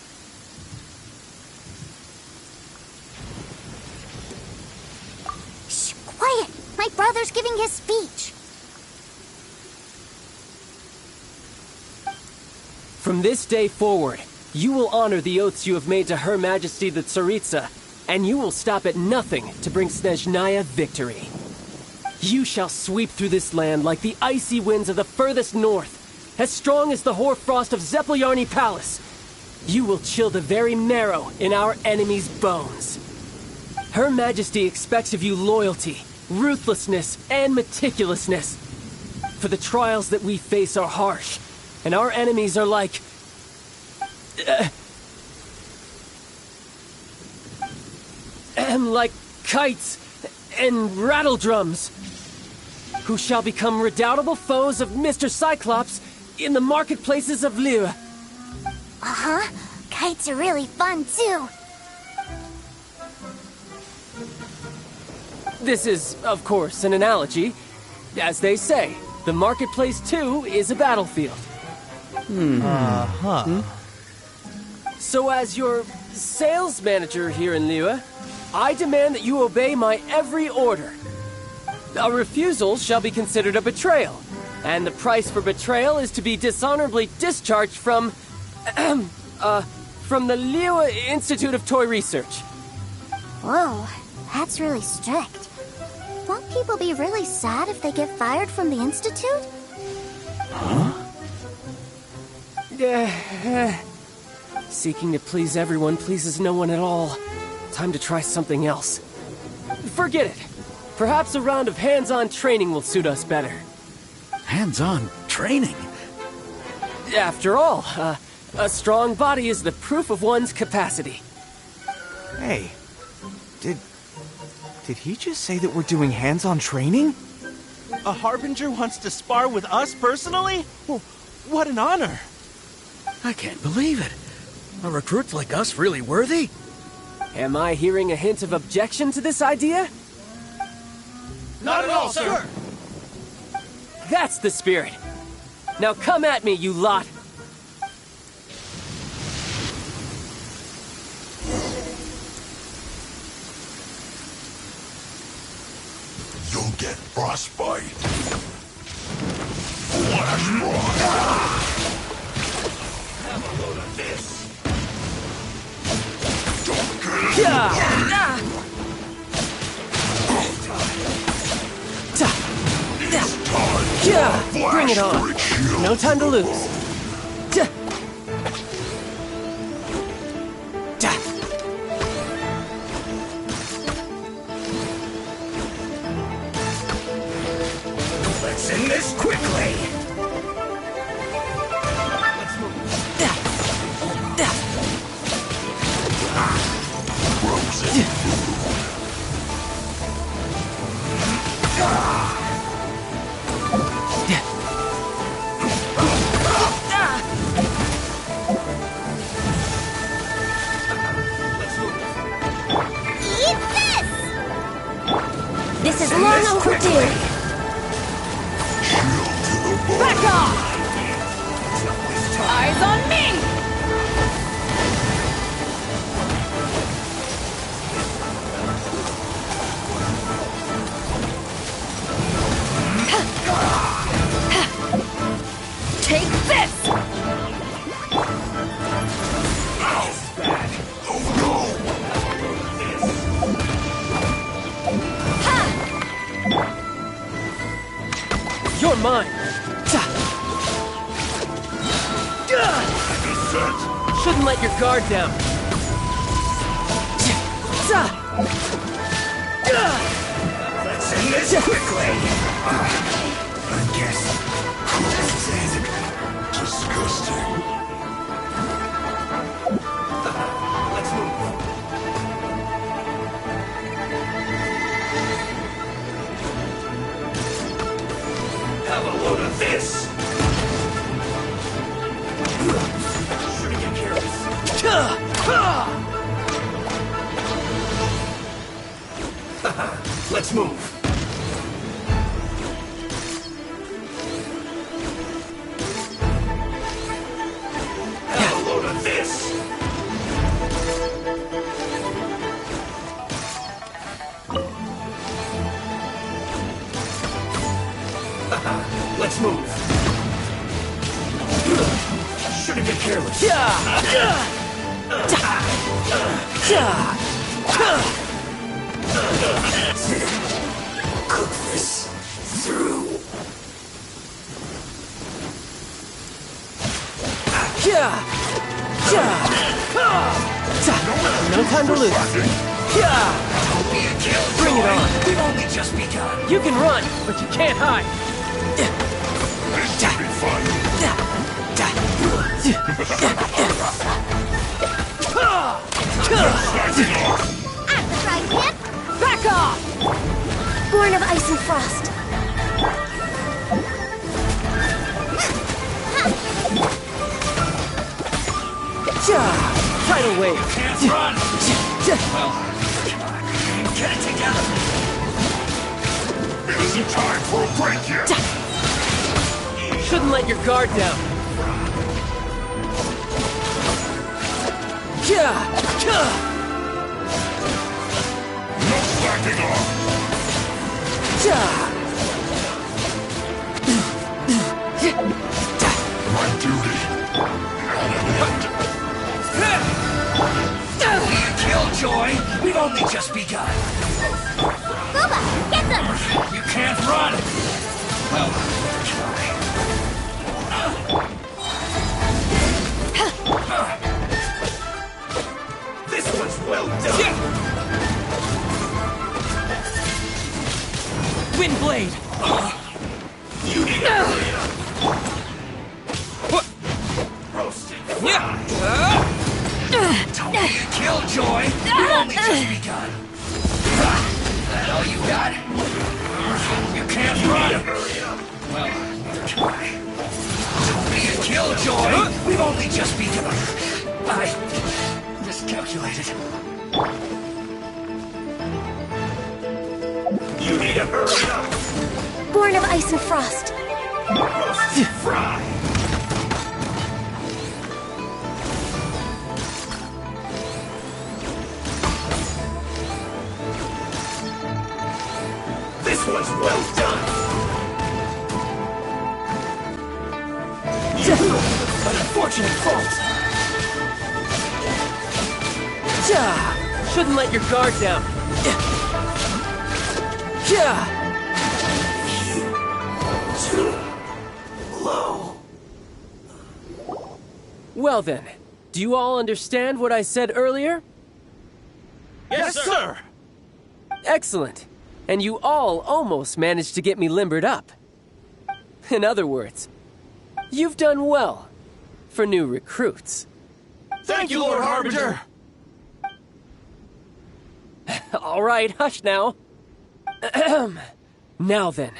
Shh, quiet. My brother's giving his speech. From this day forward, you will honor the oaths you have made to Her Majesty the Tsaritsa, and you will stop at nothing to bring Snezhnaya victory. You shall sweep through this land like the icy winds of the furthest north, as strong as the hoarfrost of Zepelyarny Palace. You will chill the very marrow in our enemies' bones. Her Majesty expects of you loyalty, ruthlessness, and meticulousness. For the trials that we face are harsh, and our enemies are like... like kites and rattledrums, who shall become redoubtable foes of Mr. Cyclops in the marketplaces of Liyue. Uh-huh. Kites are really fun, too. This is, of course, an analogy. As they say, the marketplace, too, is a battlefield. So as your sales manager here in Liyue, I demand that you obey my every order. A refusal shall be considered a betrayal, and the price for betrayal is to be dishonorably discharged from the Liyue Institute of Toy Research. Whoa, that's really strict. Won't people be really sad if they get fired from the Institute? Seeking to please everyone pleases no one at all. Time to try something else. Forget it. Perhaps a round of hands-on training will suit us better. Hands-on training? After all, a strong body is the proof of one's capacity. Hey, did he just say that we're doing hands-on training? A Harbinger wants to spar with us personally? Well, what an honor! I can't believe it. Are recruits like us really worthy? Am I hearing a hint of objection to this idea? Not at all, sir! That's the spirit. Now come at me, you lot. You'll get frostbite. Flash rock. Have a load of this. Don't get it. Bring it on. No time to lose. Let's end this quickly. Let's move. Eat this! This is long overdue. Back off! Eyes on me! Take this! You're mine. Shouldn't let your guard down. Let's end this quickly. I guess this is disgusting. Let's move. Have a load of this. Shouldn't get careless. Let's move. Have a load of this. Let's move. Shouldn't get careless. That's it. Cook this through. No time to lose. Bring it on. We've only just begun. You can run, but you can't hide. This should be fun. Back off! Born of ice and frost. Tidal wave. Can't run. Well, get it together. It isn't time for a break yet. Shouldn't let your guard down. No slacking off. My duty. Killjoy, we've only just begun. Booba, get them! You can't run. Well, try. This one's well done. Windblade. You need a hurry up. Roasted fry. Tony and Killjoy, we've only just begun. That all you got? You can't run. Well, try. Tony and Killjoy, we've only just begun. I miscalculated. You need to hurry up. Born of ice and frost. Roasted fry. This one's well done. An unfortunate fault. Shouldn't let your guard down. Too low. Well then, do you all understand what I said earlier? Yes, sir. Excellent. And you all almost managed to get me limbered up. In other words, you've done well for new recruits. Thank you, Lord Harbinger. All right, hush now. Now then,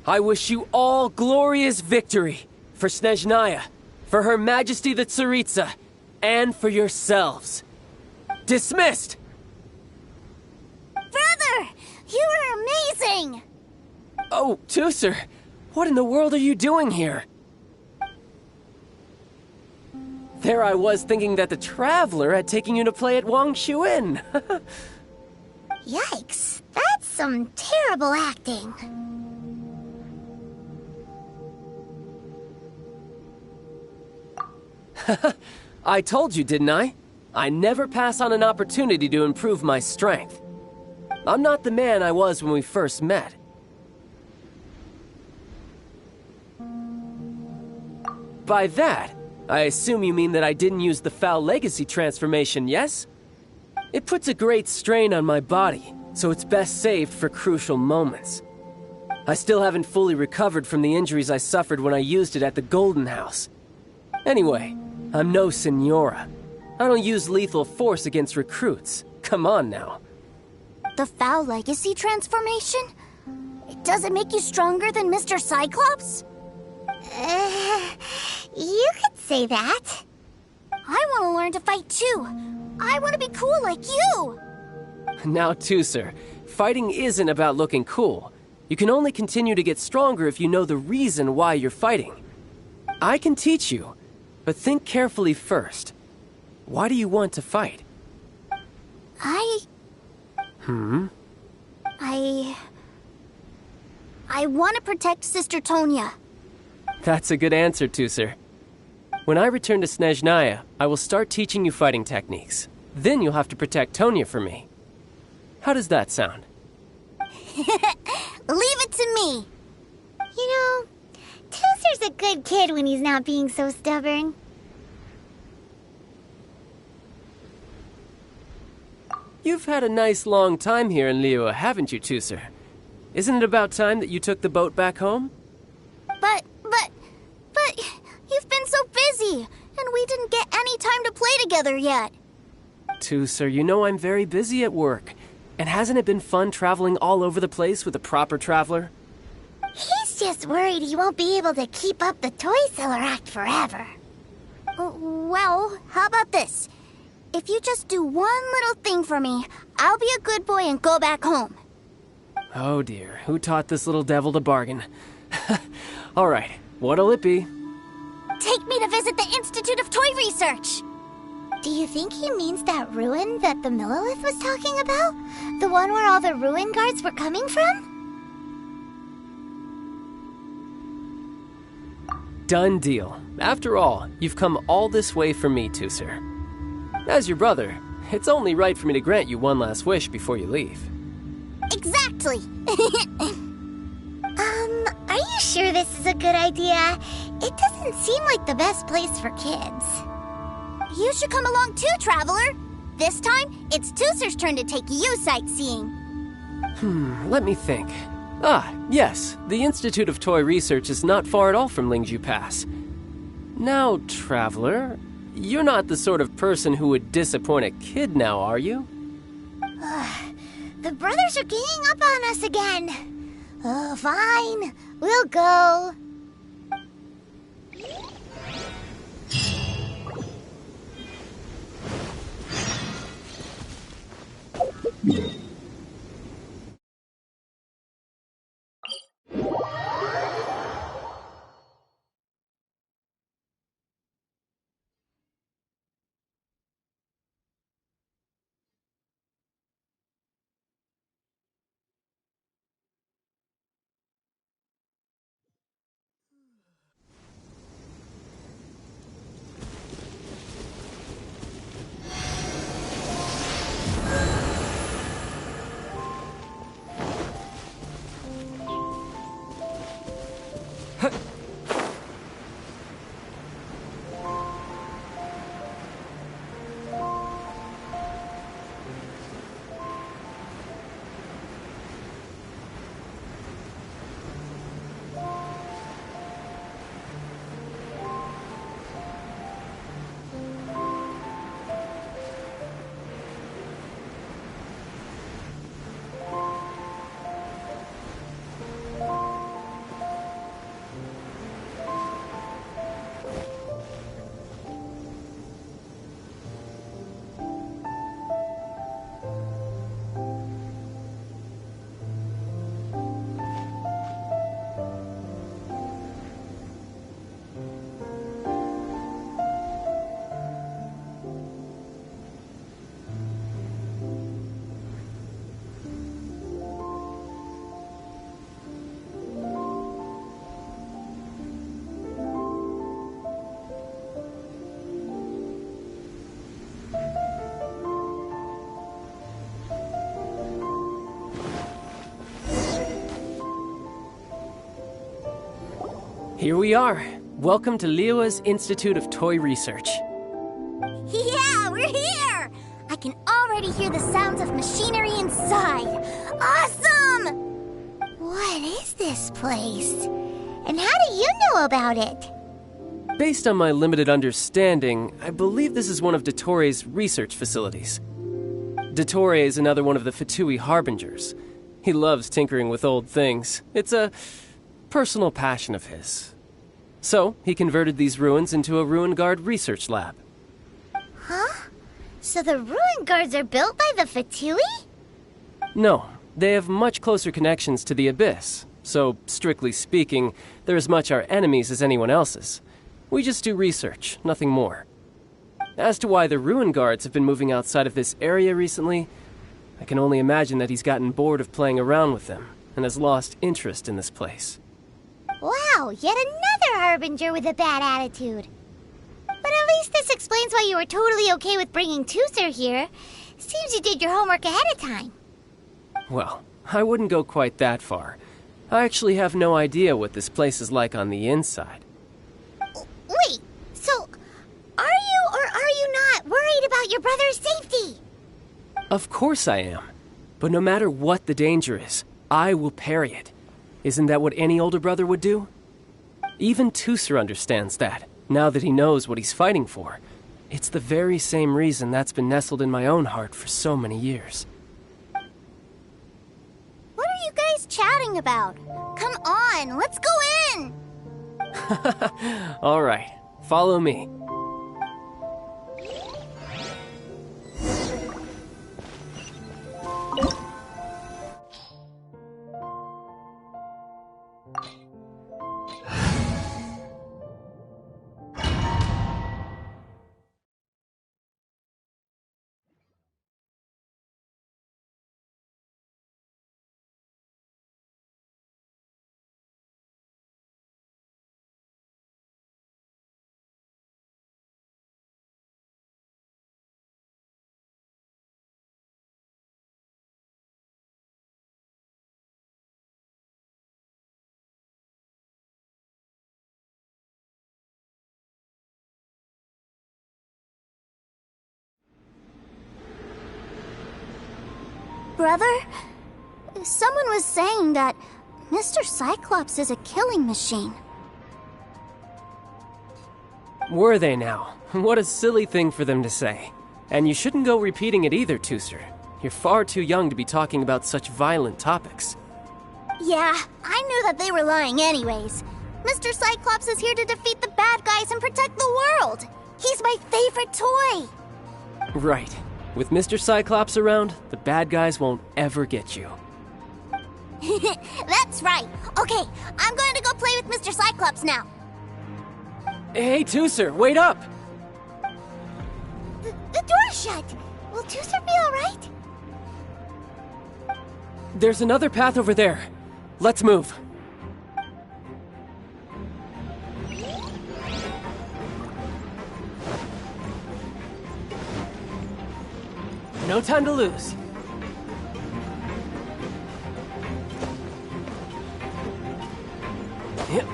I wish you all glorious victory for Snezhnaya, for Her Majesty the Tsaritsa, and for yourselves. Dismissed! Brother! You are amazing! Oh, Tusser, what in the world are you doing here? There I was thinking that the Traveler had taken you to play at Wang Xuan. Yikes, that's some terrible acting. I told you, didn't I? I never pass on an opportunity to improve my strength. I'm not the man I was when we first met. By that, I assume you mean that I didn't use the Foul Legacy transformation, yes? It puts a great strain on my body, so it's best saved for crucial moments. I still haven't fully recovered from the injuries I suffered when I used it at the Golden House. Anyway, I'm no Signora. I don't use lethal force against recruits. Come on now. The Foul Legacy transformation? Does it make you stronger than Mr. Cyclops? You could say that. I want to learn to fight too. I want to be cool like you. Now, Tusser, fighting isn't about looking cool. You can only continue to get stronger if you know the reason why you're fighting. I can teach you, but think carefully first. Why do you want to fight? I want to protect Sister Tonya. That's a good answer, Tusser. When I return to Snezhnaya, I will start teaching you fighting techniques. Then you'll have to protect Tonya for me. How does that sound? Leave it to me. You know, Tusser's a good kid when he's not being so stubborn. You've had a nice long time here in Liyue, haven't you, Tusser? Isn't it about time that you took the boat back home? But you've been so busy, and we didn't get any time to play together yet. Tusser, you know I'm very busy at work. And hasn't it been fun traveling all over the place with a proper traveler? He's just worried he won't be able to keep up the toy seller act forever. Well, how about this? If you just do one little thing for me, I'll be a good boy and go back home. Oh dear, who taught this little devil to bargain? All right, what'll it be? Take me to visit the Institute of Toy Research. Do you think he means that ruin that the Millelith was talking about? The one where all the ruin guards were coming from? Done deal. After all, you've come all this way for me, Tusser. As your brother, it's only right for me to grant you one last wish before you leave. Exactly. Are you sure this is a good idea? It doesn't seem like the best place for kids. You should come along too, Traveler. This time, it's Tusser's turn to take you sightseeing. Let me think. Ah, yes, the Institute of Toy Research is not far at all from Lingzhu Pass. Now, Traveler, you're not the sort of person who would disappoint a kid now, are you? The brothers are ganging up on us again. Oh, fine. We'll go. Here we are. Welcome to Liyue's Institute of Toy Research. Yeah, we're here! I can already hear the sounds of machinery inside. Awesome! What is this place? And how do you know about it? Based on my limited understanding, I believe this is one of Dottoro's research facilities. Dottore is another one of the Fatui Harbingers. He loves tinkering with old things. It's a personal passion of his. So, he converted these ruins into a Ruin Guard research lab. Huh? So the Ruin Guards are built by the Fatui? No, they have much closer connections to the Abyss. So, strictly speaking, they're as much our enemies as anyone else's. We just do research, nothing more. As to why the Ruin Guards have been moving outside of this area recently, I can only imagine that he's gotten bored of playing around with them and has lost interest in this place. Wow, Wow, yet another Harbinger with a bad attitude. But at least this explains why you were totally okay with bringing Tooser here. Seems you did your homework ahead of time. Well, I wouldn't go quite that far. I actually have no idea what this place is like on the inside. Wait, so are you or are you not worried about your brother's safety? Of course I am. But no matter what the danger is, I will parry it. Isn't that what any older brother would do? Even Tooser understands that, now that he knows what he's fighting for. It's the very same reason that's been nestled in my own heart for so many years. What are you guys chatting about? Come on, let's go in! All right, follow me. Brother, someone was saying that Mr. Cyclops is a killing machine. Were they now? What a silly thing for them to say. And you shouldn't go repeating it either, Tooser. You're far too young to be talking about such violent topics. Yeah, I knew that they were lying anyways. Mr. Cyclops is here to defeat the bad guys and protect the world. He's my favorite toy. Right. With Mr. Cyclops around, the bad guys won't ever get you. That's right. Okay, I'm going to go play with Mr. Cyclops now. Hey, Tooser, wait up! The door's shut. Will Tooser be alright? There's another path over there. Let's move. No time to lose. Yep.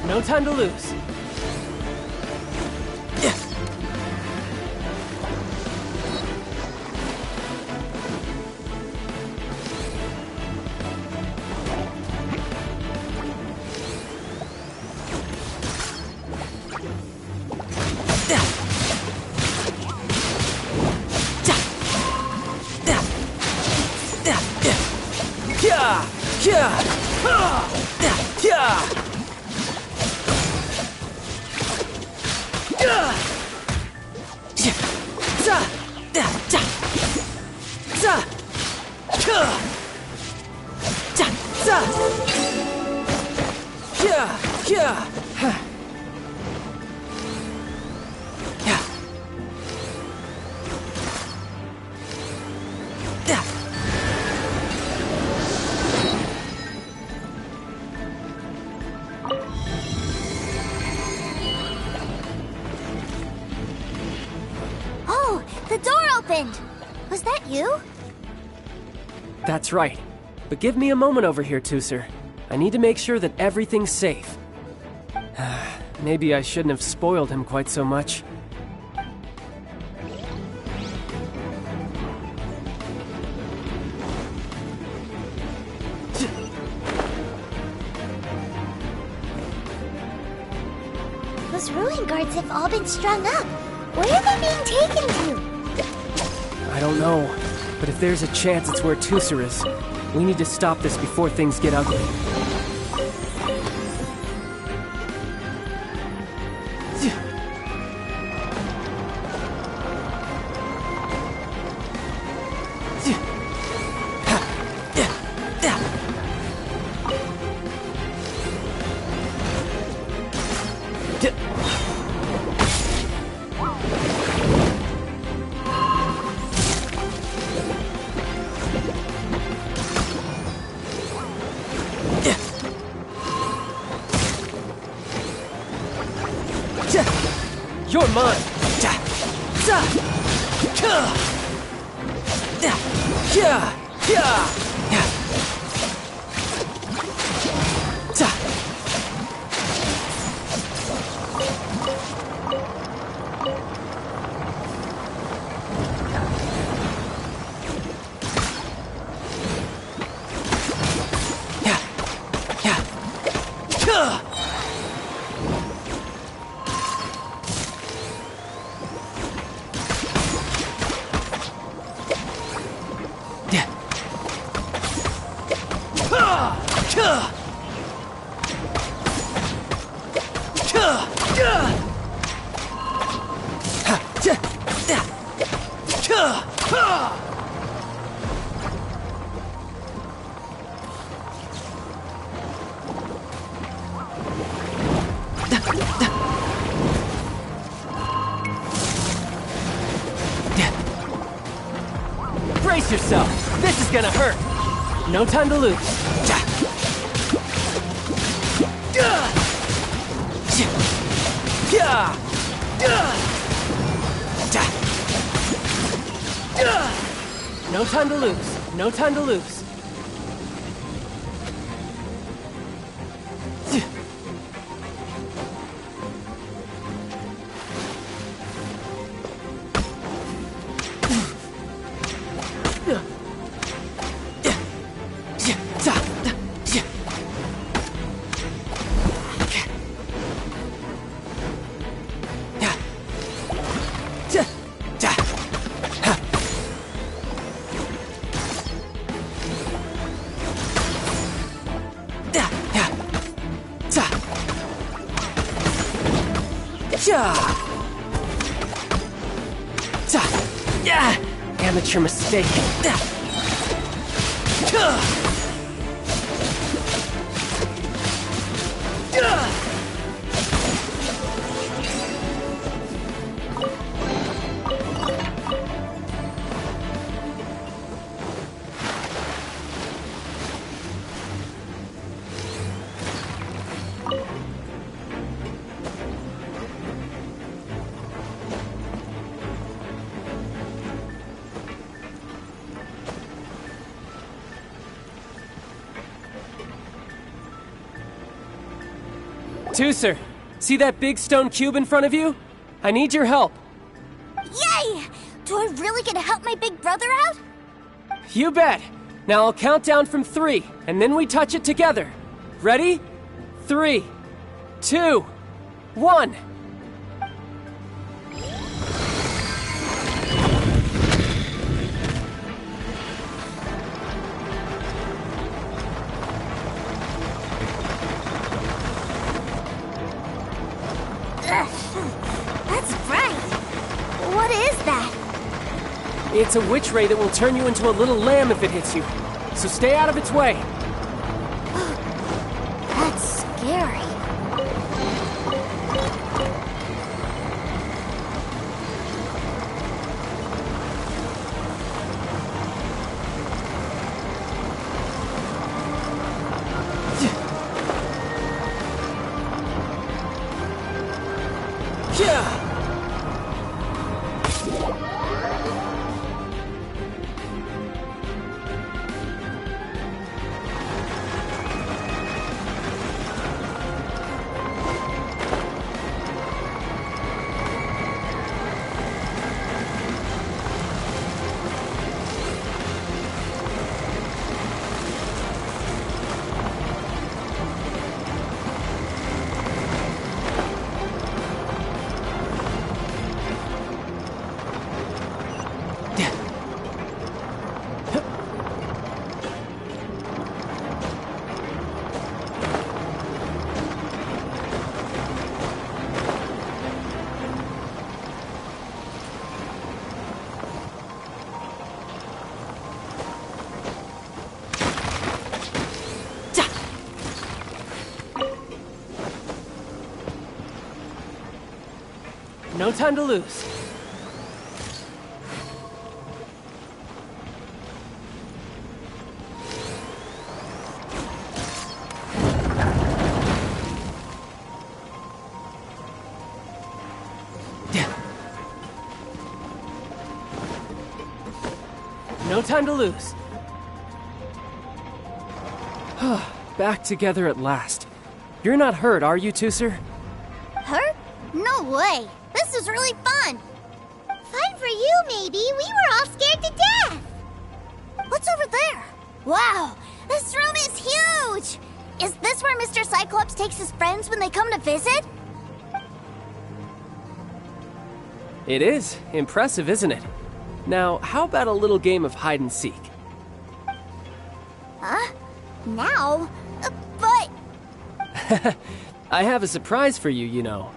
No time to lose. Oh, the door opened. Was that you? That's right. But give me a moment over here, Tooser. I need to make sure that everything's safe. Maybe I shouldn't have spoiled him quite so much. Those ruin guards have all been strung up. Where are they being taken to? I don't know. But if there's a chance it's where Tusser is, we need to stop this before things get ugly. You're mine! Brace yourself! This is gonna hurt! No time to lose. No time to lose. No time to lose. Amateur mistake. Tusser, see that big stone cube in front of you? I need your help. Yay! Do I really get to help my big brother out? You bet. Now I'll count down from 3, and then we touch it together. Ready? 3, 2, 1. That's bright. What is that? It's a witch ray that will turn you into a little lamb if it hits you. So stay out of its way. That's scary. No time to lose. No time to lose. Back together at last. You're not hurt, are you, Tooser? Hurt? No way. This is really fun. Fine for you, maybe. We were all scared to death. What's over there? Wow, this room is huge. Is this where Mr. Cyclops takes his friends when they come to visit? It is. Impressive, isn't it? Now, how about a little game of hide and seek? Huh? Now? But... I have a surprise for you, you know.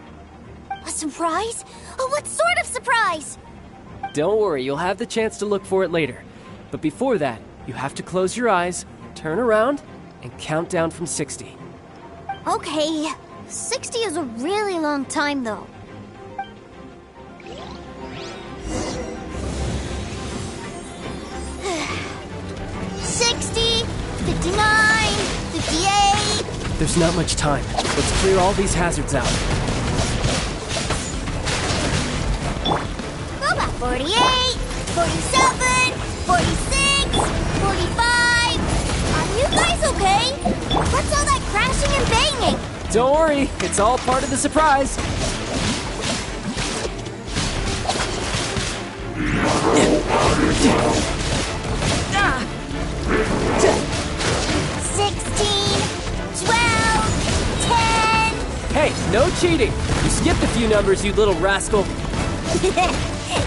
A surprise? Oh, what sort of surprise? Don't worry, you'll have the chance to look for it later. But before that, you have to close your eyes, turn around, and count down from 60. Okay. 60 is a really long time, though. 60, 59, 58... There's not much time. Let's clear all these hazards out. About 48, 47, 46, 45... Are you guys okay? What's all that crashing and banging? Don't worry, it's all part of the surprise. 16, 12, 10... Hey, no cheating! You skipped a few numbers, you little rascal.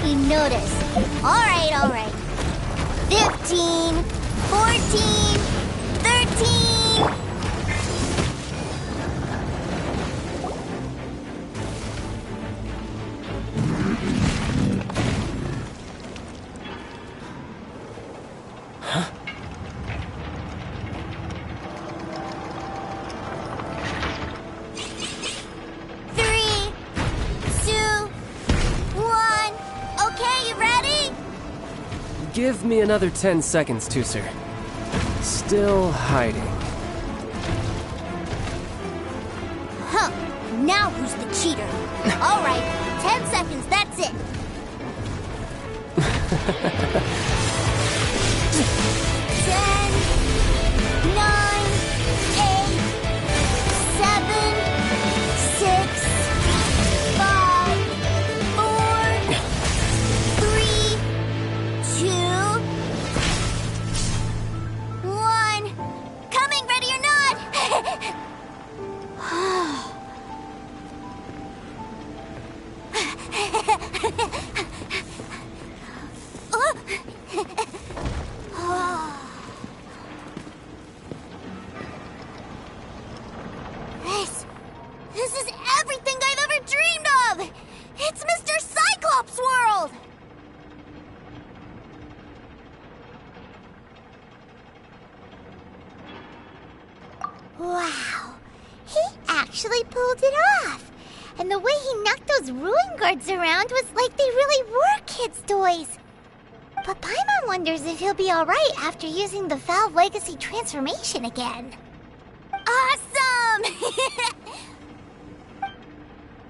You noticed. All right. 15, 14, 13... Huh? Give me another 10 seconds, Tooser. Still hiding. Huh. Now who's the cheater? All right, 10 seconds, that's it. 10, 9, 8, 7, 6, 5, 4, 3, 2, 1. Coming, ready or not? This is everything I've ever dreamed of! It's Mr. Cyclops' world! Wow, he actually pulled it off. And the way he knocked those ruin guards around was like they really were kids' toys. But Paimon wonders if he'll be alright after using the Valve Legacy transformation again. Awesome!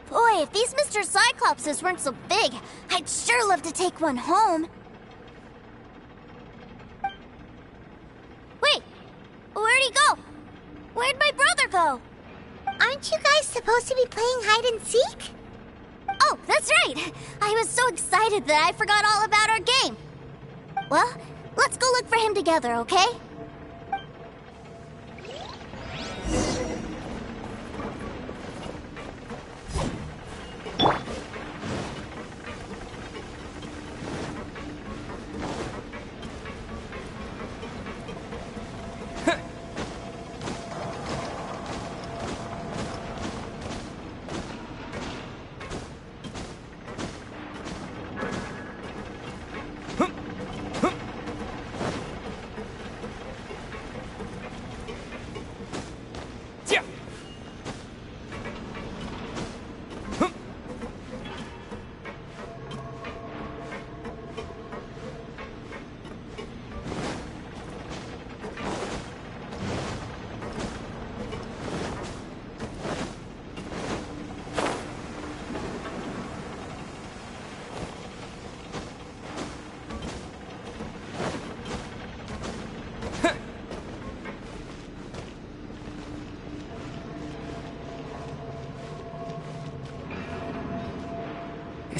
Boy, if these Mr. Cyclopses weren't so big, I'd sure love to take one home. Wait, where'd he go? Where'd my brother go? Aren't you guys supposed to be playing hide and seek? Oh, that's right! I was so excited that I forgot all about our game. Well, let's go look for him together, okay?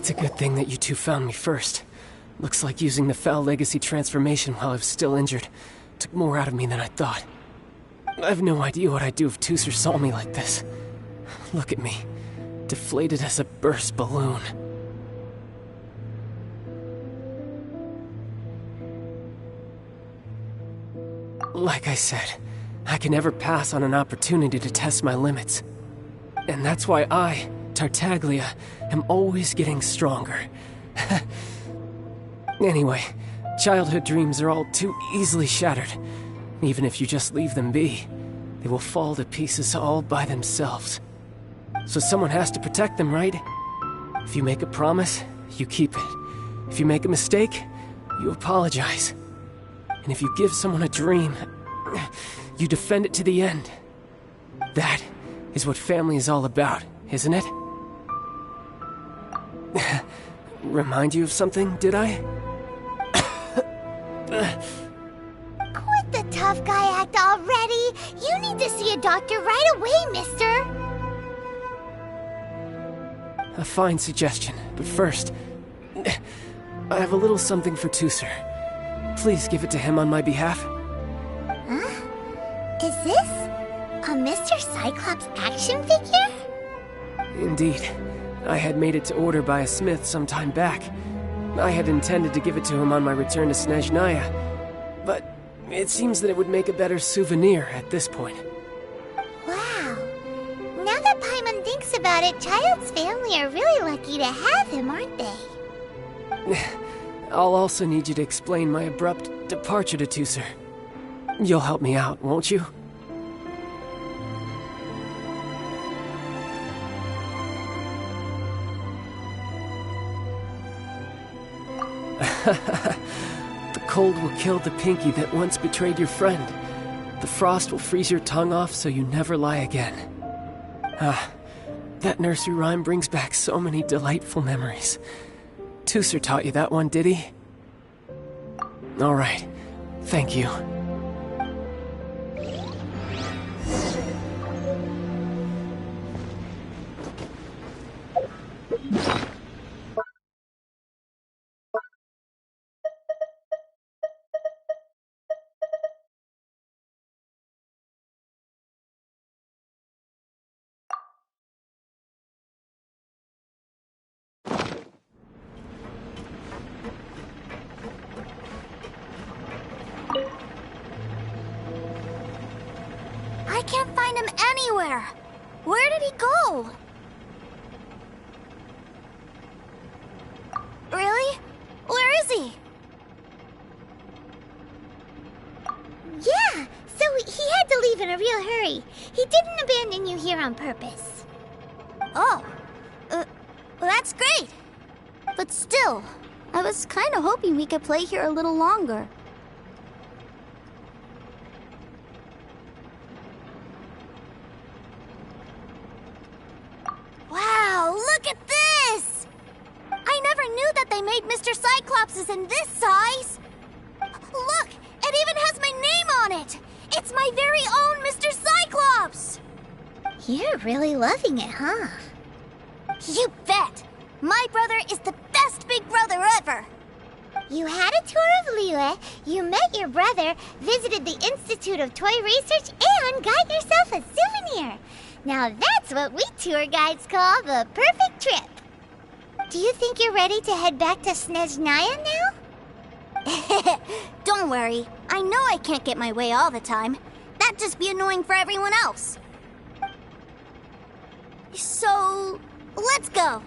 It's a good thing that you two found me first. Looks like using the Foul Legacy transformation while I was still injured took more out of me than I thought. I have no idea what I'd do if Tooser saw me like this. Look at me, deflated as a burst balloon. Like I said, I can never pass on an opportunity to test my limits. And that's why I, Tartaglia, am always getting stronger. Anyway, childhood dreams are all too easily shattered. Even if you just leave them be, they will fall to pieces all by themselves. So someone has to protect them, right? If you make a promise, you keep it. If you make a mistake, you apologize. And if you give someone a dream, you defend it to the end. That is what family is all about, isn't it? Remind you of something, did I? Quit the tough guy act already! You need to see a doctor right away, mister! A fine suggestion, but first, I have a little something for Tooser. Please give it to him on my behalf. Huh? Is this a Mr. Cyclops action figure? Indeed. I had made it to order by a smith some time back. I had intended to give it to him on my return to Snezhnaya, but it seems that it would make a better souvenir at this point. Wow. Now that Paimon thinks about it, Child's family are really lucky to have him, aren't they? I'll also need you to explain my abrupt departure to Tooser. You'll help me out, won't you? The cold will kill the pinky that once betrayed your friend. The frost will freeze your tongue off so you never lie again. Ah, that nursery rhyme brings back so many delightful memories. Tooser taught you that one, did he? All right. Thank you. I can't find him anywhere. Where did he go? Really? Where is he? Yeah, so he had to leave in a real hurry. He didn't abandon you here on purpose. Oh. Well, that's great. But still, I was kind of hoping we could play here a little longer. Wow, look at this! I never knew that they made Mr. Cyclopses in this size! Look, it even has my name on it! It's my very own Mr. Cyclops! You're really loving it, huh? You bet! My brother is the best big brother ever! You had a tour of Liyue, you met your brother, visited the Institute of Toy Research, and got yourself a souvenir! Now that's what we tour guides call the perfect trip. Do you think you're ready to head back to Snezhnaya now? Don't worry. I know I can't get my way all the time. That'd just be annoying for everyone else. So, let's go.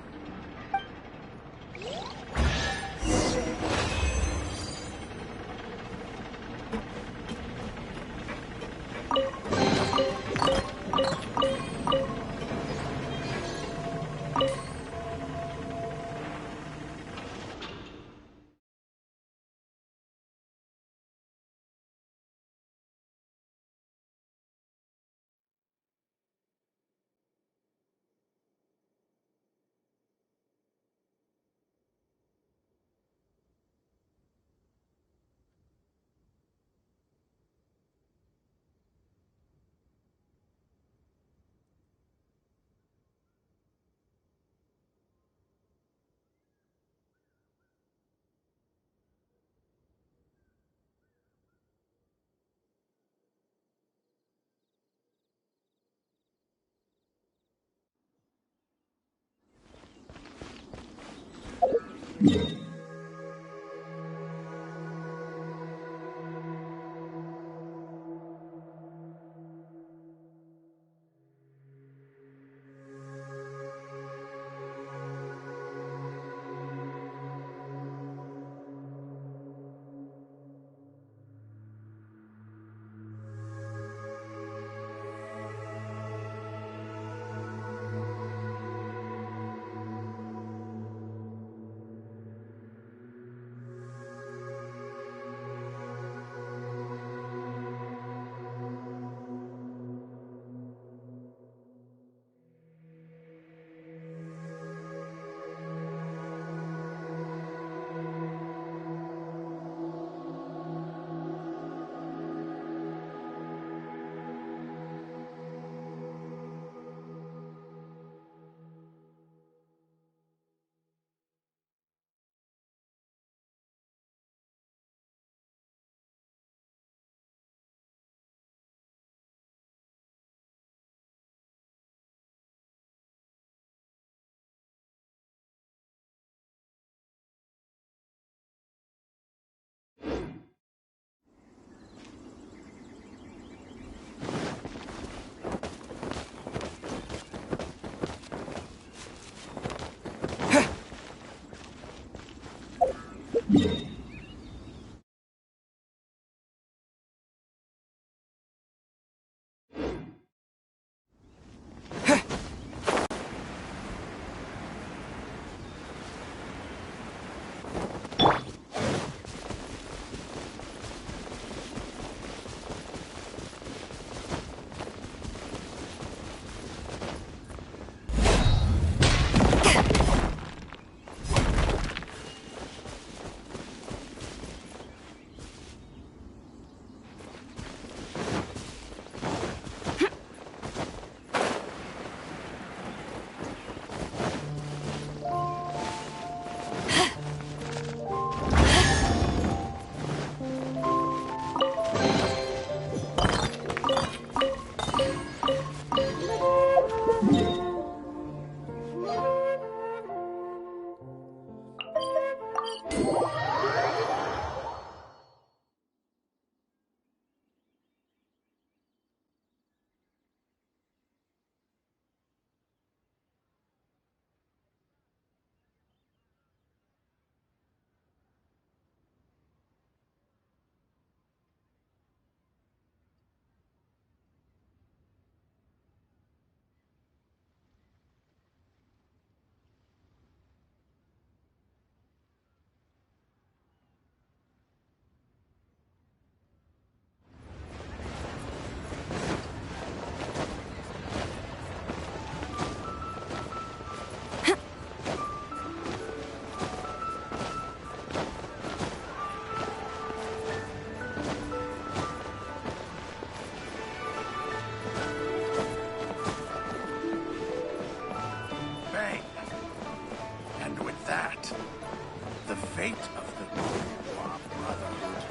The fate of the Gurwa Brotherhood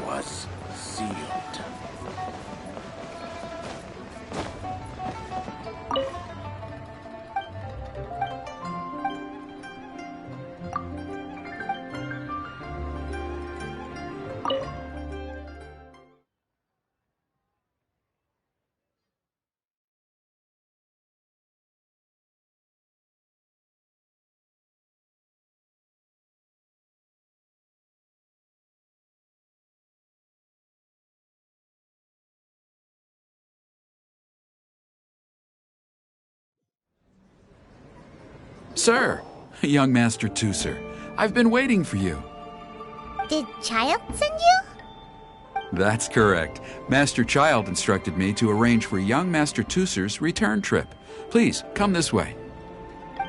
was sealed. Sir, young Master Teucer, I've been waiting for you. Did Child send you? That's correct. Master Child instructed me to arrange for young Master Teucer's return trip. Please, come this way.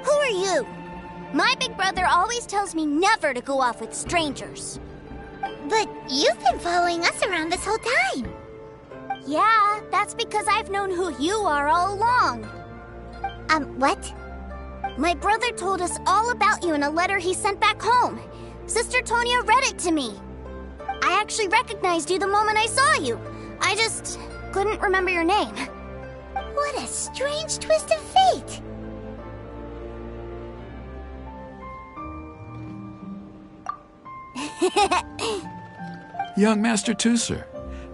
Who are you? My big brother always tells me never to go off with strangers. But you've been following us around this whole time. Yeah, that's because I've known who you are all along. What? My brother told us all about you in a letter he sent back home. Sister Tonia read it to me. I actually recognized you the moment I saw you. I just couldn't remember your name. What a strange twist of fate. Young Master Teucer,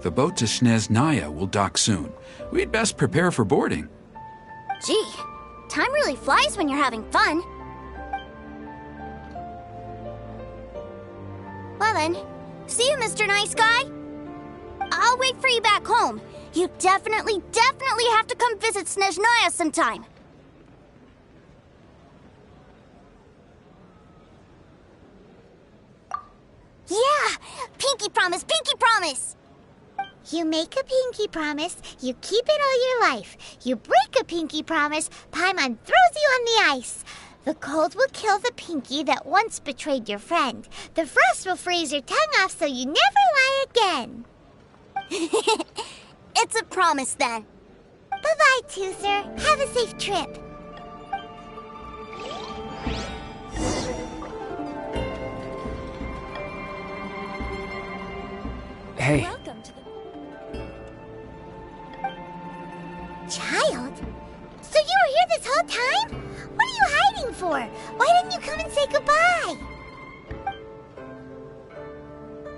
the boat to Snezhnaya will dock soon. We'd best prepare for boarding. Gee, time really flies when you're having fun. Well then, see you, Mr. Nice Guy. I'll wait for you back home. You definitely have to come visit Snezhnaya sometime. Yeah! Pinky promise, pinky promise! You make a pinky promise, you keep it all your life. You break a pinky promise, Paimon throws you on the ice. The cold will kill the pinky that once betrayed your friend. The frost will freeze your tongue off so you never lie again. It's a promise then. Bye-bye, Teucer. Have a safe trip. Hey. Welcome to the... Child? So you were here this whole time? What are you hiding for? Why didn't you come and say goodbye?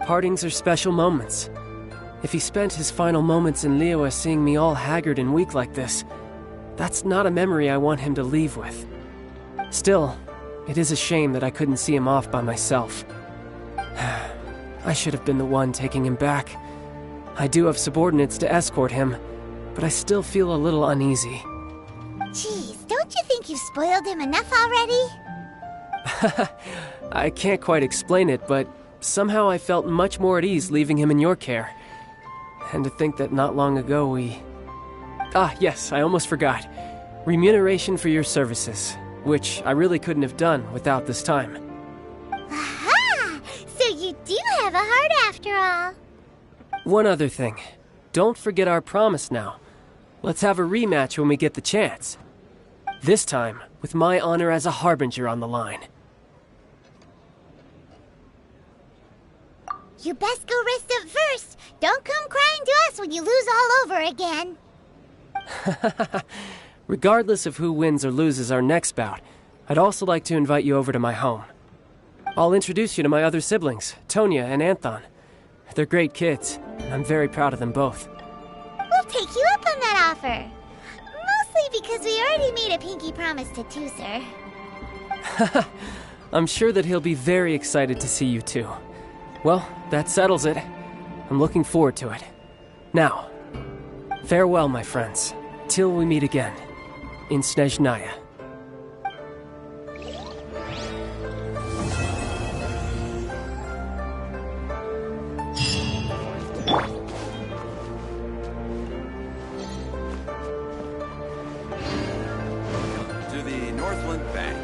Partings are special moments. If he spent his final moments in Liyue seeing me all haggard and weak like this, that's not a memory I want him to leave with. Still, it is a shame that I couldn't see him off by myself. I should have been the one taking him back. I do have subordinates to escort him, but I still feel a little uneasy. Jeez, don't you think you've spoiled him enough already? I can't quite explain it, but somehow I felt much more at ease leaving him in your care. And to think that not long ago we... yes, I almost forgot. Remuneration for your services, which I really couldn't have done without this time. Aha! So you do have a heart after all. One other thing. Don't forget our promise now. Let's have a rematch when we get the chance. This time, with my honor as a Harbinger on the line. You best go rest up first. Don't come crying to us when you lose all over again. Regardless of who wins or loses our next bout, I'd also like to invite you over to my home. I'll introduce you to my other siblings, Tonya and Anthon. They're great kids. I'm very proud of them both. We'll take you up on that offer. Mostly because we already made a pinky promise to Tusser. I'm sure that he'll be very excited to see you too. Well, that settles it. I'm looking forward to it. Now, farewell, my friends, till we meet again in Snezhnaya. To the Northland Bank.